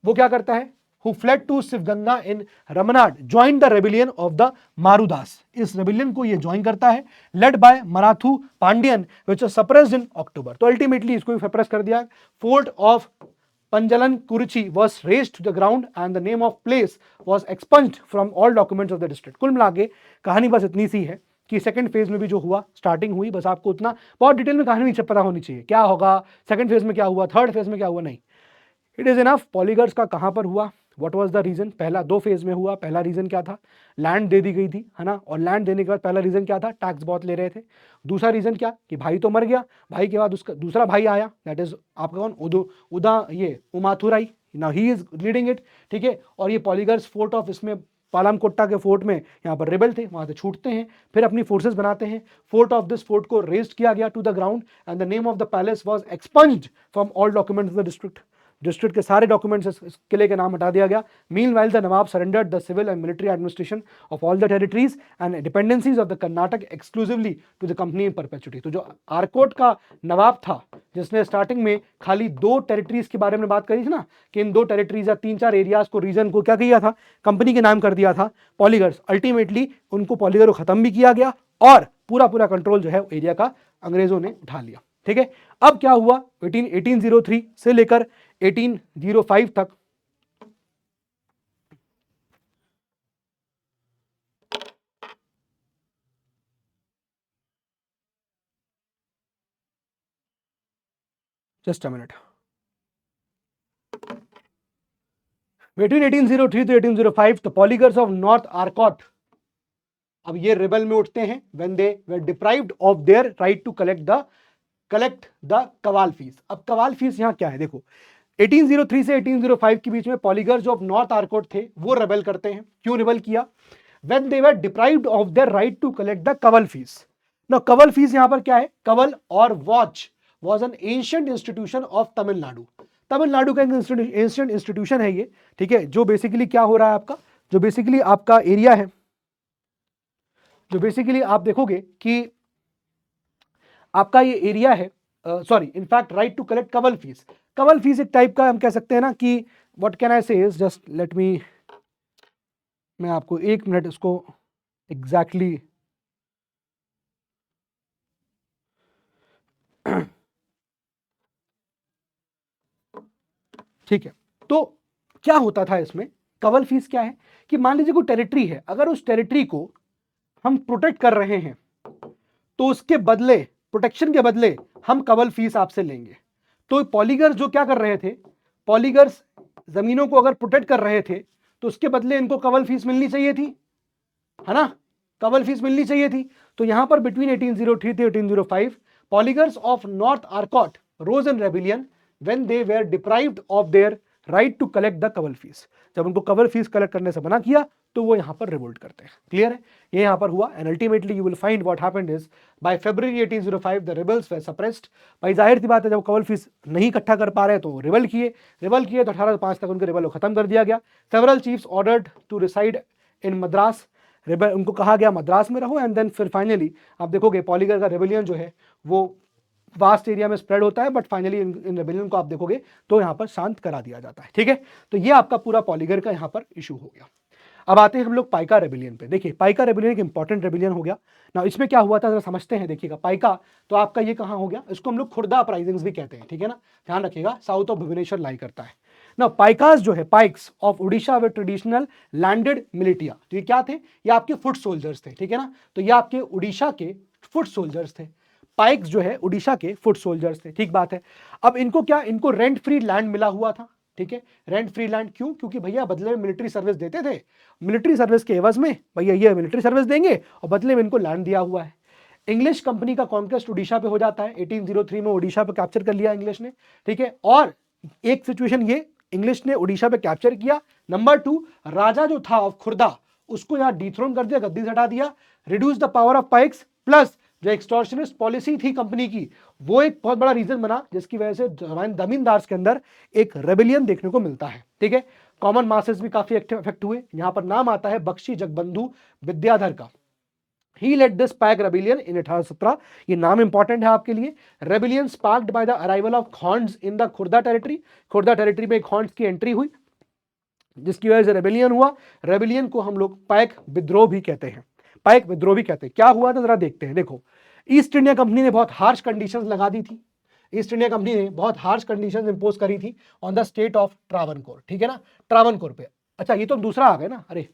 वो क्या करता है, who fled to Sivaganga in रमनाड, joined the rebellion of the मारूदास। इस रेबिलियन को ये ज्वाइन करता है, led by Marathu Pandian which was suppressed in October। तो अल्टीमेटली इसको भी सप्रेस कर दिया। Fort of Panjalankurichi was razed to the ground and the name of place was expunged from all documents of the district। कुल मिला के कहानी बस इतनी सी है कि सेकंड फेज में भी जो हुआ, स्टार्टिंग हुई, बस आपको उतना बहुत डिटेल में कहानी नहीं पता होनी चाहिए, क्या होगा सेकंड फेज में, क्या हुआ थर्ड फेज में, क्या हुआ, नहीं, इट इज इनफ। पॉलीगर्स का कहां पर हुआ, व्हाट वाज द रीजन, पहला 2 फेज में हुआ। पहला रीजन क्या था, लैंड दे दी गई थी, है ना, और लैंड देने के बाद पहला रीजन क्या था, टैक्स बहुत ले रहे थे। दूसरा रीजन क्या, कि भाई तो मर गया, भाई के बाद उसका दूसरा भाई आया, दैट इज आपका कौन, ये Umathurai, now he is leading it. ठीक है, और ये पॉलीगर्स फोर्ट ऑफ इसमें पालमकोट्टा के फोर्ट में यहाँ पर रिबेल थे, वहां से छूटते हैं, फिर अपनी फोर्सेस बनाते हैं। फोर्ट ऑफ दिस फोर्ट को रेज्ड किया गया to the ground and the name of the palace was expunged from all documents of the district के सारे डॉक्यूमेंट्स इस किले के नाम हटा दिया गया। Meanwhile the nawab surrendered the civil and military administration of all the territories and dependencies of the Carnatic exclusively to the company in perpetuity. तो जो आरकोट का नवाब था, जिसने स्टार्टिंग में खाली 2 टेरिटरीज के बारे में बात करी थी ना, कि इन 2 टेरिटरीज या 3-4 एरियाज को, रीजन को क्या किया था, कंपनी के नाम कर दिया था पॉलीगर्स। अल्टीमेटली उनको पॉलीगर को खत्म भी किया गया और पूरा कंट्रोल जो है एरिया का अंग्रेजों ने उठा लिया। ठीक है, अब क्या हुआ, 1803 से लेकर 1805 तक just a minute, between 1803 to 1805 the poligars of North Arcot, अब ये रिबेल में उठते हैं when they were deprived of their right to collect the kaval fees. अब कवाल फीस यहां क्या है, देखो 1803 से 1805 के बीच में पॉलीगर्स ऑफ नॉर्थ आरकोट थे, वो रेबेल करते हैं। क्यों रेबेल किया, when they were deprived of their right to collect the kaval fees. Now kaval fees यहां पर क्या है, कवल और watch was an ancient institution of Tamil Nadu. Tamil Nadu का एंशिएंट इंस्टीट्यूशन है ये, ठीक है, जो बेसिकली क्या हो रहा है आपका, जो बेसिकली आपका एरिया है, जो बेसिकली आप देखोगे कि आपका ये एरिया है, sorry in fact right to collect kaval fees. Kaval fees एक टाइप का हम कह सकते हैं ना कि व्हाट कैन आई से इज, जस्ट लेट मी, मैं आपको 1 मिनट इसको एग्जैक्टली ठीक है। तो क्या होता था इसमें, कवल फीस क्या है कि मान लीजिए कोई टेरिटरी है, अगर उस टेरिटरी को हम प्रोटेक्ट कर रहे हैं तो उसके बदले, प्रोटेक्शन के बदले हम कवल फीस आपसे लेंगे। तो पॉलीगर्स जो क्या कर रहे थे, पॉलीगर्स जमीनों को अगर प्रोटेक्ट कर रहे थे तो उसके बदले इनको कवल फीस मिलनी चाहिए थी, है ना, कवल फीस मिलनी चाहिए थी। तो यहां पर बिटवीन 1803 से 1805 poligars of North Arcot rose in rebellion when they were deprived of their right to collect the kaval fees. जब उनको कवल फीस कलेक्ट करने से मना किया तो वो यहाँ पर रिवोल्ट करते हैं। क्लियर है, ये यहाँ पर हुआ। And ultimately you will find what happened is by February 1805 the rebels were suppressed. भाई जाहिर सी बात है, जब कवल फीस नहीं इकट्ठा कर पा रहे तो रिबल किए तो 1805 तक उनके रिबल को खत्म कर दिया गया। Several chiefs ordered to reside in Madras, rebel उनको कहा गया मद्रास में रहो। एंड देन फिर फाइनली आप देखोगे पॉलीगर का रेबेलियन जो है वो वास्ट एरिया में स्प्रेड होता है, बट फाइनली इन रेबेलियन को आप देखोगे तो यहाँ पर शांत करा दिया जाता है। ठीक है, तो ये आपका पूरा पॉलीगर का यहाँ पर इशू हो गया। अब आते हैं हम लोग पाइका रेबेलियन पे। देखिए पाइका रेबेलियन एक इंपॉर्टेंट रेबेलियन हो गया ना। इसमें क्या हुआ था जरा समझते हैं। देखिएगा पाइका तो आपका ये कहाँ हो गया, इसको हम लोग खुर्दा अपराइजिंग्स भी कहते हैं। ठीक है ना, ध्यान रखिएगा, साउथ ऑफ भुवनेश्वर लाई करता है ना। पाइकास जो है, Pikes of Orissa way traditional landed militia, तो ये क्या थे, ये आपके फुट सोल्जर्स थे। ठीक है ना, तो ये आपके उड़ीसा के फुट सोल्जर्स थे। पाइक्स जो है उड़ीसा के फुट सोल्जर्स थे। ठीक बात है। अब इनको क्या, इनको रेंट फ्री लैंड मिला हुआ था। ठीक है, रेंट फ्री लैंड क्यों, क्योंकि भैया बदले में मिलिट्री सर्विस देते थे। मिलिट्री सर्विस के एवज में भैया ये मिलिट्री सर्विस देंगे और बदले में इनको लैंड दिया हुआ है। इंग्लिश कंपनी का कॉन्क्वेस्ट उड़ीसा पे हो जाता है। 1803 में उड़ीसा पे कैप्चर कर लिया इंग्लिश ने। ठीक है, और एक सिचुएशन ये, इंग्लिश ने उड़ीसा पे कैप्चर किया। नंबर 2, राजा जो था ऑफ खुर्दा उसको यहाँ डिथ्रोन कर दिया, गद्दी से हटा दिया। Reduce the power of Pikes, plus जो एक्सटॉर्शनिस्ट पॉलिसी थी कंपनी की, वो एक बहुत बड़ा रीजन बना जिसकी वजह से जमींदार के अंदर एक रेबेलियन देखने को मिलता है। ठीक है, कॉमन मासेस भी काफी इफेक्ट हुए। यहां पर नाम आता है बख्शी जगबंधु विद्याधर का। He led this Paik rebellion in 1817। ये नाम इंपॉर्टेंट है आपके लिए। Rebellion sparked by the arrival of Khonds in the Khurda territory. Khurda territory में खॉन्ड्स की एंट्री हुई जिसकी वजह से रेबेलियन हुआ। रेबेलियन को हम लोग पाइक विद्रोह भी कहते हैं। पाइक विद्रोह भी कहते हैं। क्या हुआ था जरा देखते हैं। देखो, ईस्ट इंडिया कंपनी ने बहुत हार्श कंडीशंस लगा दी थी। ईस्ट इंडिया कंपनी ने बहुत हार्श कंडीशंस इंपोज करी थी on the state of Travancore. ठीक है ना, ट्रावनकोर पे। अच्छा, ये तो दूसरा आ गया ना, अरे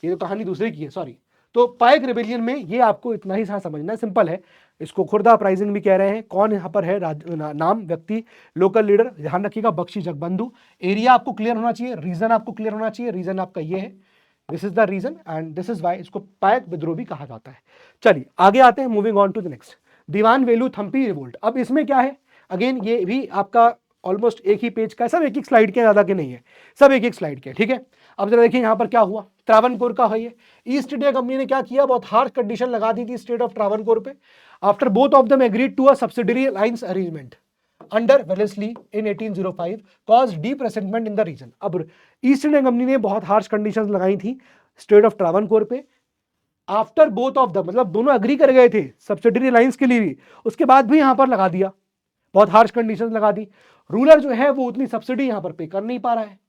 ये तो कहानी दूसरी की है, सॉरी। तो पाइक रेबेलियन में ये आपको इतना ही समझना है, सिंपल है। इसको खुर्दा अपराइजिंग भी कह रहे हैं। कौन यहाँ पर है नाम, व्यक्ति, लोकल लीडर, ध्यान रखिएगा बख्शी जगबंधु। एरिया आपको क्लियर होना चाहिए, रीजन आपको क्लियर होना चाहिए। रीजन आपका ये है, this is the reason and this is why इसको पाइक विद्रोह भी कहा जाता है। चलिए आगे आते हैं, moving on to the next, Dewan Velu Thampi revolt. अब इसमें क्या है, अगेन ये भी आपका ऑलमोस्ट एक ही पेज का है, सब एक एक स्लाइड के, ज्यादा के नहीं है, सब एक एक स्लाइड के। ठीक है, अब जरा देखिए यहाँ पर क्या हुआ। ट्रावनकोर का है ये। ईस्ट इंडिया कंपनी ने क्या किया, बहुत हार्श कंडीशन लगा दी थी स्टेट ऑफ ट्रावनकोर पे। After both of them agreed to a subsidiary alliance arrangement under Wellesley in 1805 cause deep resentment in the region. अब ईस्ट इंडिया कंपनी ने बहुत हार्श कंडीशंस लगाई थी स्टेट ऑफ ट्रावनकोर पे। आफ्टर बोथ ऑफ द, मतलब दोनों agree कर गए थे सब्सिडरी अलायंस के लिए भी, उसके बाद भी यहां पर लगा दिया, बहुत हार्श कंडीशंस लगा दी। रूलर जो है वो उतनी सब्सिडी यहां पर पे कर नहीं पा रहा है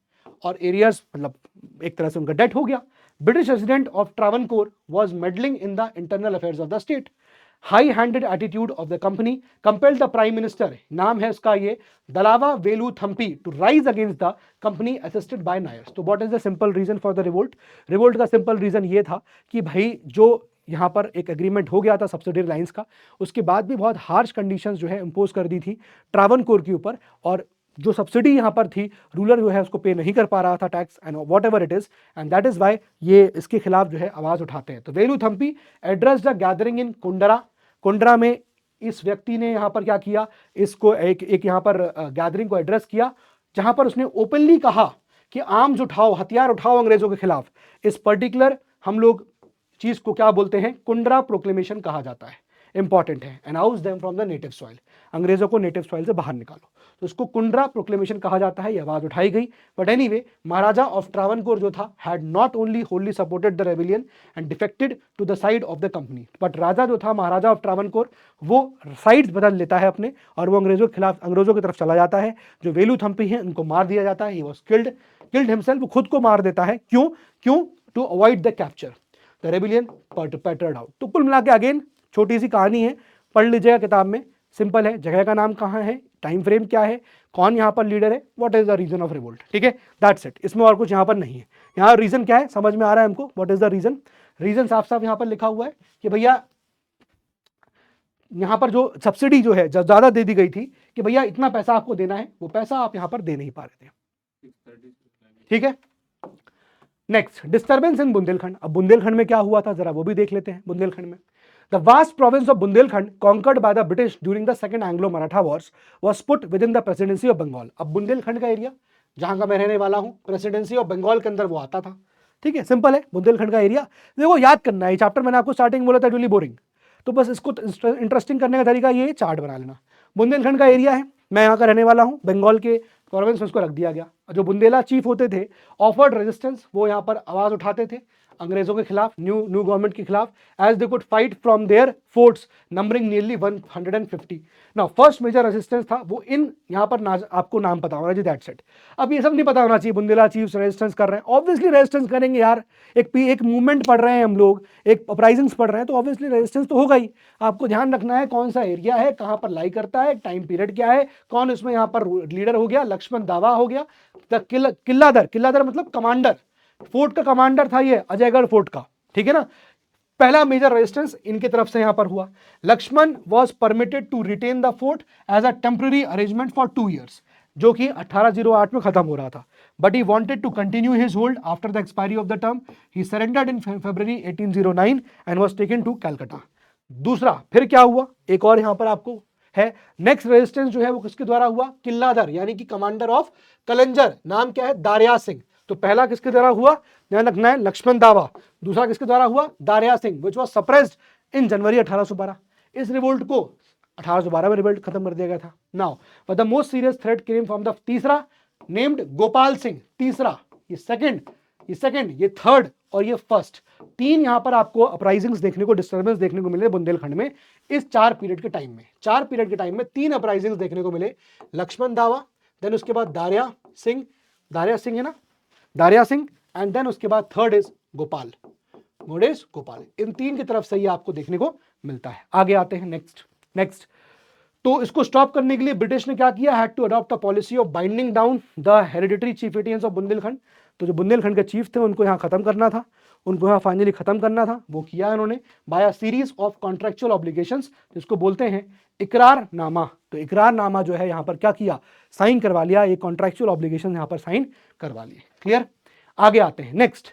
और एरियाज मतलब एक तरह से उनका डेट हो गया। British resident of Travancore was meddling in the internal affairs of the state. High handed attitude of the company compelled the prime minister, नाम है उसका ये, Dalawa Velu Thampi, to rise against the company assisted by Nairs. तो what is the simple reason for the revolt. Revolt का simple reason ये था कि भाई जो यहाँ पर एक एग्रीमेंट हो गया था सब्सिडरी लाइंस का, उसके बाद भी बहुत हार्श कंडीशंस जो है इंपोज कर दी थी ट्रावनकोर के ऊपर, और जो सब्सिडी यहाँ पर थी रूलर जो है उसको पे नहीं कर पा रहा था tax and whatever it is, and that is why ये इसके खिलाफ जो है आवाज उठाते हैं। तो Velu Thampi address the gathering in Kundara. Kundara में इस व्यक्ति ने यहाँ पर क्या किया, इसको एक यहाँ पर गैदरिंग को एड्रेस किया जहां पर उसने ओपनली कहा कि आर्म्स उठाओ, हथियार उठाओ अंग्रेजों के खिलाफ। इस पर्टिकुलर हम लोग चीज को क्या बोलते हैं, कुंडरा प्रोक्लेमेशन कहा जाता है, इंपॉर्टेंट है। Announce them from the native soil, अंग्रेजों को नेटिव सॉइल से बाहर निकालो, तो इसको कुंडरा प्रोक्लेमेशन कहा जाता है। ये आवाज उठाई गई, but anyway maharaja of Travancore जो था had not only wholly supported the rebellion and defected to the side of the company, but raja जो था महाराजा ऑफ ट्रावनकोर वो साइड्स बदल लेता है अपने और वो अंग्रेजों के खिलाफ, अंग्रेजों की तरफ चला जाता है। जो वेलू थम्पी है उनको मार दिया जाता है, ही वाज किल्ड हिमसेल्फ, वो खुद को मार देता है। क्यों to avoid the capture, the rebellion petered out. तो कुल मिला के अगेन छोटी सी कहानी है, पढ़ लीजिएगा किताब में, सिंपल है। जगह का नाम कहाँ है, टाइम फ्रेम क्या है, कौन यहाँ पर लीडर है, what is the reason of revolt. ठीक है, दैट्स इट, इसमें और कुछ यहाँ पर नहीं है। यहाँ रीजन क्या है समझ में आ रहा है हमको, what is the reason. Reason साफ साफ यहाँ पर लिखा हुआ है कि भैया यहाँ पर जो सब्सिडी जो है ज्यादा दे दी गई थी कि भैया इतना पैसा आपको देना है, वो पैसा आप यहाँ पर दे नहीं पा रहे थे। ठीक है, नेक्स्ट डिस्टर्बेंस इन बुंदेलखंड। अब बुंदेलखंड में क्या हुआ था जरा वो भी देख लेते हैं। बुंदेलखंड में the vast province of Bundelkhand conquered by the British during the second Anglo Maratha wars was put within the presidency of Bengal. अब बुंदेलखंड का एरिया जहां का मैं रहने वाला हूं, प्रेसिडेंसी ऑफ बंगाल के अंदर वो आता था। ठीक है, सिंपल है, बुंदेलखंड का एरिया। देखो याद करना है, चैप्टर मैंने आपको स्टार्टिंग बोला था रियली बोरिंग, तो बस इसको इंटरेस्टिंग करने का तरीका ये चार्ट बना लेना। बुंदेलखंड का एरिया है, मैं यहाँ का रहने वाला हूँ, बंगाल के प्रोविंस में उसको रख दिया गया। जो बुंदेला चीफ होते थे, ऑफर्ड रेजिस्टेंस, वो यहाँ पर आवाज उठाते थे अंग्रेजों के खिलाफ, न्यू गवर्नमेंट के खिलाफ, as they could fight from their forts numbering nearly 150। Now first major resistance था वो इन, यहाँ पर आपको नाम पता होना चाहिए, दैट्स इट। अब ये सब नहीं पता होना चाहिए, बुंदेला चीफ्स रेजिस्टेंस कर रहे हैं, ऑब्वियसली रेजिस्टेंस करेंगे यार, एक मूवमेंट पढ़ रहे हैं हम लोग, एक अपराइजिंग्स पढ़ रहे हैं, तो ऑब्वियसली रेजिस्टेंस तो होगा ही। आपको ध्यान रखना है कौन सा एरिया है, कहाँ पर लाई करता है, टाइम पीरियड क्या है, कौन इसमें यहाँ पर लीडर हो गया, लक्ष्मण दावा हो गया, किल्लादर मतलब कमांडर, फोर्ट का कमांडर था ये अजयगढ़ फोर्ट का, ठीक है ना। पहला मेजर रेजिस्टेंस इनकी तरफ से यहां पर हुआ। Lakshman was permitted to retain the fort as a temporary arrangement for 2 years, जो कि 1808 में खत्म हो रहा था, but he wanted to continue his hold after the expiry of the term. He surrendered in February 1809 and was taken to Calcutta. दूसरा फिर क्या हुआ, एक और यहां पर आपको है, नेक्स्ट रेजिस्टेंस जो है वो किसके द्वारा हुआ, किल्लादर यानी कि कमांडर ऑफ कलंजर, नाम क्या है, दारिया सिंह। तो पहला किसके द्वारा हुआ, ध्यान रखना है, लक्ष्मण दावा। दूसरा किसके द्वारा हुआ, दारिया सिंह, विच वाज सप्रेस्ड इन जनवरी 1812। इस रिवोल्ट को 1812 में रिवोल्ट खत्म कर दिया गया था। Now but the most serious threat came from the तीसरा नेम्ड गोपाल सिंह। तीसरा, ये सेकंड, ये थर्ड और ये फर्स्ट, 3 यहां पर आपको अपराइजिंग्स देखने को, डिस्टर्बेंस देखने को मिले बुंदेलखंड में इस 4 पीरियड के टाइम में। 4 पीरियड के टाइम में 3 अपराइजिंग्स देखने को मिले, लक्ष्मण दावा, देन उसके बाद दारिया सिंह है ना, दारिया सिंह, एंड देन उसके बाद थर्ड इज गोपाल। इन 3 की तरफ से ये आपको देखने को मिलता है। आगे आते हैं नेक्स्ट। तो इसको स्टॉप करने के लिए ब्रिटिश ने क्या किया, had to adopt a policy of binding down the hereditary chieftains of Bundelkhand. तो जो बुंदेलखंड के चीफ थे उनको यहाँ खत्म करना था, उनको यहाँ फाइनली खत्म करना था, वो किया इन्होंने by a series of contractual obligations, जिसको बोलते हैं इकरारनामा। तो इकरारनामा जो है यहाँ पर क्या किया, साइन करवा लिया, ये कॉन्ट्रेक्चुअल ऑब्लिगेशन यहाँ पर साइन करवा लिए। क्लियर, आगे आते हैं next.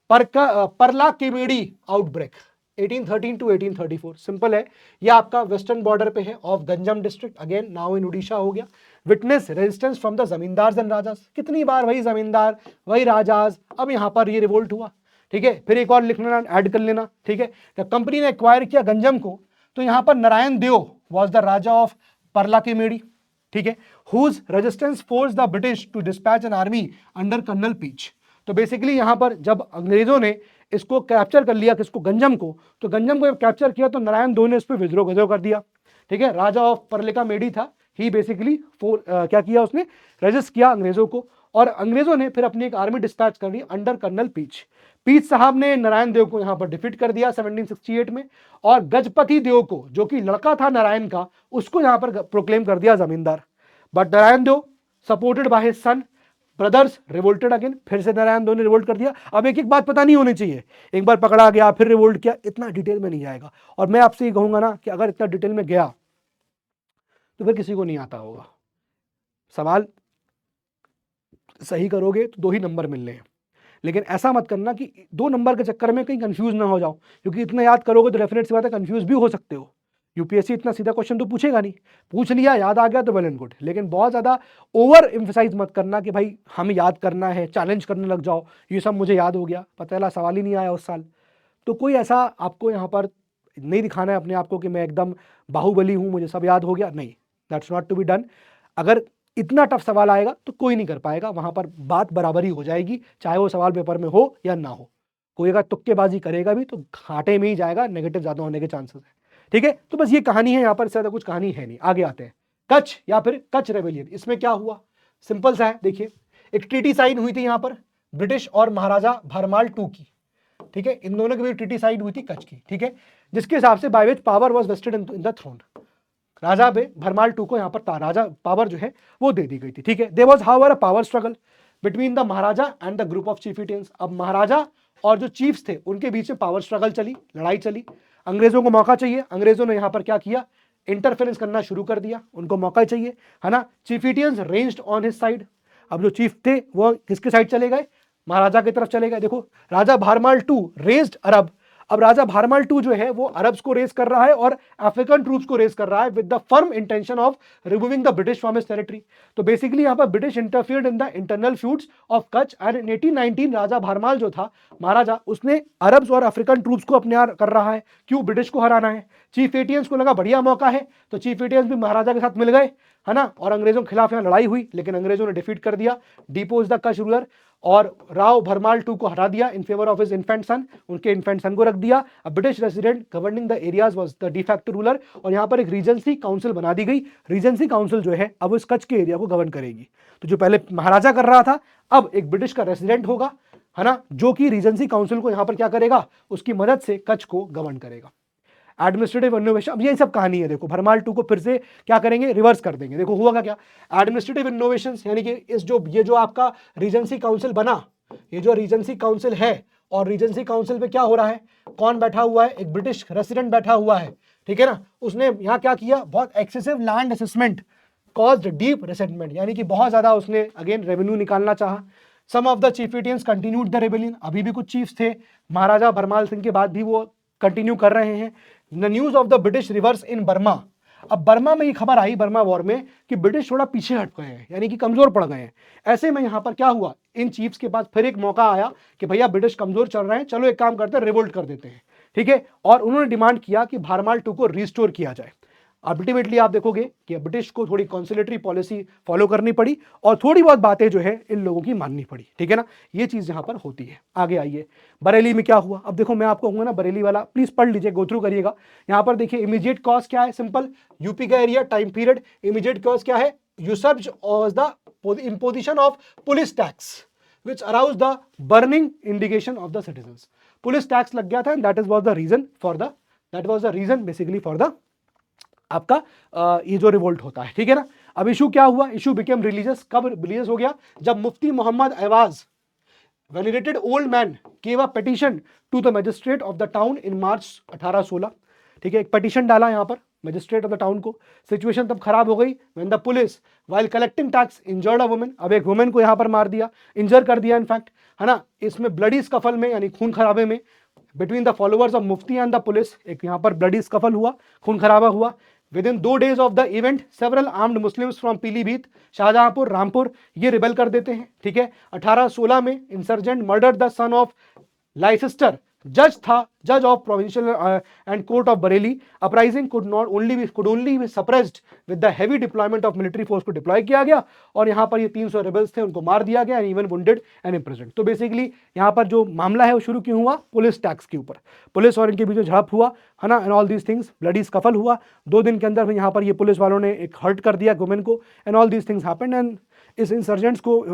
Parla Kemedi outbreak 1813 to 1834, सिंपल है, ये आपका वेस्टर्न बॉर्डर पे है of Ganjam district, again now in Orissa हो गया। Witness resistance from the zamindars and rajas, कितनी बार वही जमींदार वही राजाज, अब यहाँ पर ये रिवोल्ट हुआ, ठीक है। फिर एक और लिख लेना, ऐड कर लेना, ठीक है। जब कंपनी ने एक्वायर किया गंजम को, तो यहाँ पर Narayan Deo was the Raja of Parlakhemundi, ठीक है, whose resistance forced the British to dispatch an army under colonel Peach. तो बेसिकली यहाँ पर जब अंग्रेजों ने इसको कैप्चर कर लिया, किसको, गंजम को, तो गंजम को जब कैप्चर किया तो नारायण देव ने इस पर विद्रोह कर दिया, ठीक है। राजा ऑफ परलिका मेडी था, ही बेसिकली क्या किया, उसने रेजिस्ट किया अंग्रेजों को, और अंग्रेजों ने फिर अपनी एक आर्मी डिस्पैच कर दी अंडर कर्नल पीच साहब ने नारायण देव को यहाँ पर डिफीट कर दिया 1768 में, और गजपति देव को, जो कि लड़का था नारायण का, उसको यहाँ पर प्रोक्लेम कर दिया zamindar. But Narayan Deo supported by his son brothers revolted again, फिर से नारायण देव ने रिवोल्ट कर दिया। अब एक बात पता नहीं होनी चाहिए, एक बार पकड़ा गया फिर रिवोल्ट किया, इतना डिटेल में नहीं जाएगा, और मैं आपसे ये कहूंगा ना कि अगर इतना डिटेल में गया तो फिर किसी को नहीं आता होगा। सवाल सही करोगे तो 2 ही नंबर मिलने हैं, लेकिन ऐसा मत करना कि 2 नंबर के चक्कर में कहीं कंफ्यूज ना हो जाओ, क्योंकि इतना याद करोगे तो डेफिनेट सी बात है कंफ्यूज भी हो सकते हो। यूपीएससी इतना सीधा क्वेश्चन तो पूछेगा नहीं, पूछ लिया याद आ गया तो वेल एंड गुड, लेकिन बहुत ज़्यादा ओवर एम्फेसाइज मत करना कि भाई हमें याद करना है, चैलेंज करने लग जाओ, ये सब मुझे याद हो गया, पता चला सवाल ही नहीं आया उस साल। तो कोई ऐसा आपको यहाँ पर नहीं दिखाना है अपने आप को कि मैं एकदम बाहुबली हूँ, मुझे सब याद हो गया, नहीं, that's not to be done. अगर इतना टफ सवाल आएगा तो कोई नहीं कर पाएगा, वहां पर बात बराबरी हो जाएगी, चाहे वो सवाल पेपर में हो या ना हो। कोई अगर तुक्केबाजी करेगा भी तो घाटे में ही जाएगा, नेगेटिव ज्यादा होने के चांसेस है, ठीक है। तो बस ये कहानी है, यहाँ पर ज्यादा कुछ कहानी है नहीं। आगे आते हैं, कच्छ या फिर कच्छ रेबेलियन, इसमें क्या हुआ, सिंपल सा है, देखिए एक ट्रीटी साइन हुई थी यहाँ पर ब्रिटिश और महाराजा भरमाल 2 की, ठीक है, इन दोनों की भी ट्रीटी साइन हुई थी कच्छ की, ठीक है, जिसके हिसाब से by which power was vested in the throne, raja Bharmal 2 को यहाँ पर राजा पावर जो है वो दे दी गई थी, ठीक है। There was however a power struggle between the maharaja and the group of chieftains. अब महाराजा और जो चीफ्स थे उनके बीच में पावर स्ट्रगल चली, लड़ाई चली, अंग्रेजों को मौका चाहिए, अंग्रेजों ने यहाँ पर क्या किया, इंटरफेरेंस करना शुरू कर दिया, उनको मौका चाहिए, है ना। चीफिटियंस रेंज्ड ऑन हिज साइड, अब जो चीफ थे वो किसके साइड चले गए, महाराजा की तरफ चले गए। देखो राजा भरमाल 2 रेज्ड अरब, अब राजा भारमाल टू जो है वो अरब्स को रेस कर रहा है और अफ्रीकन ट्रूप्स को रेस कर रहा है with the firm intention of removing the British from his territory. तो बेसिकली यहाँ पर British interfered in the internal feuds of Kutch and in 1819 राजा भारमाल जो था महाराजा, उसने अरब्स और अफ्रीकन ट्रूप्स को अपने यहाँ कर रहा है। क्यों? ब्रिटिश को हराना है। चीफ एटियंस को लगा बढ़िया मौका है, तो चीफ एटियंस भी महाराजा के साथ मिल गए, है ना, और अंग्रेजों के खिलाफ यहाँ लड़ाई हुई, लेकिन अंग्रेजों ने डिफीट कर दिया, डिपोज द कच्छ रूलर, और राव भरमाल टू को हटा दिया in favour of his infant son, उनके इन्फेंट सन को रख दिया। अब British resident governing the areas was the de facto ruler, और यहाँ पर एक रीजेंसी काउंसिल बना दी गई। रीजेंसी काउंसिल जो है अब इस कच्छ के एरिया को गवर्न करेगी। तो जो पहले महाराजा कर रहा था, अब एक ब्रिटिश का रेसिडेंट होगा, है ना, जो कि रीजेंसी काउंसिल को यहाँ पर क्या करेगा, उसकी मदद से कच्छ को गवर्न करेगा। एडमिनिस्ट्रेटिव इनोवेशन, अब यही सब कहानी है। देखो भरमाल टू को फिर से क्या करेंगे, रिवर्स कर देंगे। देखो हुआ क्या, एडमिनिस्ट्रेटिव इनोवेशन, यानी कि ये जो आपका रीजेंसी काउंसिल बना, ये जो रीजेंसी काउंसिल है, और रीजेंसी काउंसिल पे क्या हो रहा है, कौन बैठा हुआ है, एक ब्रिटिश रेसिडेंट बैठा हुआ है, ठीक है ना। उसने यहाँ क्या किया, बहुत excessive land assessment caused deep resentment, यानी कि बहुत ज्यादा उसने अगेन रेवेन्यू निकालना चाहा। Some of the chieftains continued the rebellion, अभी भी कुछ चीफ्स थे महाराजा भरमाल सिंह के बाद भी वो कंटिन्यू कर रहे हैं। The news of the British reverse in Burma, अब बर्मा में ये खबर आई, बर्मा वॉर में, कि ब्रिटिश थोड़ा पीछे हट गए हैं, यानी कि कमजोर पड़ गए हैं। ऐसे में यहां पर क्या हुआ, इन चीफ्स के पास फिर एक मौका आया कि भैया ब्रिटिश कमजोर चल रहे हैं, चलो एक काम करते हैं, रिवोल्ट कर देते हैं, ठीक है। और उन्होंने डिमांड किया कि भारमाल टू को रिस्टोर किया जाए। अल्टीमेटली आप देखोगे कि ब्रिटिश को थोड़ी कॉन्सिलेटरी पॉलिसी फॉलो करनी पड़ी और थोड़ी बहुत बातें जो है इन लोगों की माननी पड़ी, ठीक है ना। ये चीज यहां पर होती है। आगे आइए, बरेली में क्या हुआ। अब देखो मैं आपको कहूंगा ना, बरेली वाला प्लीज पढ़ लीजिए, गो थ्रू करिएगा। यहां पर देखिए इमीडिएट कॉज क्या है, सिंपल, यूपी का area, time period. Immediate cause क्या है, यूसर्ज of the imposition of police tax which aroused the burning indignation of the citizens। Police tax लग गया था, and that was the reason basically for the आपका ये जो रिवोल्ट होता है, ठीक है ना। अब इशू क्या हुआ, इशू बिकेम रिलीजियस, कब रिलीजियस हो गया, जब Mufti Mohammad Aiwaz venerated old man gave a petition to the magistrate of the town in March 1816, ठीक है, एक पिटीशन डाला यहाँ पर मजिस्ट्रेट ऑफ द टाउन को। सिचुएशन तब खराब हो गई when the police while collecting tax injured a woman, अब एक वुमेन को यहाँ पर मार दिया, इंजर कर दिया इनफैक्ट, है ना। इसमें ब्लडी स्कफल में, यानी खून खराबे में, between the followers of Mufti and the police, एक यहाँ पर ब्लडी स्कफल हुआ, खून खराबा हुआ। Within 2 days of the event, several armed Muslims from Pilibhit, Shahjahanpur, Rampur, ये रिबेल कर देते हैं, ठीक है। 1816 में insurgent murder the son of Leicester, जज था, जज of provincial and court of Bareilly. Uprising could only be suppressed with the heavy deployment of military force को डिप्लॉय किया गया, और यहाँ पर ये 300 रिबेल्स थे, उनको मार दिया गया, इवन वुंडेड एंड इम्प्रिजन्ड। तो बेसिकली यहाँ पर जो मामला है वो शुरू क्यों हुआ, पुलिस टैक्स के ऊपर, पुलिस और इनके बीच में झड़प हुआ, है ना, and all these things, bloody scuffle हुआ। 2 दिन के अंदर यहाँ पर ये पुलिस वालों ने एक हर्ट कर दिया वुमेन को, and all these things happened. And इस इंसर्जेंट्स को,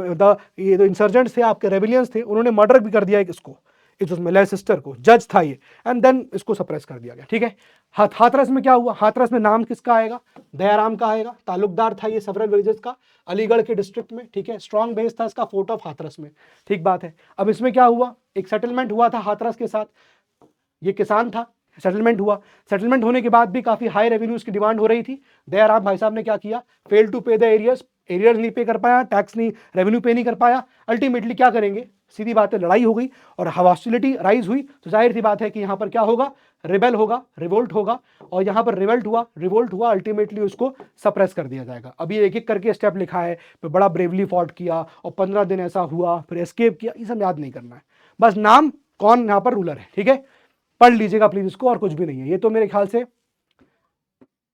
ये जो इंसर्जेंट्स थे आपके रेबेलियंस थे, उन्होंने मर्डर भी कर दिया इसको, इसमें सिस्टर को, जज था ये, एंड देन इसको सप्रेस कर दिया गया, ठीक है। हाथरस में क्या हुआ, हाथरस में नाम किसका आएगा, दयाराम का आएगा, तालुकदार था ये सेवरल विलेजेस का, अलीगढ़ के डिस्ट्रिक्ट में, ठीक है। स्ट्रॉन्ग बेस था इसका फोर्ट ऑफ हाथरस में, ठीक बात है। अब इसमें क्या हुआ, एक सेटलमेंट हुआ था हाथरस के साथ, ये किसान था, सेटलमेंट हुआ। सेटलमेंट होने के बाद भी काफी हाई रेवेन्यूज की डिमांड हो रही थी। दयाराम भाई साहब ने क्या किया, फेल टू पे द एरियर्स नहीं पे कर पाया, टैक्स नहीं, रेवेन्यू पे नहीं कर पाया। अल्टीमेटली क्या करेंगे, सीधी बात है, लड़ाई हो गई और हॉस्टिलिटी राइज हुई, तो जाहिर सी बात है कि यहाँ पर क्या होगा, रिबेल होगा, रिवोल्ट होगा, और यहाँ पर रिवोल्ट हुआ, अल्टीमेटली उसको सप्रेस कर दिया जाएगा। अभी एक एक करके स्टेप लिखा है, फिर बड़ा ब्रेवली फॉट किया और 15 दिन ऐसा हुआ, फिर एस्केप किया, ये सब याद नहीं करना है, बस नाम कौन यहाँ पर रूलर है, ठीक है। पढ़ लीजिएगा प्लीज इसको, और कुछ भी नहीं है। ये तो मेरे ख्याल से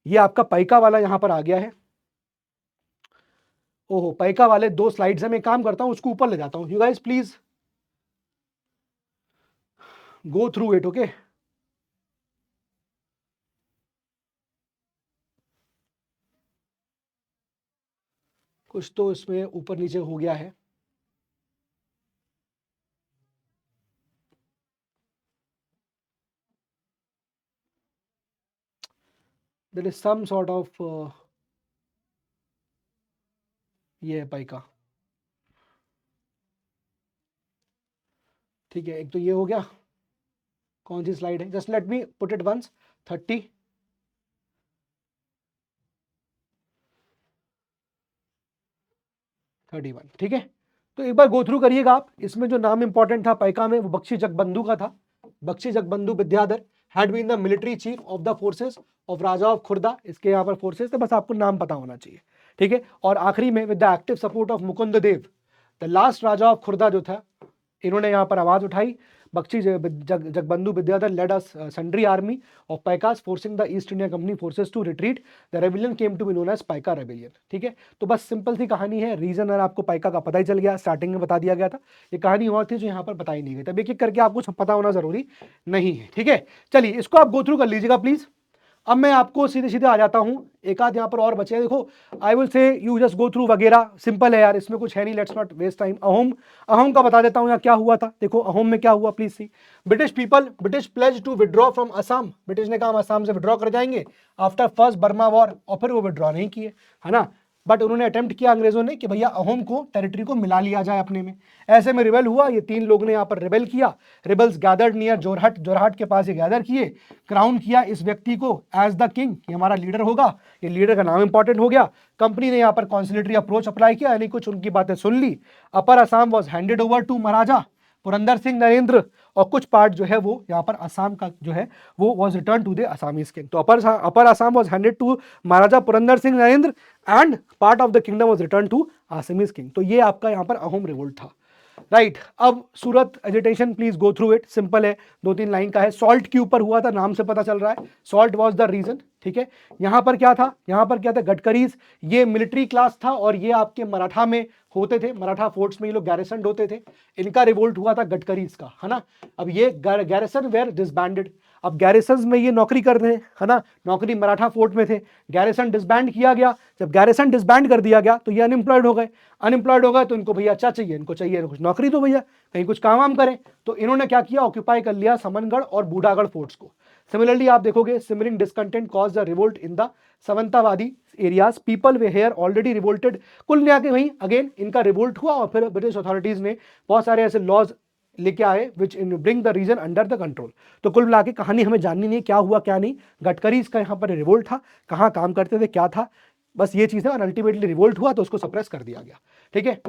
ये आपका पैका वाला यहाँ पर आ गया है। ओहो, पैका वाले 2 स्लाइड्स हैं, मैं काम करता हूं उसको ऊपर ले जाता हूं। You guys please go through it, okay. कुछ तो इसमें ऊपर नीचे हो गया है। There is some sort of ये है पैका, ठीक है। एक तो ये हो गया, कौन सी स्लाइड है, just let me put it once, 30, ठीक है। तो एक बार गो थ्रू करिएगा आप। इसमें जो नाम इंपॉर्टेंट था पैका में, वो बख्शी जगबंधु का था, Bakshi Jagabandhu Vidyadhar had been the military chief of the forces of raja of Khurda, इसके यहाँ पर फोर्सेस थे, बस आपको नाम पता होना चाहिए, ठीक है। और आखिरी में with the active support of Mukund Dev the last raja of Khurda जो था, इन्होंने यहाँ पर आवाज उठाई। Bakhshi Jagabandhu Vidyadhar led a sundry army of paikas forcing the East India Company forces to retreat, the rebellion came to be known as Paika rebellion, ठीक है। तो बस सिंपल सी कहानी है, रीजन अगर आपको पैका का पता ही चल गया, स्टार्टिंग में बता दिया गया था, ये कहानी और थी जो यहाँ पर बताई नहीं गई, तब एक एक करके आपको पता होना जरूरी नहीं है, ठीक है। चलिए इसको आप गो थ्रू कर लीजिएगा प्लीज। अब मैं आपको सीधे सीधे आ जाता हूं, एक आध यहाँ पर और बचे हैं, देखो I will say you just go through वगैरह, सिंपल है यार, इसमें कुछ है नहीं, let's not waste time. Ahom का बता देता हूं यहाँ क्या हुआ था। देखो अहोम में क्या हुआ please see, British pledge to withdraw from Assam, British ने कहा हम असम से विड्रॉ कर जाएंगे आफ्टर फर्स्ट बर्मा वॉर, और फिर वो विड्रॉ नहीं किए, है ना। बट उन्होंने अटेम्प्ट किया अंग्रेजों ने कि भैया अहोम को टेरिटरी को मिला लिया जाए अपने में। ऐसे में रिबेल हुआ, ये 3 लोग ने यहाँ पर रिबेल किया। Rebels gathered near Jorhat, Jorhat के पास ये गैदर किए, क्राउन किया इस व्यक्ति को एज द किंग, ये हमारा लीडर होगा, ये लीडर का नाम इंपॉर्टेंट हो गया। कंपनी ने यहाँ पर कॉन्सिलेटरी अप्रोच अप्लाई किया, यानी कुछ उनकी बातें सुन ली। Upper Assam was handed over to maharaja Purandar Singh Narendra, और कुछ पार्ट जो है वो यहाँ पर असम का जो है वो was return to the Assamese king. तो upper Assam was handed to maharaja Purandar Singh Narendra and part of the kingdom was return to Assamese king. तो ये आपका यहाँ पर अहोम रिवोल्ट था, राइट। अब Surat agitation, please go through it, simple है, 2-3 लाइन का है। सॉल्ट के ऊपर हुआ था, नाम से पता चल रहा है, सॉल्ट वाज द रीजन, ठीक है। यहाँ पर क्या था, गडकरीज, ये मिलिट्री क्लास था और ये आपके मराठा में होते थे, मराठा फोर्ट्स में ये लोग गैरिसन होते थे, इनका रिवोल्ट हुआ था गडकरीज का, है ना। अब ये गैरिसन वेयर डिसबैंडेड, अब गैरिसन में ये नौकरी कर रहे हैं, है ना, नौकरी मराठा फोर्ट में थे, गैरिसन डिसबैंड किया गया। जब गैरिसन डिसबैंड कर दिया गया तो ये अनएम्प्लॉयड हो गए, तो इनको भैया क्या चाहिए, इनको चाहिए कुछ नौकरी, तो भैया कहीं कुछ काम वाम करें। तो इन्होंने क्या किया, ऑक्यूपाई कर लिया समनगढ़ और बूढ़ागढ़ फोर्ट्स को। सिमिलरली आप देखोगे, simmering discontent cause the revolt in the Sawantwadi areas, people were here already revolted. कुल मिला के वहीं अगेन इनका रिवोल्ट हुआ और फिर ब्रिटिश अथॉरिटीज ने बहुत सारे ऐसे लॉज लेके आए which bring the region under the control. तो कुल मिला के कहानी हमें जाननी नहीं क्या हुआ क्या नहीं, गडकरी का यहाँ पर रिवोल्ट था, कहाँ काम करते थे, क्या था, बस ये चीज़ है। और अल्टीमेटली रिवोल्ट हुआ तो उसको सप्रेस कर दिया गया, ठीक है।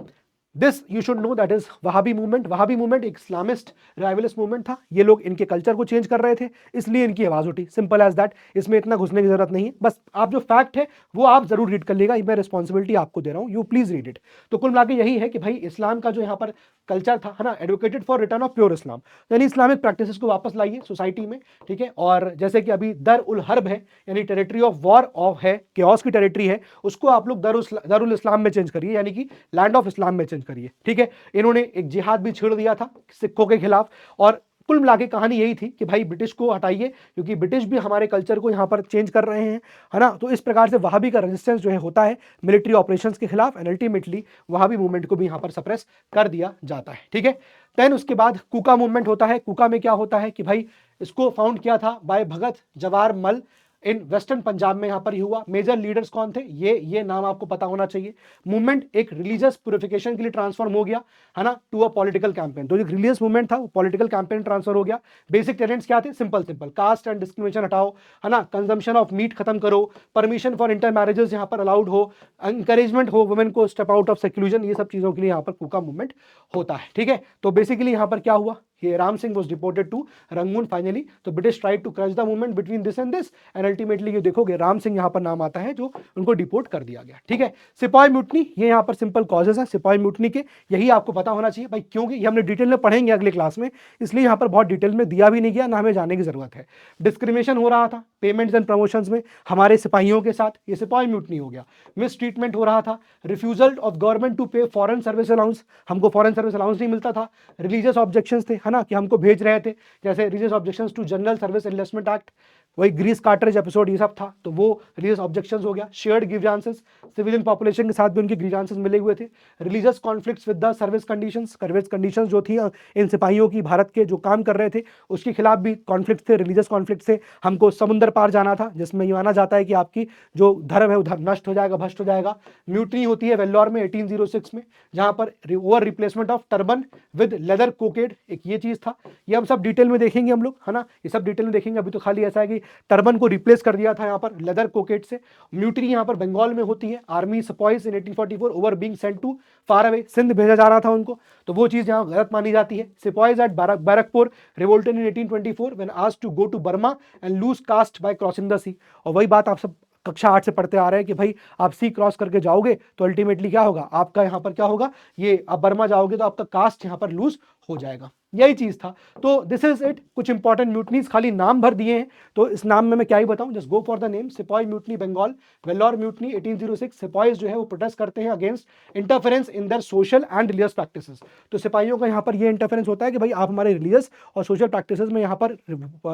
This you should know that is Wahhabi movement. Wahhabi movement एक इस्लामिस्ट राइवलिस्ट मूवमेंट था, ये लोग इनके कल्चर को चेंज कर रहे थे, इसलिए इनकी आवाज उठी, सिंपल एज दैट। इसमें इतना घुसने की जरूरत नहीं है, बस आप जो फैक्ट है वो आप जरूर रीड कर लीजिएगा, मैं रिस्पॉन्सिबिलिटी आपको दे रहा हूँ, यू प्लीज रीड इट। तो कुल मिला के यही है कि भाई इस्लाम का जो यहाँ पर कल्चर था, है ना, advocated for return of pure Islam, यानी इस्लामिक प्रैक्टिसेस को वापस लाइए सोसाइटी में, ठीक है। और जैसे कि अभी दर उल हर्ब है, यानी टेरिटरी ऑफ वॉर ऑफ है, केओस की टेरिटरी है, उसको आप लोग दरुल इस्लाम में चेंज करिए, यानी कि लैंड ऑफ इस्लाम में चेंज करिए, ठीक है। इन्होंने एक जिहाद भी छेड़ दिया था सिखों के खिलाफ। और कुल मिला के कहानी यही थी कि भाई ब्रिटिश को हटाइए, क्योंकि ब्रिटिश भी हमारे कल्चर को यहाँ पर चेंज कर रहे हैं, है ना। तो इस प्रकार से वहाबी का रेजिस्टेंस जो है होता है मिलिट्री ऑपरेशंस के खिलाफ, एंड अल्टीमेटली वहाबी मूवमेंट को भी यहाँ पर सप्रेस कर दिया जाता है, ठीक है। देन उसके बाद कूका मूवमेंट होता है। कूका में क्या होता है कि भाई इसको फाउंड किया था बाय भगत जवाहर मल इन वेस्टर्न पंजाब में, यहाँ पर ही हुआ। मेजर लीडर्स कौन थे, ये नाम आपको पता होना चाहिए। मूवमेंट एक रिलीजियस प्यूरिफिकेशन के लिए ट्रांसफॉर्म हो गया, है ना, टू अ पॉलिटिकल कैंपेन। तो जो रिलीजियस मूवमेंट था वो पॉलिटिकल कैंपेन ट्रांसफर हो गया। बेसिक टेनेंट्स क्या थे, सिंपल कास्ट एंड डिस्क्रिमिनेशन हटाओ, है ना, कंजम्पशन ऑफ मीट खत्म करो, परमिशन फॉर इंटर मैरिजेस यहाँ पर अलाउड हो, इंकरेजमेंट हो वुमेन को स्टेप आउट ऑफ सेक्लूजन, ये सब चीजों के लिए यहाँ पर कूका मूवमेंट होता है, ठीक है। तो बेसिकली यहाँ पर क्या हुआ, Ram Singh was deported to Rangoon finally. तो British tried to crush the movement between this and this, and ultimately ये देखोगे राम सिंह यहाँ पर नाम आता है जो उनको डिपोर्ट कर दिया गया, ठीक है। सिपाही म्यूटनी, ये यहाँ पर सिंपल कॉजेस है सिपाही म्यूटनी के, यही आपको पता होना चाहिए भाई, क्योंकि ये हमने डिटेल में पढ़ेंगे अगले क्लास में, इसलिए यहाँ पर बहुत डिटेल में दिया भी नहीं गया, ना हमें जाने की जरूरत है। डिस्क्रिमिनेशन हो रहा था पेमेंट्स एंड प्रमोशंस में हमारे सिपाहियों के साथ, ये सिपाही म्यूटनी हो गया। मिस ट्रीटमेंट हो रहा था, रिफ्यूजल ऑफ गवर्नमेंट टू पे फॉरेन सर्विस अलाउंस, हमको फॉरेन सर्विस अलाउंस नहीं मिलता था। रिलीजियस ऑब्जेक्शंस थे, है ना, कि हमको भेज रहे थे, जैसे religious objections to general service enlistment act, वही ग्रीस कार्टरेज एपिसोड ये सब था, तो वो रिलीजियस ऑब्जेक्शंस हो गया। शेयर्ड ग्रीवांसेस, सिविलियन पॉपुलेशन के साथ भी उनके ग्रीवांसेस मिले हुए थे। Religious conflicts with the service conditions जो थी इन सिपाहियों की, भारत के जो काम कर रहे थे उसके खिलाफ भी कॉन्फ्लिक्ट थे, रिलीजियस कॉन्फ्लिक्ट थे। हमको समुद्र पार जाना था, जिसमें ये माना जाता है कि आपकी जो धर्म है उधर नष्ट हो जाएगा, भ्रष्ट हो जाएगा। म्यूटनी होती है वेल्लोर में 1806 में, जहां पर over replacement of turban with leather cockade, एक ये चीज था। ये हम सब डिटेल में देखेंगे हम लोग, है ना, ये सब डिटेल में देखेंगे। अभी तो खाली ऐसा है कि टर्बन को रिप्लेस कर दिया था यहाँ पर लेदर कोकेट से। म्यूटनी यहाँ पर बंगाल में होती है, army sepoys in 1844 over being sent to far away, Sindh भेजा जा रहा था उनको, तो वो चीज़ यहाँ गलत मानी जाती है। Sepoys at Barrackpore revolted in 1824 when asked to go to Burma and lose caste by crossing the sea. और वही बात आप सब कक्षा 8 से पढ़ते आ रहे हैं कि भाई आप सी क्रॉस करके जाओगे तो अल्टीमेटली क्या होगा, आपका यहाँ पर क्या होगा, ये आप बर्मा जाओगे तो आपका कास्ट यहाँ पर लूज हो जाएगा, यही चीज था। तो दिस इज इट, कुछ इंपॉर्टेंट म्यूटनीज खाली नाम भर दिए हैं, तो इस नाम में मैं क्या ही बताऊं, just go for the name. सिपाही म्यूटनी बंगाल, वेल्लोर म्यूटनी 1806, सिपाहीज जो है वो प्रोटेस्ट करते हैं against interference in their social and religious practices. तो सिपाहियों का यहाँ पर ये इंटरफेरेंस होता है कि भाई आप हमारे रिलीजियस और सोशल प्रैक्टिसेस में यहाँ पर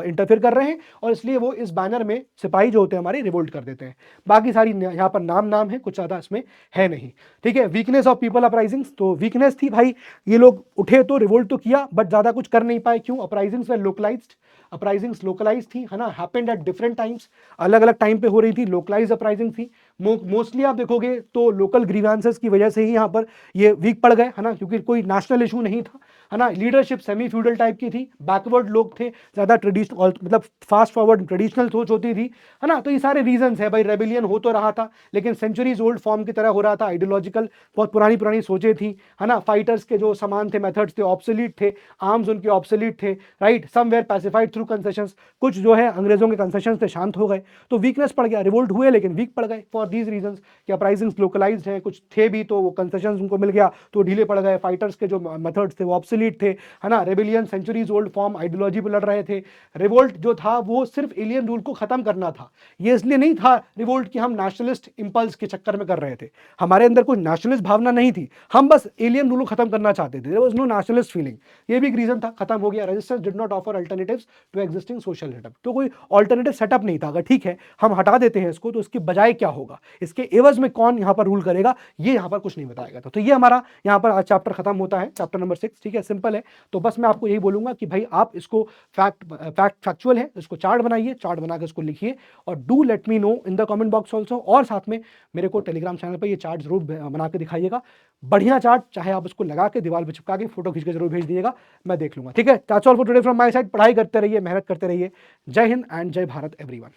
इंटरफेयर कर रहे हैं, और इसलिए वो इस बैनर में सिपाही जो होते हैं हमारे रिवोल्ट कर देते हैं। बाकी सारी यहाँ पर नाम है, कुछ ज्यादा इसमें है नहीं, ठीक है। वीकनेस ऑफ पीपल अपराइजिंग्स, तो वीकनेस थी भाई, ये लोग उठे तो रिवोल्ट तो किया बट ज्यादा कुछ कर नहीं पाए, क्यों, अपराइजिंग्स वर लोकलाइज्ड, अपराइजिंग्स लोकलाइज थी, है ना, हैपेंड एट डिफरेंट टाइम्स, अलग अलग टाइम पे हो रही थी, लोकलाइज अपराइजिंग थी। मोस्टली आप देखोगे तो लोकल ग्रीवेंसेस की वजह से ही यहाँ पर ये वीक पड़ गए, है ना, क्योंकि कोई नेशनल इशू नहीं था, है ना। लीडरशिप सेमी फ्यूडल टाइप की थी, बैकवर्ड लोग थे, ज्यादा ट्रेडिशनल मतलब फास्ट फॉरवर्ड ट्रेडिशनल सोच होती थी, है ना। तो ये सारे रीजंस है भाई, रेबिलियन हो तो रहा था लेकिन सेंचुरीज ओल्ड फॉर्म की तरह हो रहा था, आइडियोलॉजिकल बहुत पुरानी सोचें थी, है ना। फाइटर्स के जो सामान थे, मेथड्स थे, ऑब्सोलीट थे, आर्म्स उनके ऑब्सोलीट थे, right. Some were pacified through concessions, कुछ जो है अंग्रेजों के कंसेशंस थे, शांत हो गए, तो वीकनेस पड़ गया, रिवोल्ट हुए लेकिन वीक पड़ गए फॉर दीज रीजंस कि अपराइजिंग्स लोकलाइज्ड हैं, कुछ थे भी तो वो कंसेशंस उनको मिल गया तो ढीले पड़ गए, फाइटर्स के जो मेथड्स थे वो ऑब्सोलीट थे, है ना। Rebellion centuries old form ideology पे लड़ रहे थे। रिवोल्ट जो था वो सिर्फ एलियन रूल को खत्म करना था, ये इसलिए नहीं था रिवोल्ट कि हम नेशनलिस्ट इंपल्स के चक्कर में कर रहे थे, हमारे अंदर कोई नेशनलिस्ट भावना नहीं थी, हम बस एलियन रूल को खत्म करना चाहते थे, there was no nationalist feeling, ये भी एक रीजन था, खत्म हो गया। Resistance did not offer alternatives to existing social setup, तो कोई अल्टरनेटिव सेटअप नहीं था, अगर ठीक है हम हटा देते हैं इसको तो इसके बजाय क्या होगा, इसके एवज में कौन यहाँ पर रूल करेगा, ये यहाँ पर कुछ नहीं बताया था। तो ये हमारा यहाँ पर आज चैप्टर खत्म होता है, चैप्टर नंबर 6, ठीक है, सिंपल है। तो बस मैं आपको यही बोलूंगा कि भाई आप इसको फैक्चुअल है, इसको चार्ट बनाइए, चार्ट बनाकर इसको लिखिए, और do let me know in the comment box also, और साथ में मेरे को टेलीग्राम चैनल पर ये चार्ट जरूर बना के दिखाइएगा, बढ़िया चार्ट, चाहे आप उसको लगा के दीवार पे चिपका के फोटो खींच के जरूर भेज दीजिएगा, मैं देख लूंगा, ठीक है। That's all for today from my side, पढ़ाई करते रहिए, मेहनत करते रहिए। जय हिंद एंड जय भारत एवरीवन।